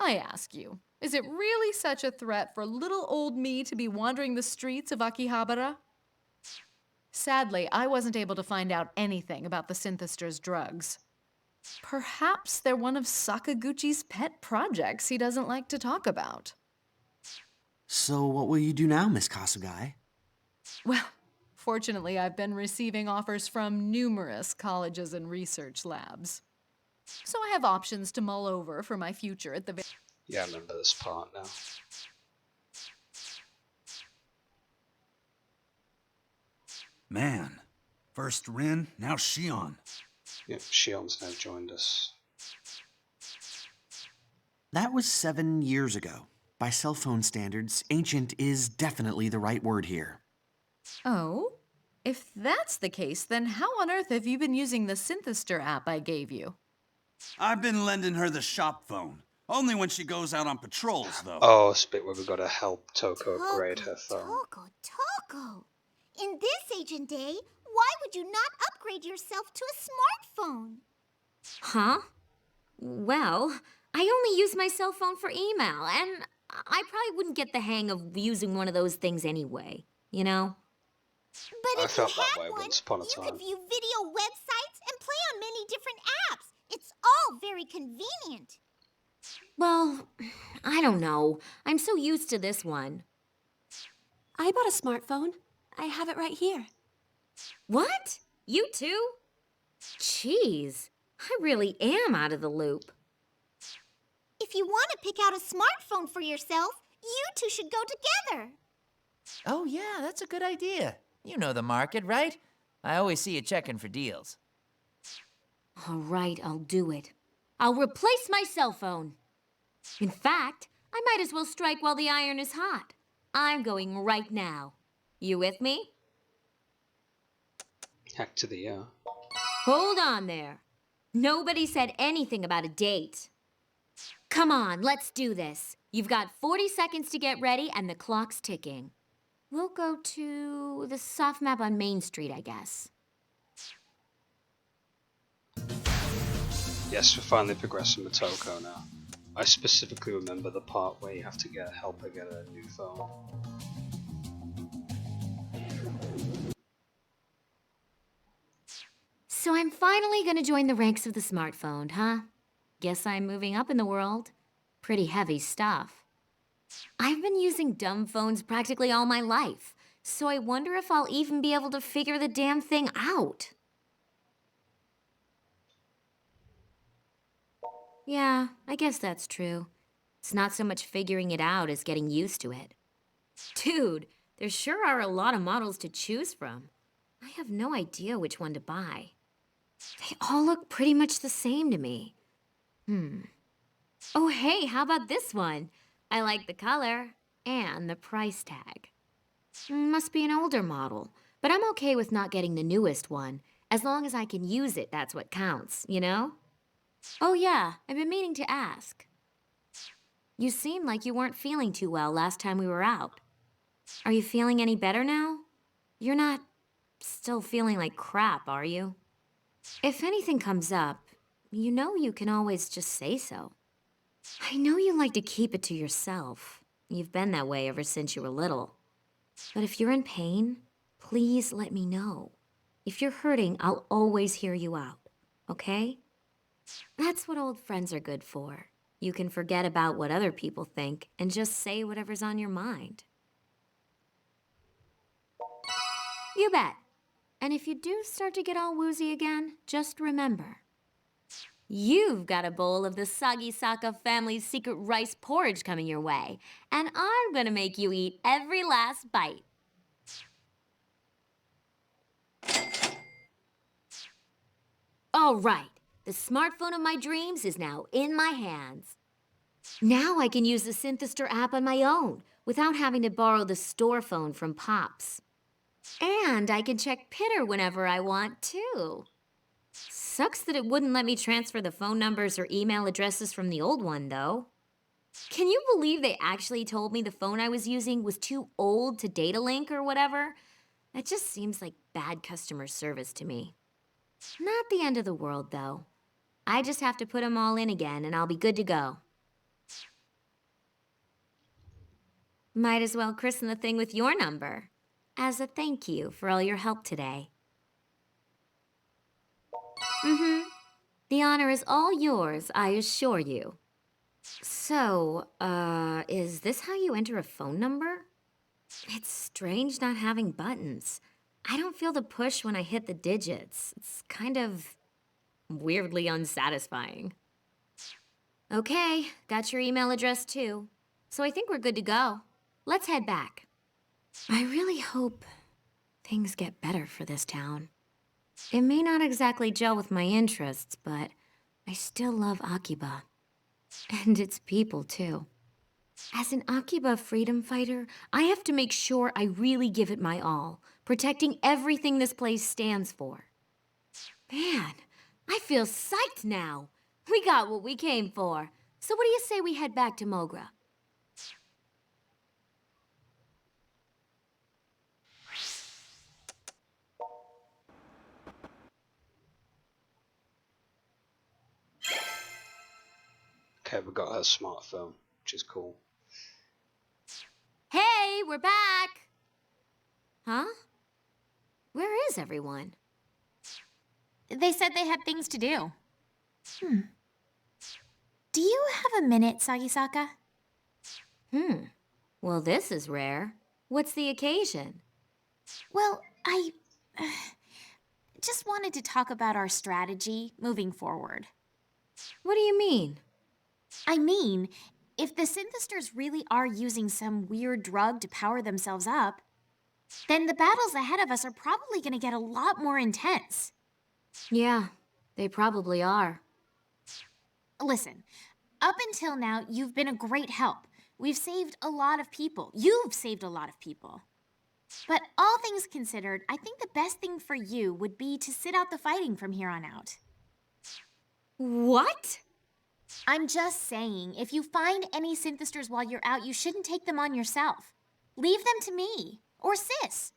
I ask you, is it really such a threat for little old me to be wandering the streets of Akihabara? Sadly, I wasn't able to find out anything about the Synthester's drugs. Perhaps they're one of Sakaguchi's pet projects he doesn't like to talk about. So what will you do now, Miss Kasugai? Well, fortunately, I've been receiving offers from numerous colleges and research labs. So I have options to mull over for my future at the Yeah, I remember this part now. Man, first Rin, now Shion. Yep, Shion's now joined us. That was 7 years ago. By cell phone standards, ancient is definitely the right word here. Oh? If that's the case, then how on earth have you been using the Synthester app I gave you? I've been lending her the shop phone. Only when she goes out on patrols, though. Oh, it's a bit where we've got to help Toko upgrade her phone. Toko! In this Agent Day, why would you not upgrade yourself to a smartphone? Huh? Well, I only use my cell phone for email, and I probably wouldn't get the hang of using one of those things anyway, you know? But I if you felt that had way one, once upon a you time. could view video websites and play on many different apps. It's all very convenient. Well, I don't know. I'm so used to this one. I bought a smartphone. I have it right here. What? You too? Jeez, I really am out of the loop. If you want to pick out a smartphone for yourself, you two should go together. Oh yeah, that's a good idea. You know the market, right? I always see you checking for deals. All right, I'll do it. I'll replace my cell phone. In fact, I might as well strike while the iron is hot. I'm going right now. You with me? Heck to the Hold on there. Nobody said anything about a date. Come on, let's do this. You've got 40 seconds to get ready and the clock's ticking. We'll go to the soft map on Main Street, I guess. Yes, we're finally progressing with Toko now. I specifically remember the part where you have to help her get a new phone. So I'm finally gonna join the ranks of the smartphone, huh? Guess I'm moving up in the world. Pretty heavy stuff. I've been using dumb phones practically all my life, so I wonder if I'll even be able to figure the damn thing out. Yeah, I guess that's true. It's not so much figuring it out as getting used to it. Dude, there sure are a lot of models to choose from. I have no idea which one to buy. They all look pretty much the same to me. Oh, hey, how about this one? I like the color and the price tag. Must be an older model, But I'm okay with not getting the newest one. As long as I can use it, that's what counts, you know? Oh yeah, I've been meaning to ask. You seemed like you weren't feeling too well last time we were out. Are you feeling any better now? You're not still feeling like crap, are you? If anything comes up, you know you can always just say so. I know you like to keep it to yourself. You've been that way ever since you were little. But if you're in pain, please let me know. If you're hurting, I'll always hear you out, okay? That's what old friends are good for. You can forget about what other people think and just say whatever's on your mind. You bet. And if you do start to get all woozy again, just remember, you've got a bowl of the Sagisaka family's secret rice porridge coming your way, and I'm gonna make you eat every last bite. All right, the smartphone of my dreams is now in my hands. Now I can use the Synthestor app on my own without having to borrow the store phone from Pops. And I can check Pitter whenever I want, too. Sucks that it wouldn't let me transfer the phone numbers or email addresses from the old one, though. Can you believe they actually told me the phone I was using was too old to data link or whatever? That just seems like bad customer service to me. Not the end of the world, though. I just have to put them all in again and I'll be good to go. Might as well christen the thing with your number, as a thank you for all your help today. The honor is all yours, I assure you. So, is this how you enter a phone number? It's strange not having buttons. I don't feel the push when I hit the digits. It's kind of weirdly unsatisfying. Okay, got your email address too. So I think we're good to go. Let's head back. I really hope things get better for this town. It may not exactly gel with my interests, but I still love Akiba. And its people, too. As an Akiba freedom fighter, I have to make sure I really give it my all, protecting everything this place stands for. Man, I feel psyched now. We got what we came for. So what do you say we head back to Mogra? Okay, we got her smartphone, which is cool. Hey, we're back! Huh? Where is everyone? They said they had things to do. Do you have a minute, Sagisaka? Well, this is rare. What's the occasion? Well, I just wanted to talk about our strategy moving forward. What do you mean? I mean, if the Synthestors really are using some weird drug to power themselves up, then the battles ahead of us are probably going to get a lot more intense. Yeah, they probably are. Listen, up until now, you've been a great help. We've saved a lot of people. You've saved a lot of people. But all things considered, I think the best thing for you would be to sit out the fighting from here on out. What? I'm just saying, if you find any Synthestors while you're out, you shouldn't take them on yourself. Leave them to me, or Sis,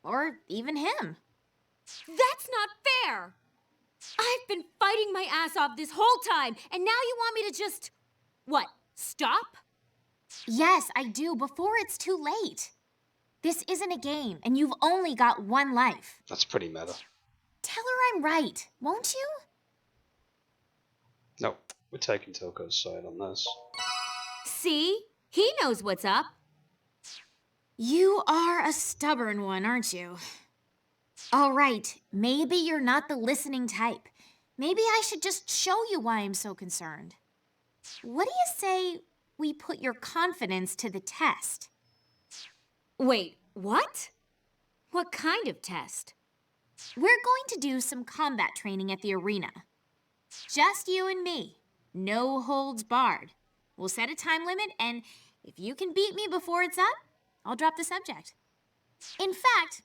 or even him. That's not fair! I've been fighting my ass off this whole time, and now you want me to just... what, stop? Yes, I do, before it's too late. This isn't a game, and you've only got one life. That's pretty meta. Tell her I'm right, won't you? No, we're taking Toko's side on this. See? He knows what's up. You are a stubborn one, aren't you? All right, maybe you're not the listening type. Maybe I should just show you why I'm so concerned. What do you say we put your confidence to the test? Wait, what? What kind of test? We're going to do some combat training at the arena. Just you and me. No holds barred. We'll set a time limit, and if you can beat me before it's up, I'll drop the subject. In fact,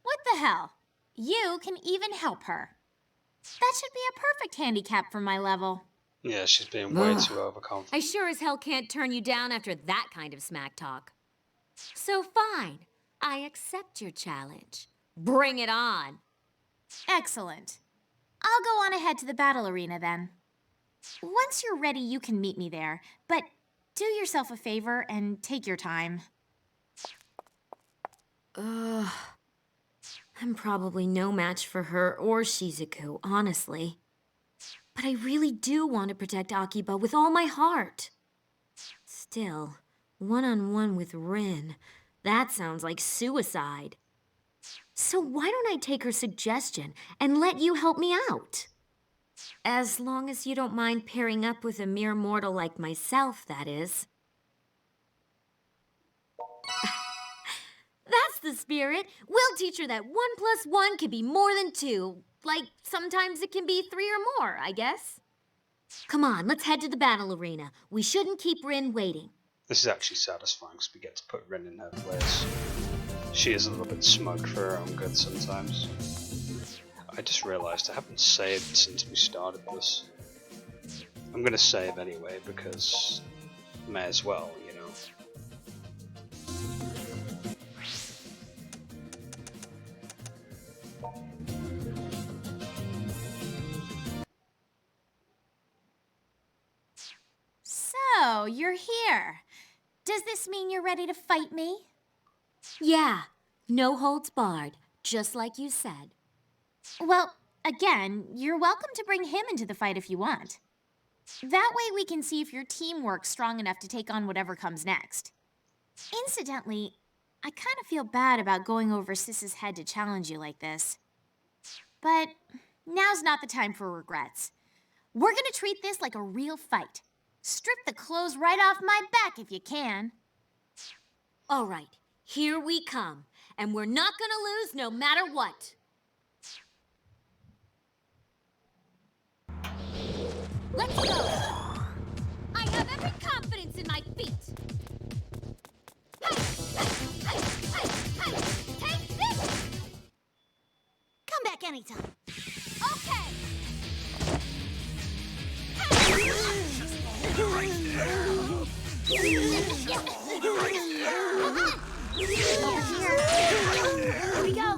What the hell? You can even help her. That should be a perfect handicap for my level. Yeah, she's being way Ugh. too overconfident. I sure as hell can't turn you down after that kind of smack talk. So fine, I accept your challenge. Bring it on. Excellent. I'll go on ahead to the battle arena then. Once you're ready, you can meet me there, but do yourself a favor and take your time. Ugh. I'm probably no match for her or Shizuku, honestly. But I really do want to protect Akiba with all my heart. Still, one-on-one with Rin, that sounds like suicide. So why don't I take her suggestion and let you help me out? As long as you don't mind pairing up with a mere mortal like myself, that is. That's the spirit. We'll teach her that 1 + 1 can be more than 2. Like, sometimes it can be 3 or more, I guess. Come on, let's head to the battle arena. We shouldn't keep Rin waiting. This is actually satisfying because we get to put Rin in her place. She is a little bit smug for her own good sometimes. I just realised I haven't saved since we started this. I'm gonna save anyway because may as well, you know. So, you're here. Does this mean you're ready to fight me? Yeah, no holds barred, just like you said. Well, again, you're welcome to bring him into the fight if you want. That way we can see if your teamwork's strong enough to take on whatever comes next. Incidentally, I kind of feel bad about going over Sis's head to challenge you like this. But now's not the time for regrets. We're gonna treat this like a real fight. Strip the clothes right off my back if you can. All right, here we come. And we're not gonna lose no matter what. Let's go! I have every confidence in my feet! Hey! Hey! Hey! Hey! Hey! Take this! Come back anytime. Okay! Here we go.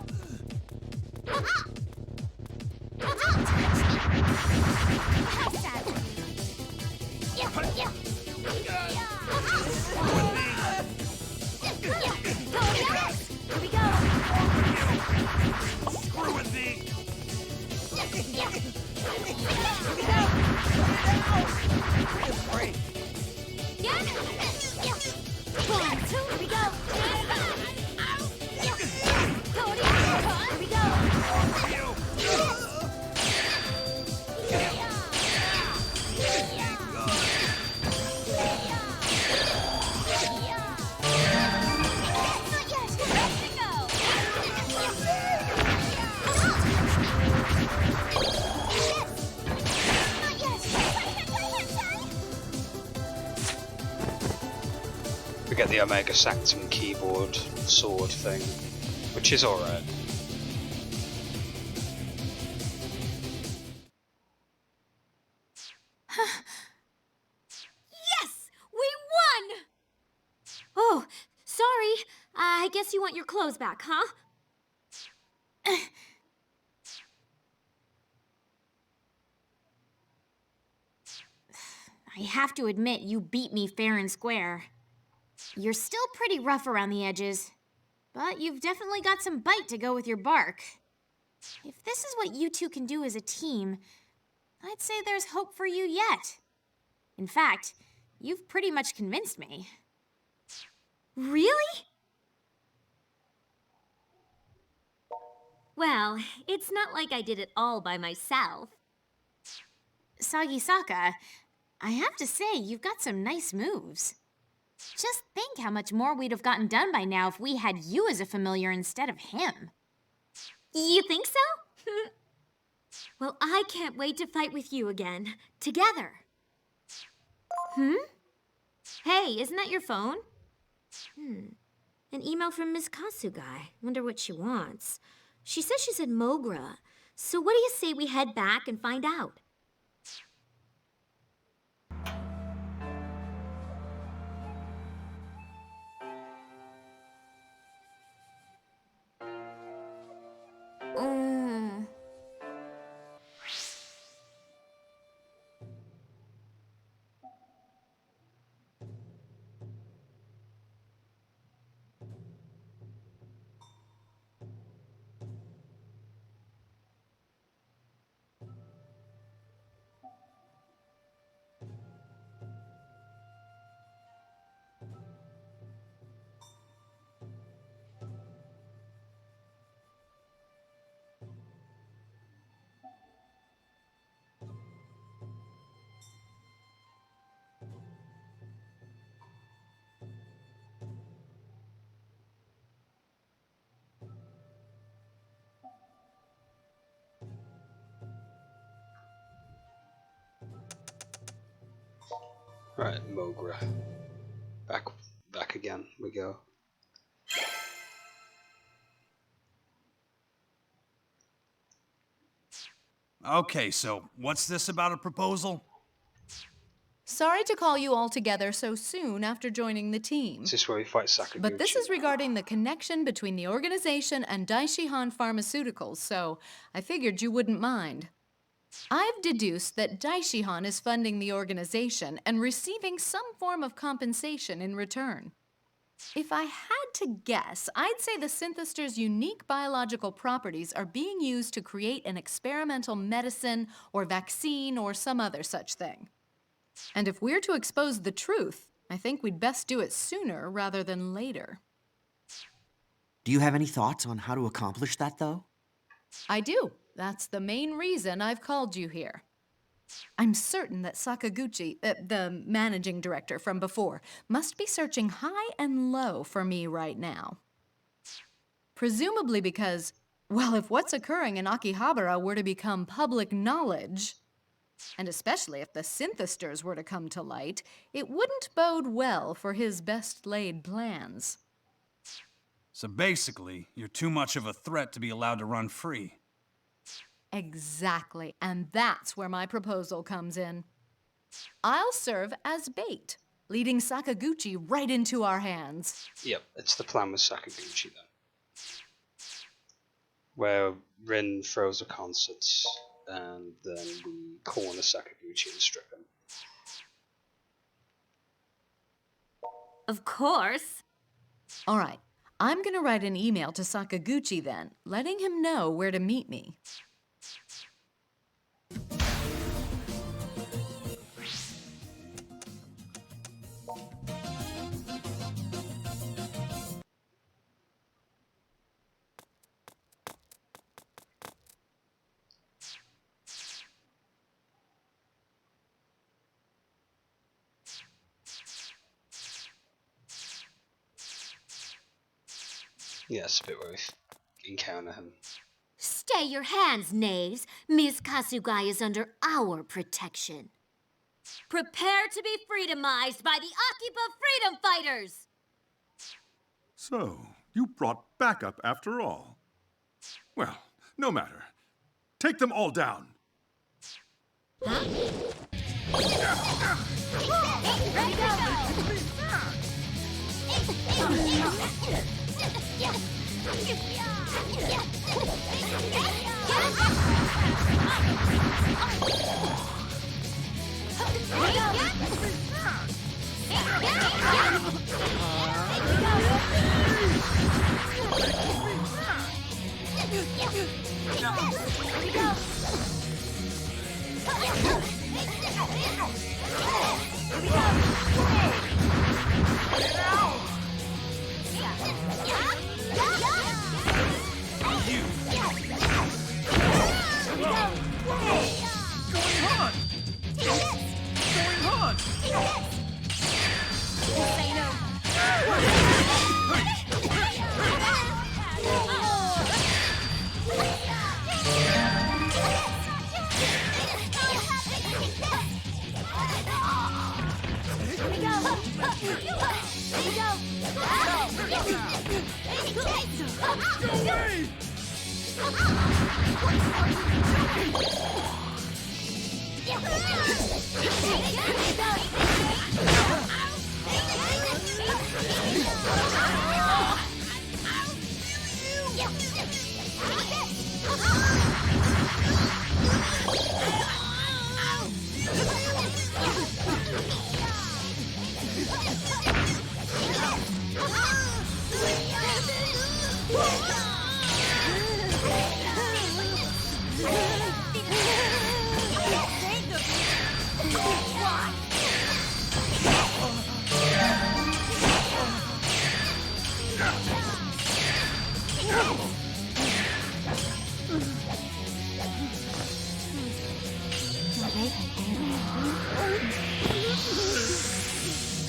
Here we go. Screw with thee! Break. One, two, here we go. Here we go. We get the Omega Sanctum keyboard sword thing, which is alright. Yes! We won! Oh, sorry. I guess you want your clothes back, huh? I have to admit, you beat me fair and square. You're still pretty rough around the edges, but you've definitely got some bite to go with your bark. If this is what you two can do as a team, I'd say there's hope for you yet. In fact, you've pretty much convinced me. Really? Well, it's not like I did it all by myself. Sagisaka, I have to say, you've got some nice moves. Just think how much more we'd have gotten done by now if we had you as a familiar instead of him. You think so? Well, I can't wait to fight with you again. Together. Hey, isn't that your phone? An email from Miss Kasugai. Wonder what she wants. She says she's in Mogra. So what do you say we head back and find out? Right, Mogra. Back again we go. Okay, so what's this about a proposal? Sorry to call you all together so soon after joining the team. Is this where we fight Sakaguchi? But this is regarding the connection between the organization and Daishihan Pharmaceuticals, so I figured you wouldn't mind. I've deduced that Daishihan is funding the organization and receiving some form of compensation in return. If I had to guess, I'd say the synthester's unique biological properties are being used to create an experimental medicine or vaccine or some other such thing. And if we're to expose the truth, I think we'd best do it sooner rather than later. Do you have any thoughts on how to accomplish that, though? I do. That's the main reason I've called you here. I'm certain that Sakaguchi, the managing director from before, must be searching high and low for me right now. Presumably because, well, if what's occurring in Akihabara were to become public knowledge, and especially if the synthesters were to come to light, it wouldn't bode well for his best-laid plans. So basically, you're too much of a threat to be allowed to run free. Exactly, and that's where my proposal comes in. I'll serve as bait, leading Sakaguchi right into our hands. Yep, it's the plan with Sakaguchi then. Where Rin throws a concert, and then we corner Sakaguchi and strip him. Of course. All right, I'm gonna write an email to Sakaguchi then, letting him know where to meet me. Yes, a bit where we encounter him. Stay your hands, knaves. Miss Kasugai is under our protection. Prepare to be freedomized by the Akiba Freedom Fighters! So, you brought backup after all. Well, no matter. Take them all down. Huh? Ready, go!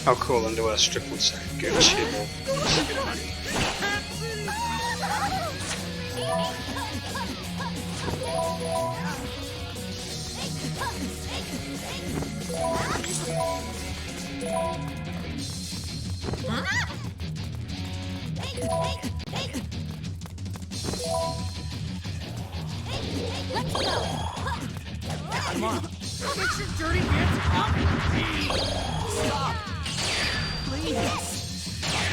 How cool Underwear Strip would say, go chill. Let's go! Come on! Get your dirty hands off me! Stop! Please!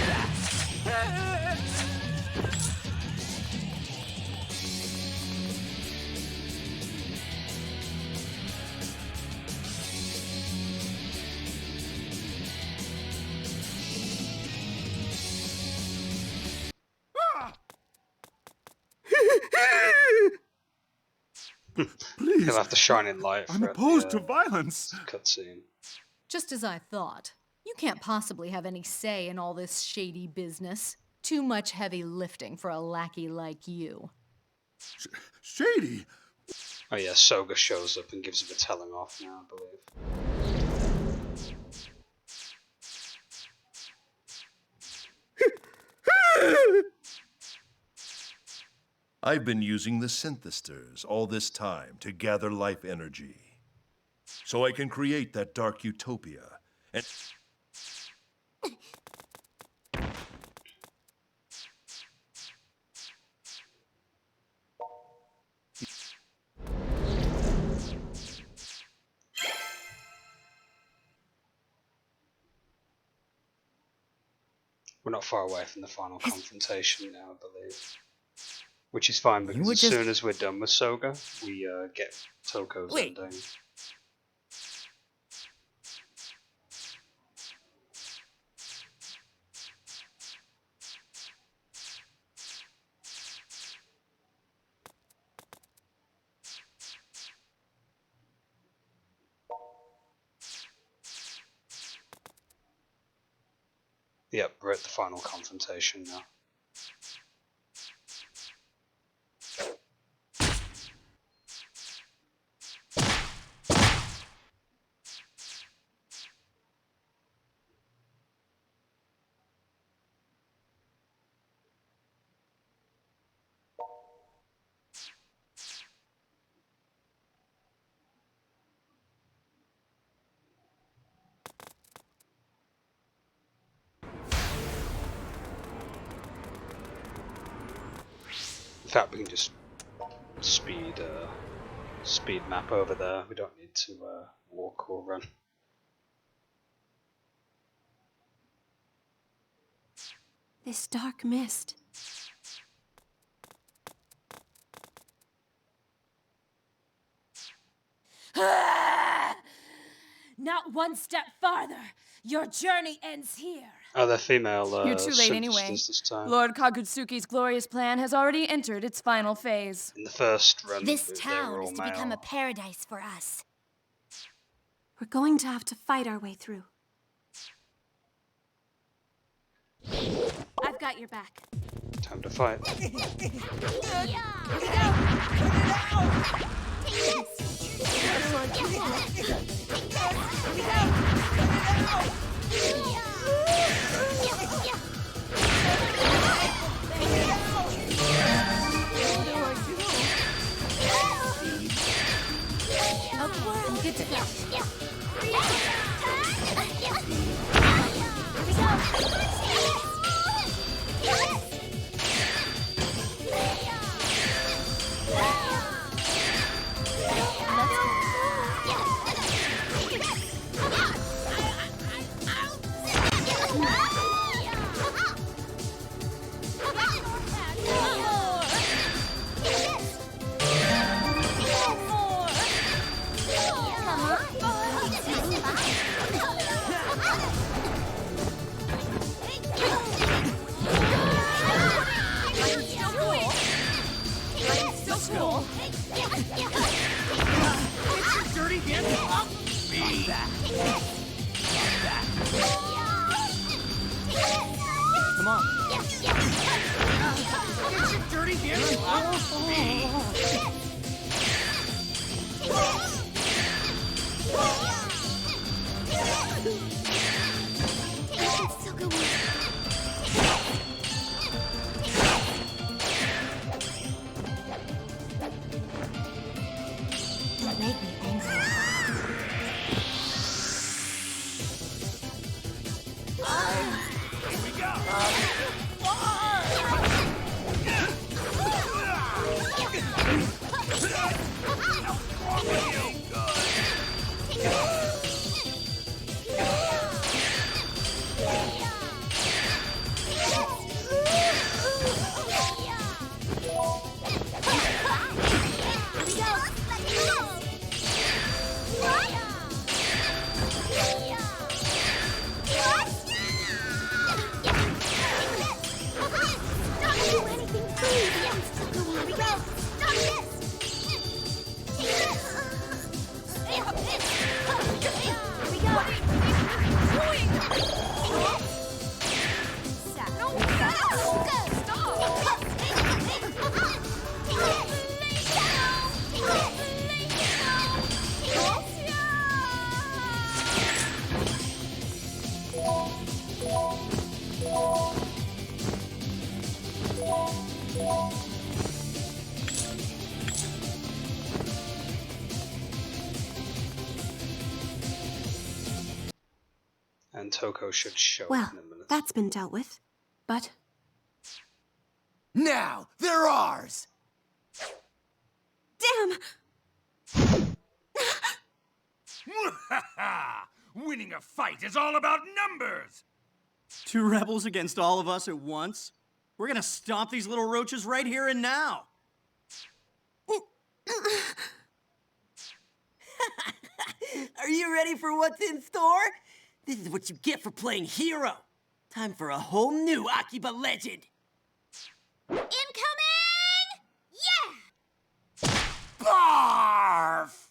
Please. He'll have to shine in light I'm for opposed the to violence. cutscene. Just as I thought. You can't possibly have any say in all this shady business. Too much heavy lifting for a lackey like you. Shady? Oh yeah, Soga shows up and gives him a telling off now, I believe. I've been using the synthesters all this time to gather life energy, so I can create that dark utopia. And we're not far away from the final confrontation now, I believe. Which is fine, because were as just- soon as we're done with Soga, we get Toko's Wait. ending. Yep, we're at the final confrontation now. In fact, we can just speed map over there. We don't need to walk or run. This dark mist. Not one step farther. Your journey ends here. Oh, they're female. You're too late anyway. synthesizers this time. Lord Kagutsuki's glorious plan has already entered its final phase. In the first run, This they were town all is to become a male. paradise for us. We're going to have to fight our way through. I've got your back. Time to fight. I'm good to go. Get your dirty hands Don't make me angry. Here we go! And Toko should show Well, up in a minute. that's been dealt with. But Now, they're ours! damn! Winning a fight is all about numbers! 2 rebels against all of us at once? We're gonna stomp these little roaches right here and now. Are you ready for what's in store? This is what you get for playing hero. Time for a whole new Akiba legend. Incoming! Yeah! Barf!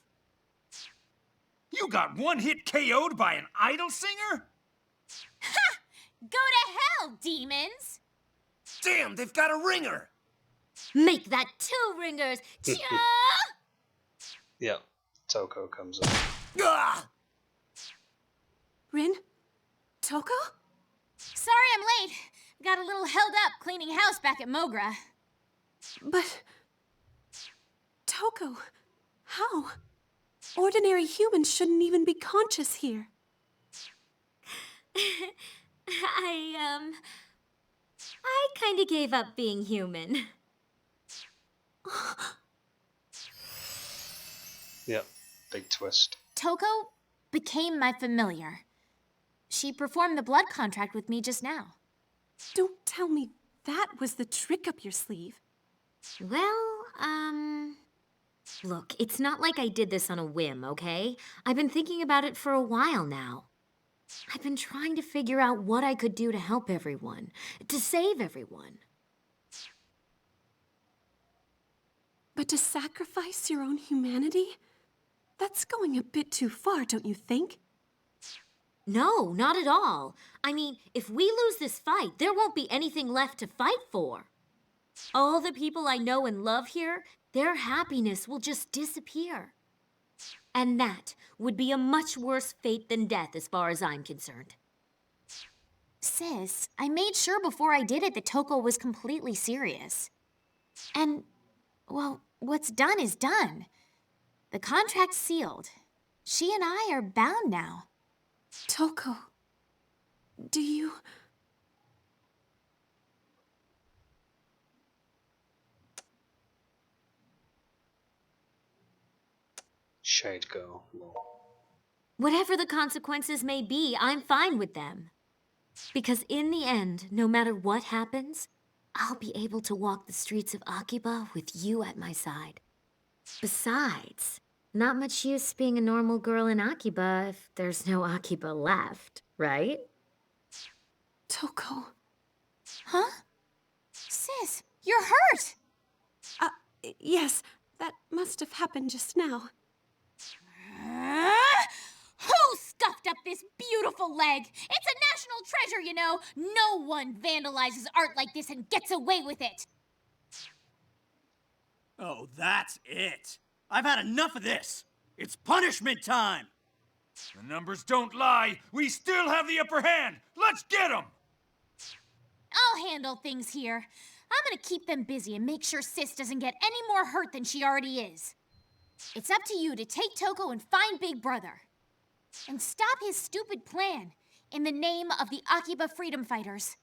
You got one hit KO'd by an idol singer? Ha! Go to hell, demons! Damn, they've got a ringer! Make that 2 ringers! Chia! Yep, Toko comes up. Ah! Rin? Toko? Sorry I'm late. Got a little held up cleaning house back at Mogra. But... Toko, how? Ordinary humans shouldn't even be conscious here. I kinda gave up being human. Yep, big twist. Toko became my familiar. She performed the blood contract with me just now. Don't tell me that was the trick up your sleeve. Well, look, it's not like I did this on a whim, okay? I've been thinking about it for a while now. I've been trying to figure out what I could do to help everyone, to save everyone. But to sacrifice your own humanity? That's going a bit too far, don't you think? No, not at all. I mean, if we lose this fight, there won't be anything left to fight for. All the people I know and love here, their happiness will just disappear. And that would be a much worse fate than death as far as I'm concerned. Sis, I made sure before I did it that Toko was completely serious. And, well, what's done is done. The contract's sealed. She and I are bound now. Toko, do you... Shade girl. Whatever the consequences may be, I'm fine with them. Because in the end, no matter what happens, I'll be able to walk the streets of Akiba with you at my side. Besides, not much use being a normal girl in Akiba if there's no Akiba left, right? Toko. Huh? Sis, you're hurt! Yes, that must have happened just now. Who scuffed up this beautiful leg? It's a national national treasure, you know. No one vandalizes art like this and gets away with it. Oh, that's it. I've had enough of this. It's punishment time. The numbers don't lie. We still have the upper hand. Let's get them! I'll handle things here. I'm gonna keep them busy and make sure Sis doesn't get any more hurt than she already is. It's up to you to take Toko and find Big Brother. And stop his stupid plan in the name of the Akiba freedom fighters.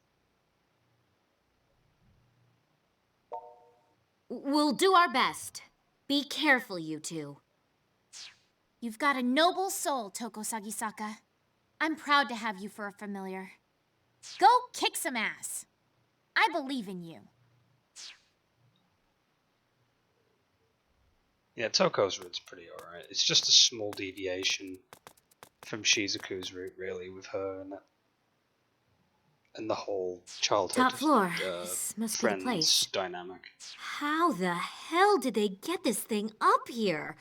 We'll do our best. Be careful, you two. You've got a noble soul, Toko Sagisaka. I'm proud to have you for a familiar. Go kick some ass. I believe in you. Yeah, Toko's route's pretty alright. It's just a small deviation from Shizuku's route, really, with her and the whole childhood Top floor. This must be the friends place. dynamic. How the hell did they get this thing up here?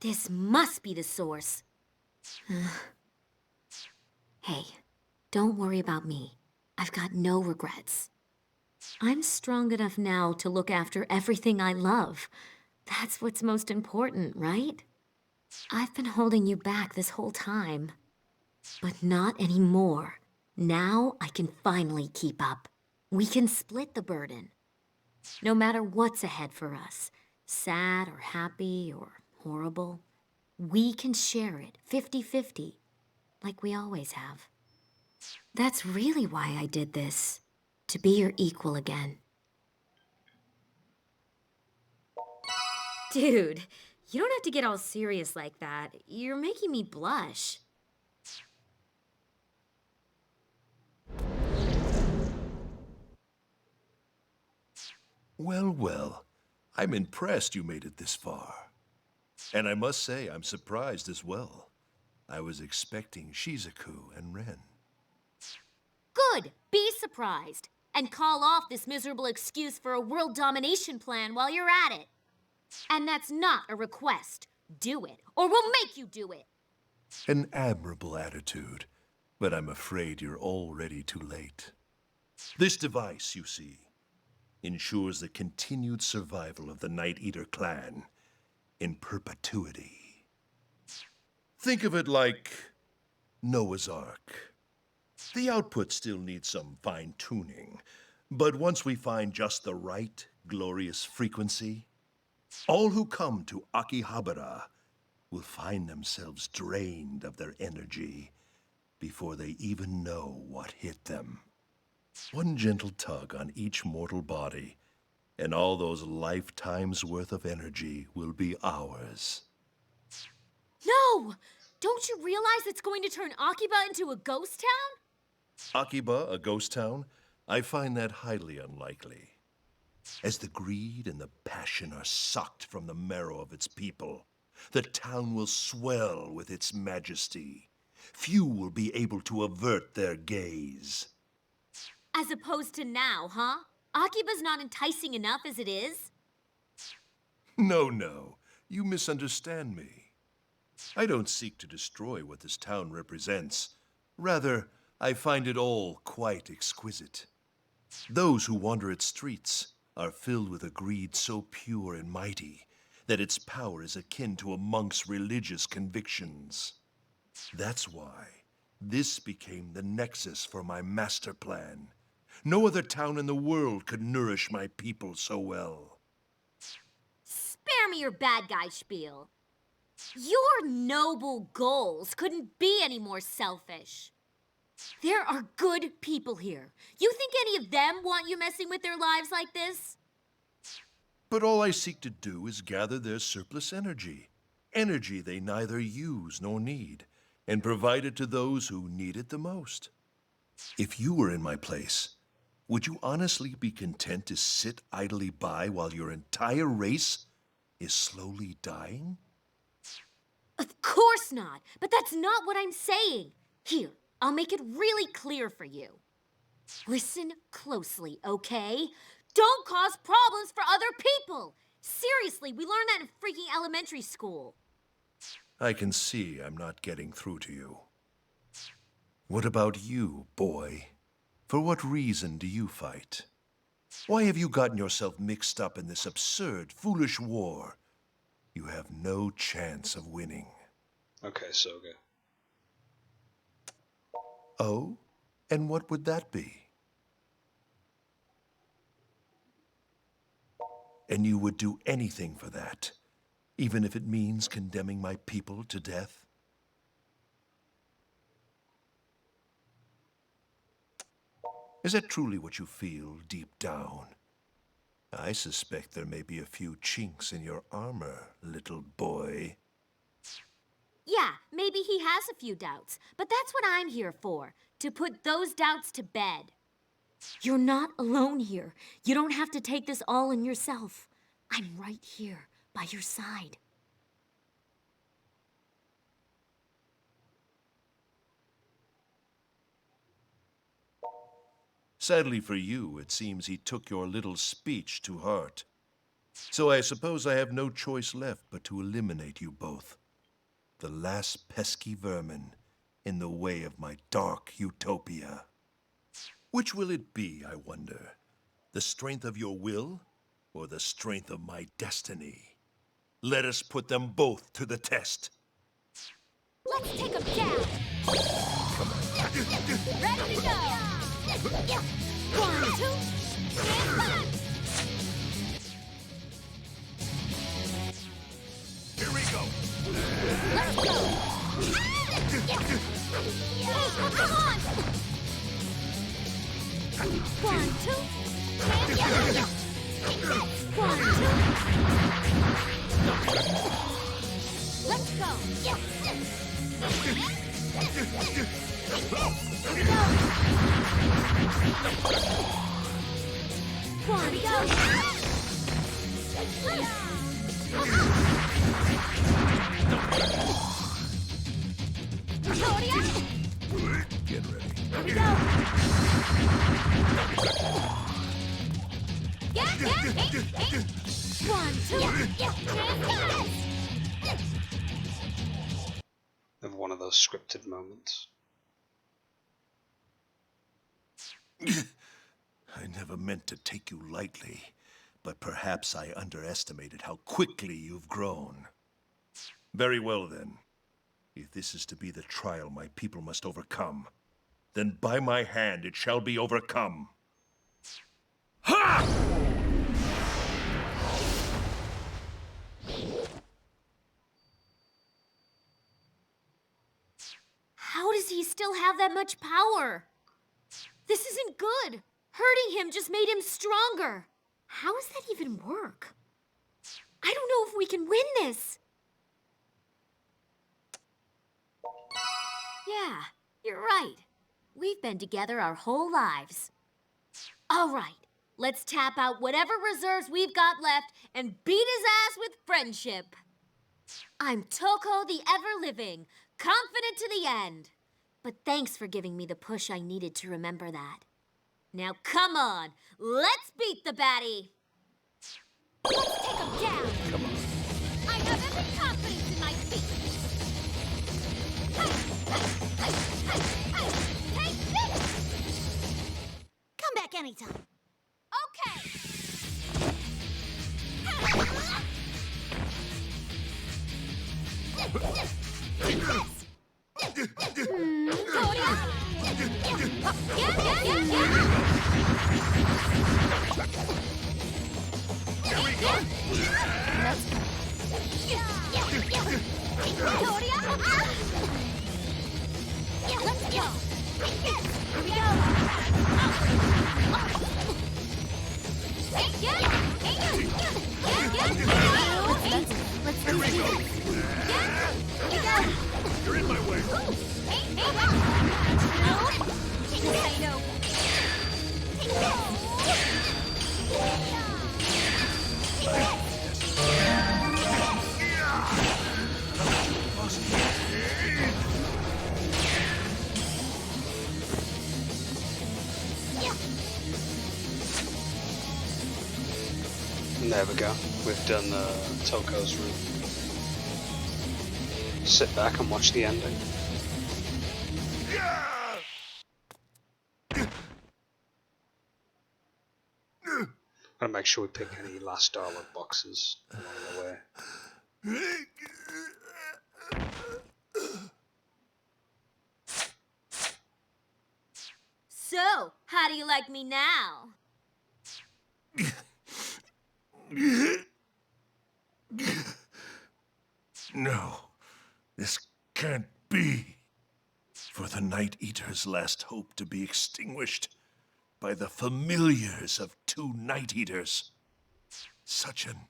This must be the source. Hey, don't worry about me. I've got no regrets. I'm strong enough now to look after everything I love. That's what's most important, right? I've been holding you back this whole time. But not anymore. Now I can finally keep up. We can split the burden. No matter what's ahead for us, sad or happy or horrible, we can share it 50-50, like we always have. That's really why I did this, to be your equal again. Dude, you don't have to get all serious like that. You're making me blush. Well, well. I'm impressed you made it this far. And I must say, I'm surprised as well. I was expecting Shizuku and Ren. Good! Be surprised. And call off this miserable excuse for a world domination plan while you're at it. And that's not a request. Do it, or we'll make you do it. An admirable attitude, but I'm afraid you're already too late. This device, you see, ensures the continued survival of the Night Eater clan in perpetuity. Think of it like Noah's Ark. The output still needs some fine-tuning, but once we find just the right glorious frequency, all who come to Akihabara will find themselves drained of their energy before they even know what hit them. One gentle tug on each mortal body, and all those lifetimes' worth of energy will be ours. No! Don't you realize it's going to turn Akiba into a ghost town? Akiba, a ghost town? I find that highly unlikely. As the greed and the passion are sucked from the marrow of its people, the town will swell with its majesty. Few will be able to avert their gaze. As opposed to now, huh? Akiba's not enticing enough as it is? No, no. You misunderstand me. I don't seek to destroy what this town represents. Rather, I find it all quite exquisite. Those who wander its streets are filled with a greed so pure and mighty that its power is akin to a monk's religious convictions. That's why this became the nexus for my master plan. No other town in the world could nourish my people so well. Spare me your bad guy spiel. Your noble goals couldn't be any more selfish. There are good people here. You think any of them want you messing with their lives like this? But all I seek to do is gather their surplus energy. Energy they neither use nor need, and provide it to those who need it the most. If you were in my place, would you honestly be content to sit idly by while your entire race is slowly dying? Of course not, but that's not what I'm saying. Here, I'll make it really clear for you. Listen closely, okay? Don't cause problems for other people. Seriously, we learned that in freaking elementary school. I can see I'm not getting through to you. What about you, boy? For what reason do you fight? Why have you gotten yourself mixed up in this absurd, foolish war? You have no chance of winning. Okay, Soga. Oh? And what would that be? And you would do anything for that, even if it means condemning my people to death? Is that truly what you feel deep down? I suspect there may be a few chinks in your armor, little boy. Yeah, maybe he has a few doubts, but that's what I'm here for, to put those doubts to bed. You're not alone here. You don't have to take this all on yourself. I'm right here, by your side. Sadly for you, it seems he took your little speech to heart. So I suppose I have no choice left but to eliminate you both. The last pesky vermin in the way of my dark utopia. Which will it be, I wonder? The strength of your will or the strength of my destiny? Let us put them both to the test. Let's take him down. Ready to go. 1, 2, stand back. Here we go. Let's go. Hey, come on. 1, 2, stand down. 1, 2. Let's go. Here we go. 1, 2. Get ready. Here we go. Yeah. 1, 2. Of one of those scripted moments. I never meant to take you lightly, but perhaps I underestimated how quickly you've grown. Very well then. If this is to be the trial my people must overcome, then by my hand it shall be overcome. Ha! How does he still have that much power? This isn't good. Hurting him just made him stronger. How does that even work? I don't know if we can win this. Yeah, you're right. We've been together our whole lives. All right, let's tap out whatever reserves we've got left and beat his ass with friendship. I'm Toko the Ever-Living, confident to the end. But thanks for giving me the push I needed to remember that. Now come on, let's beat the baddie. Let's take him down. Come on. I have every confidence in my feet. Take this! Come back anytime. Okay. Take this! Here we go. Let's go. Here we go. Let's do it. You're in my way. And there we go. We've done Toko's route. Sit back and watch the ending. Gotta make sure we pick any last dollar boxes along the way. So, how do you like me now? No, this can't be. For the Night Eater's last hope to be extinguished by the familiars of two Night Eaters. Such an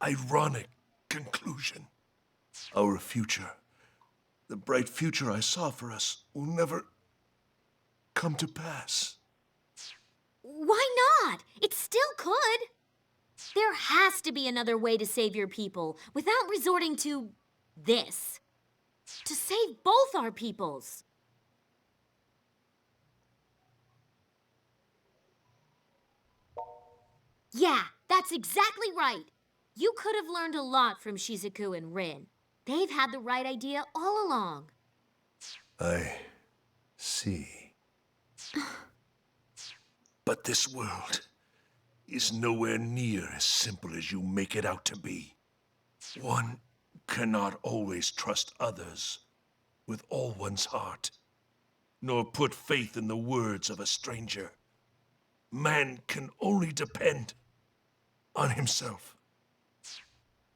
ironic conclusion. Our future, the bright future I saw for us, will never come to pass. Why not? It still could. There has to be another way to save your people without resorting to this. To save both our peoples. Yeah, that's exactly right. You could have learned a lot from Shizuku and Rin. They've had the right idea all along. I see. But this world is nowhere near as simple as you make it out to be. One cannot always trust others with all one's heart, nor put faith in the words of a stranger. Man can only depend on himself.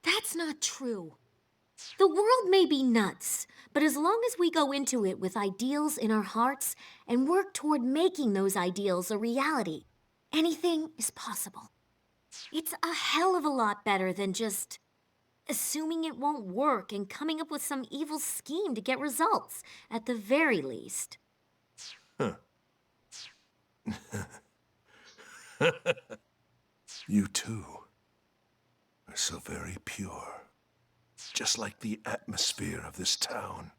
That's not true. The world may be nuts, but as long as we go into it with ideals in our hearts and work toward making those ideals a reality, anything is possible. It's a hell of a lot better than just assuming it won't work and coming up with some evil scheme to get results, at the very least. Huh. You too are so very pure. Just like the atmosphere of this town.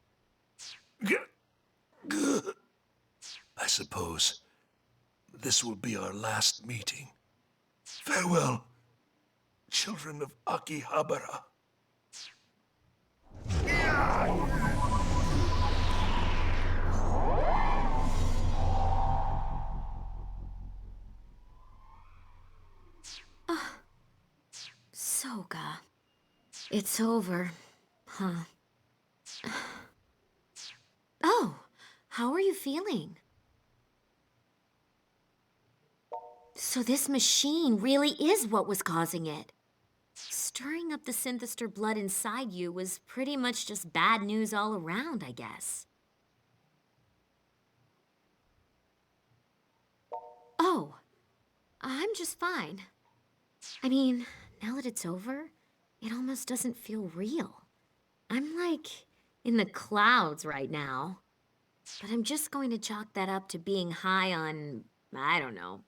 I suppose this will be our last meeting. Farewell, children of Akihabara. Soga. It's over, huh? Oh, how are you feeling? So this machine really is what was causing it. Stirring up the Synthester blood inside you was pretty much just bad news all around, I guess. Oh, I'm just fine. I mean, now that it's over, it almost doesn't feel real. I'm like in the clouds right now. But I'm just going to chalk that up to being high on, I don't know,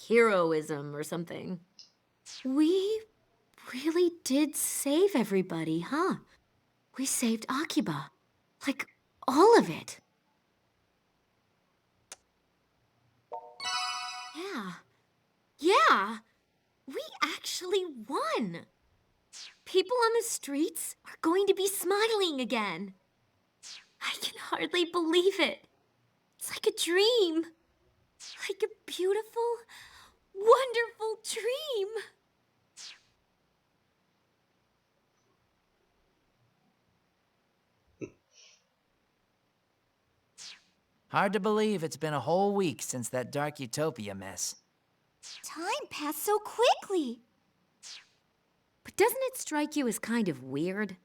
heroism or something. We really did save everybody, huh? We saved Akiba. Like, all of it. Yeah, we actually won. People on the streets are going to be smiling again. I can hardly believe it. It's like a dream. Like a beautiful, wonderful dream. Hard to believe it's been a whole week since that Dark Utopia mess. Time passed so quickly. But doesn't it strike you as kind of weird?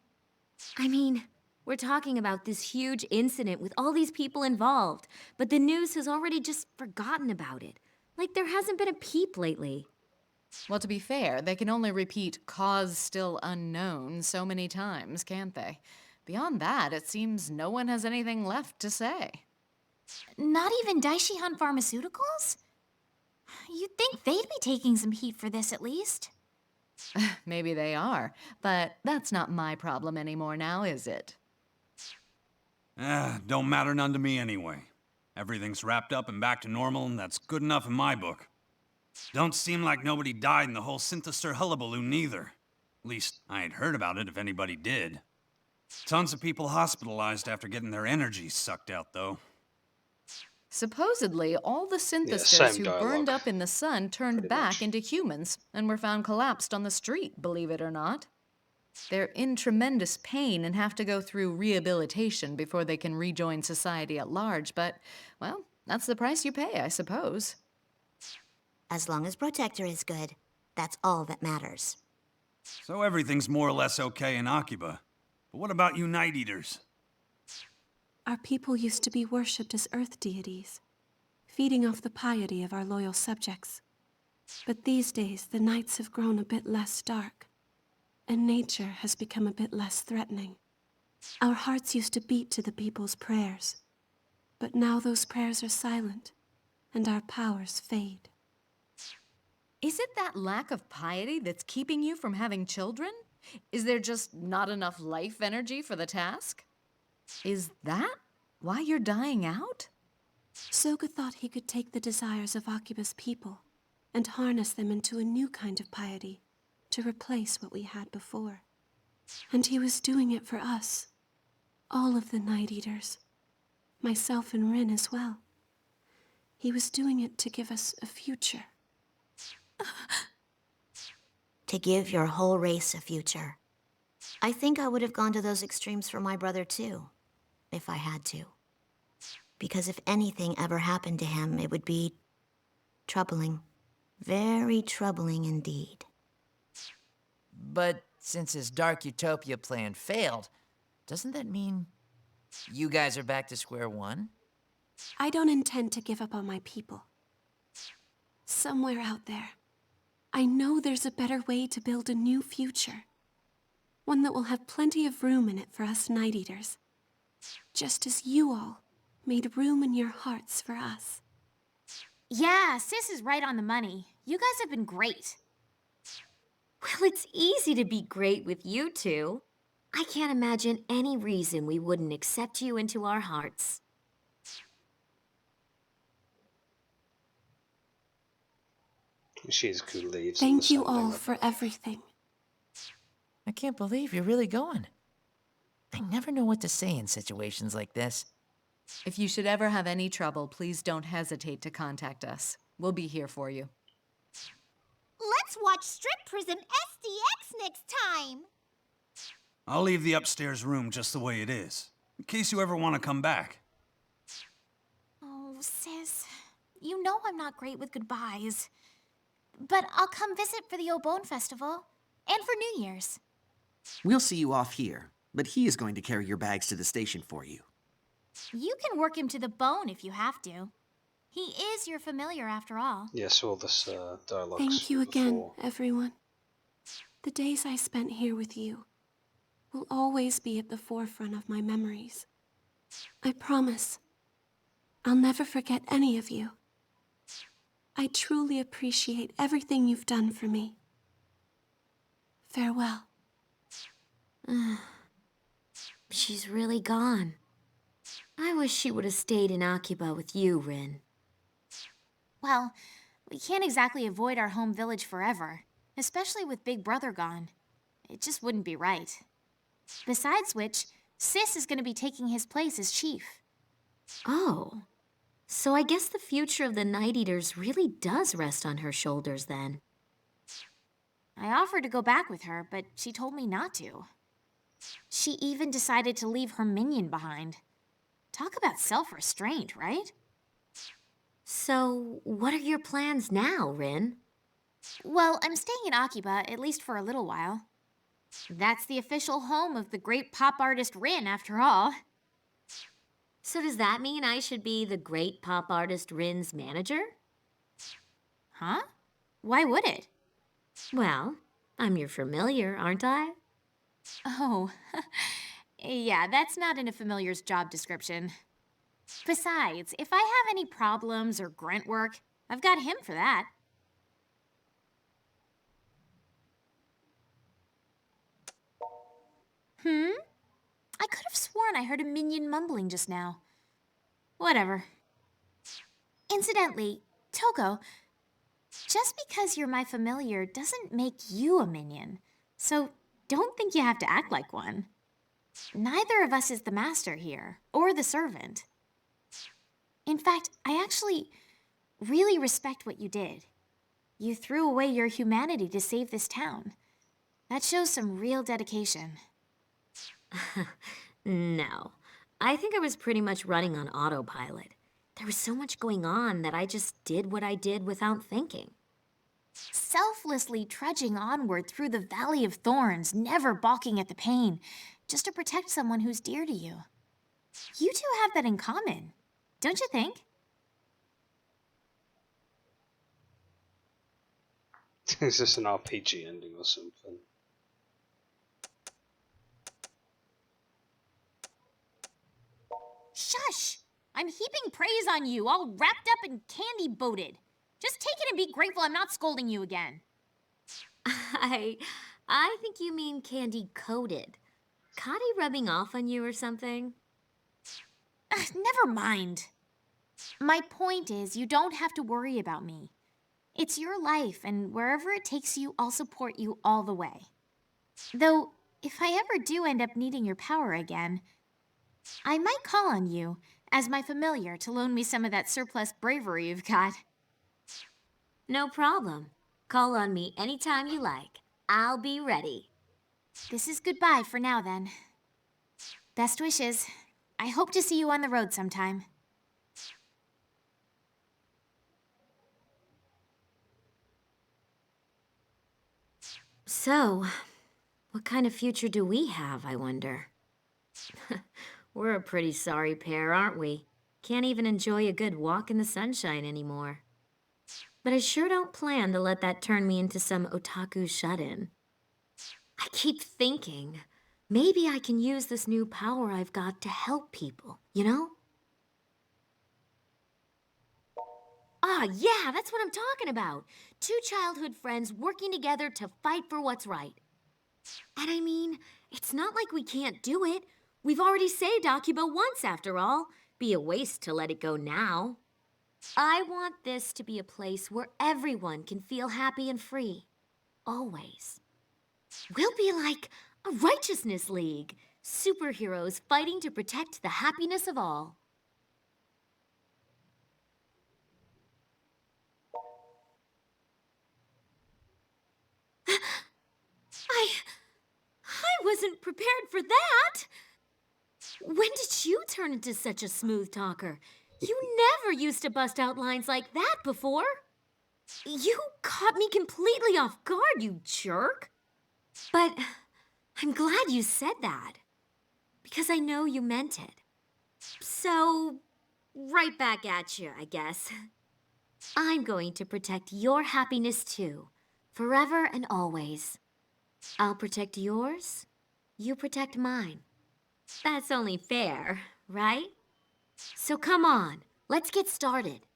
I mean, we're talking about this huge incident with all these people involved, but the news has already just forgotten about it. Like there hasn't been a peep lately. Well, to be fair, they can only repeat "cause still unknown" so many times, can't they? Beyond that, it seems no one has anything left to say. Not even Daishihan Pharmaceuticals? You'd think they'd be taking some heat for this at least. Maybe they are, but that's not my problem anymore now, is it? Don't matter none to me anyway. Everything's wrapped up and back to normal, and that's good enough in my book. Don't seem like nobody died in the whole Synthester hullabaloo neither. At least, I ain't heard about it if anybody did. Tons of people hospitalized after getting their energy sucked out, though. Supposedly, all the synthesters same who dialogue, burned up in the sun turned pretty back much. into humans and were found collapsed on the street, believe it or not. They're in tremendous pain and have to go through rehabilitation before they can rejoin society at large, but, well, that's the price you pay, I suppose. As long as Protector is good, that's all that matters. So everything's more or less okay in Akiba. But what about you Night Eaters? Our people used to be worshipped as earth deities, feeding off the piety of our loyal subjects. But these days, the nights have grown a bit less dark, and nature has become a bit less threatening. Our hearts used to beat to the people's prayers, but now those prayers are silent, and our powers fade. Is it that lack of piety that's keeping you from having children? Is there just not enough life energy for the task? Is that why you're dying out? Soga thought he could take the desires of Akiba's people and harness them into a new kind of piety to replace what we had before. And he was doing it for us, all of the Night Eaters, myself and Rin as well. He was doing it to give us a future. To give your whole race a future. I think I would have gone to those extremes for my brother too, if I had to. Because if anything ever happened to him, it would be troubling. Very troubling indeed. But since his Dark Utopia plan failed, doesn't that mean you guys are back to square one? I don't intend to give up on my people. Somewhere out there, I know there's a better way to build a new future. One that will have plenty of room in it for us Night Eaters. Just as you all made room in your hearts for us. Yeah, Sis is right on the money. You guys have been great. Well, it's easy to be great with you two. I can't imagine any reason we wouldn't accept you into our hearts. She's cool leaves. Thank you all for everything. I can't believe you're really going. I never know what to say in situations like this. If you should ever have any trouble, please don't hesitate to contact us. We'll be here for you. Let's watch Strip Prison SDX next time. I'll leave the upstairs room just the way it is, in case you ever want to come back. Oh, Sis, you know I'm not great with goodbyes. But I'll come visit for the Obone Festival and for New Year's. We'll see you off here, but he is going to carry your bags to the station for you. You can work him to the bone if you have to. He is your familiar after all. Yes, all this dialogue. Thank you again, everyone. The days I spent here with you will always be at the forefront of my memories. I promise. I'll never forget any of you. I truly appreciate everything you've done for me. Farewell. She's really gone. I wish she would have stayed in Akiba with you, Rin. Well, we can't exactly avoid our home village forever, especially with Big Brother gone. It just wouldn't be right. Besides which, Sis is going to be taking his place as chief. Oh. So I guess the future of the Night Eaters really does rest on her shoulders then. I offered to go back with her, but she told me not to. She even decided to leave her minion behind. Talk about self-restraint, right? So, what are your plans now, Rin? Well, I'm staying in Akiba, at least for a little while. That's the official home of the great pop artist Rin, after all. So does that mean I should be the great pop artist Rin's manager? Huh? Why would it? Well, I'm your familiar, aren't I? Oh, yeah, that's not in a familiar's job description. Besides, if I have any problems or grunt work, I've got him for that. I could have sworn I heard a minion mumbling just now. Whatever. Incidentally, Togo, just because you're my familiar doesn't make you a minion, so don't think you have to act like one. Neither of us is the master here, or the servant. In fact, I actually really respect what you did. You threw away your humanity to save this town. That shows some real dedication. No. I think I was pretty much running on autopilot. There was so much going on that I just did what I did without thinking. Selflessly trudging onward through the Valley of Thorns, never balking at the pain, just to protect someone who's dear to you. You two have that in common, don't you think? Is this an RPG ending or something? Shush! I'm heaping praise on you, all wrapped up and candy-boated. Just take it and be grateful I'm not scolding you again. I think you mean candy-coated. Caught he rubbing off on you or something? Never mind. My point is, you don't have to worry about me. It's your life, and wherever it takes you, I'll support you all the way. Though, if I ever do end up needing your power again, I might call on you as my familiar to loan me some of that surplus bravery you've got. No problem. Call on me anytime you like. I'll be ready. This is goodbye for now, then. Best wishes. I hope to see you on the road sometime. So, what kind of future do we have, I wonder? We're a pretty sorry pair, aren't we? Can't even enjoy a good walk in the sunshine anymore. But I sure don't plan to let that turn me into some otaku shut-in. I keep thinking, maybe I can use this new power I've got to help people, you know? Ah, yeah, that's what I'm talking about. Two childhood friends working together to fight for what's right. And I mean, it's not like we can't do it. We've already saved Akiba once, after all. Be a waste to let it go now. I want this to be a place where everyone can feel happy and free. Always. We'll be like a righteousness league. Superheroes fighting to protect the happiness of all. I wasn't prepared for that. When did you turn into such a smooth talker? You never used to bust out lines like that before. You caught me completely off guard, you jerk. But I'm glad you said that, because I know you meant it. So, right back at you, I guess. I'm going to protect your happiness too, forever and always. I'll protect yours, you protect mine. That's only fair, right? So come on, let's get started.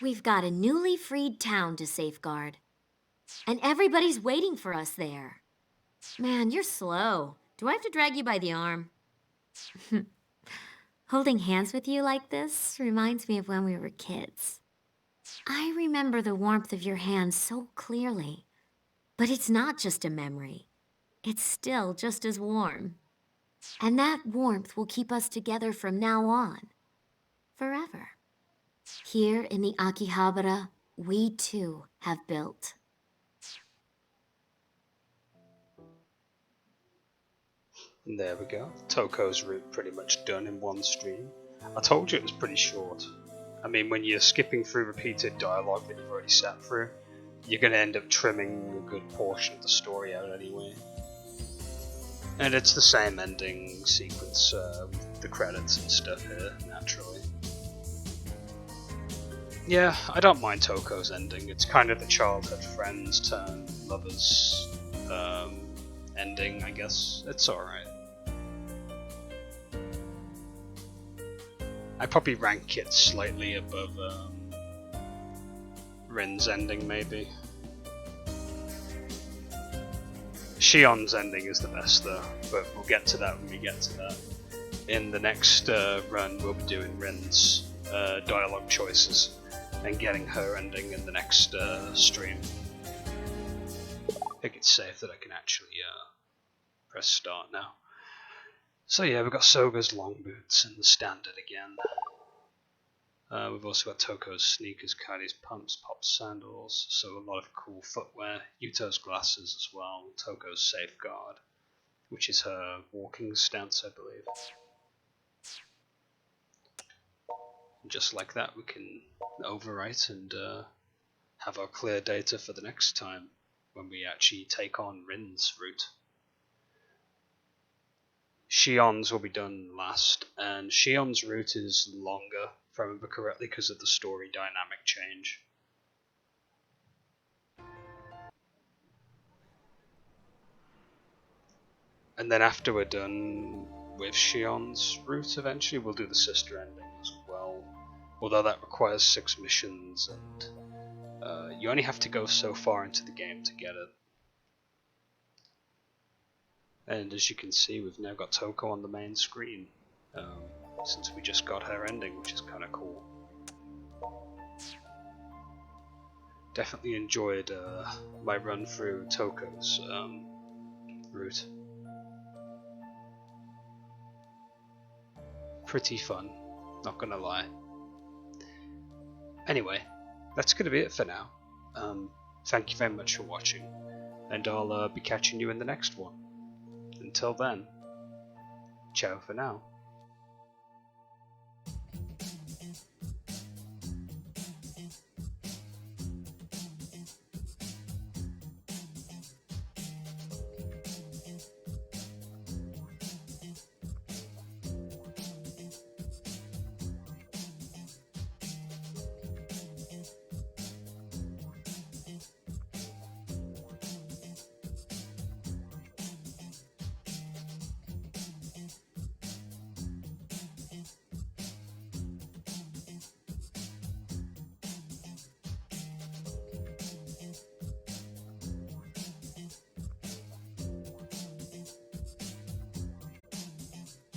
We've got a newly freed town to safeguard. And everybody's waiting for us there. Man, you're slow. Do I have to drag you by the arm? Holding hands with you like this reminds me of when we were kids. I remember the warmth of your hands so clearly. But it's not just a memory. It's still just as warm. And that warmth will keep us together from now on. Forever. Here in the Akihabara, we too have built. And there we go. Toko's route pretty much done in one stream. I told you it was pretty short. I mean, when you're skipping through repeated dialogue that you've already sat through, you're going to end up trimming a good portion of the story out anyway. And it's the same ending sequence with the credits and stuff here, naturally. Yeah, I don't mind Toko's ending. It's kind of the childhood friends turn lovers ending, I guess. It's alright. I probably rank it slightly above Rin's ending, maybe. Shion's ending is the best though, but we'll get to that when we get to that. In the next run, we'll be doing Rin's dialogue choices and getting her ending in the next stream. I think it's safe that I can actually press start now. So yeah, we've got Soga's long boots and the standard again. We've also got Toko's sneakers, Kylie's pumps, Pop's sandals, so a lot of cool footwear. Yuto's glasses as well, Toko's safeguard, which is her walking stance, I believe. And just like that, we can overwrite and have our clear data for the next time when we actually take on Rin's route. Shion's will be done last, and Shion's route is longer, if I remember correctly, because of the story dynamic change. And then after we're done with Shion's route, eventually we'll do the sister ending as well, although that requires 6 missions, and you only have to go so far into the game to get it. And as you can see, we've now got Toko on the main screen, since we just got her ending, which is kind of cool. Definitely enjoyed my run through Toko's route. Pretty fun, not gonna lie. Anyway, that's gonna be it for now. Thank you very much for watching, and I'll be catching you in the next one. Until then, ciao for now.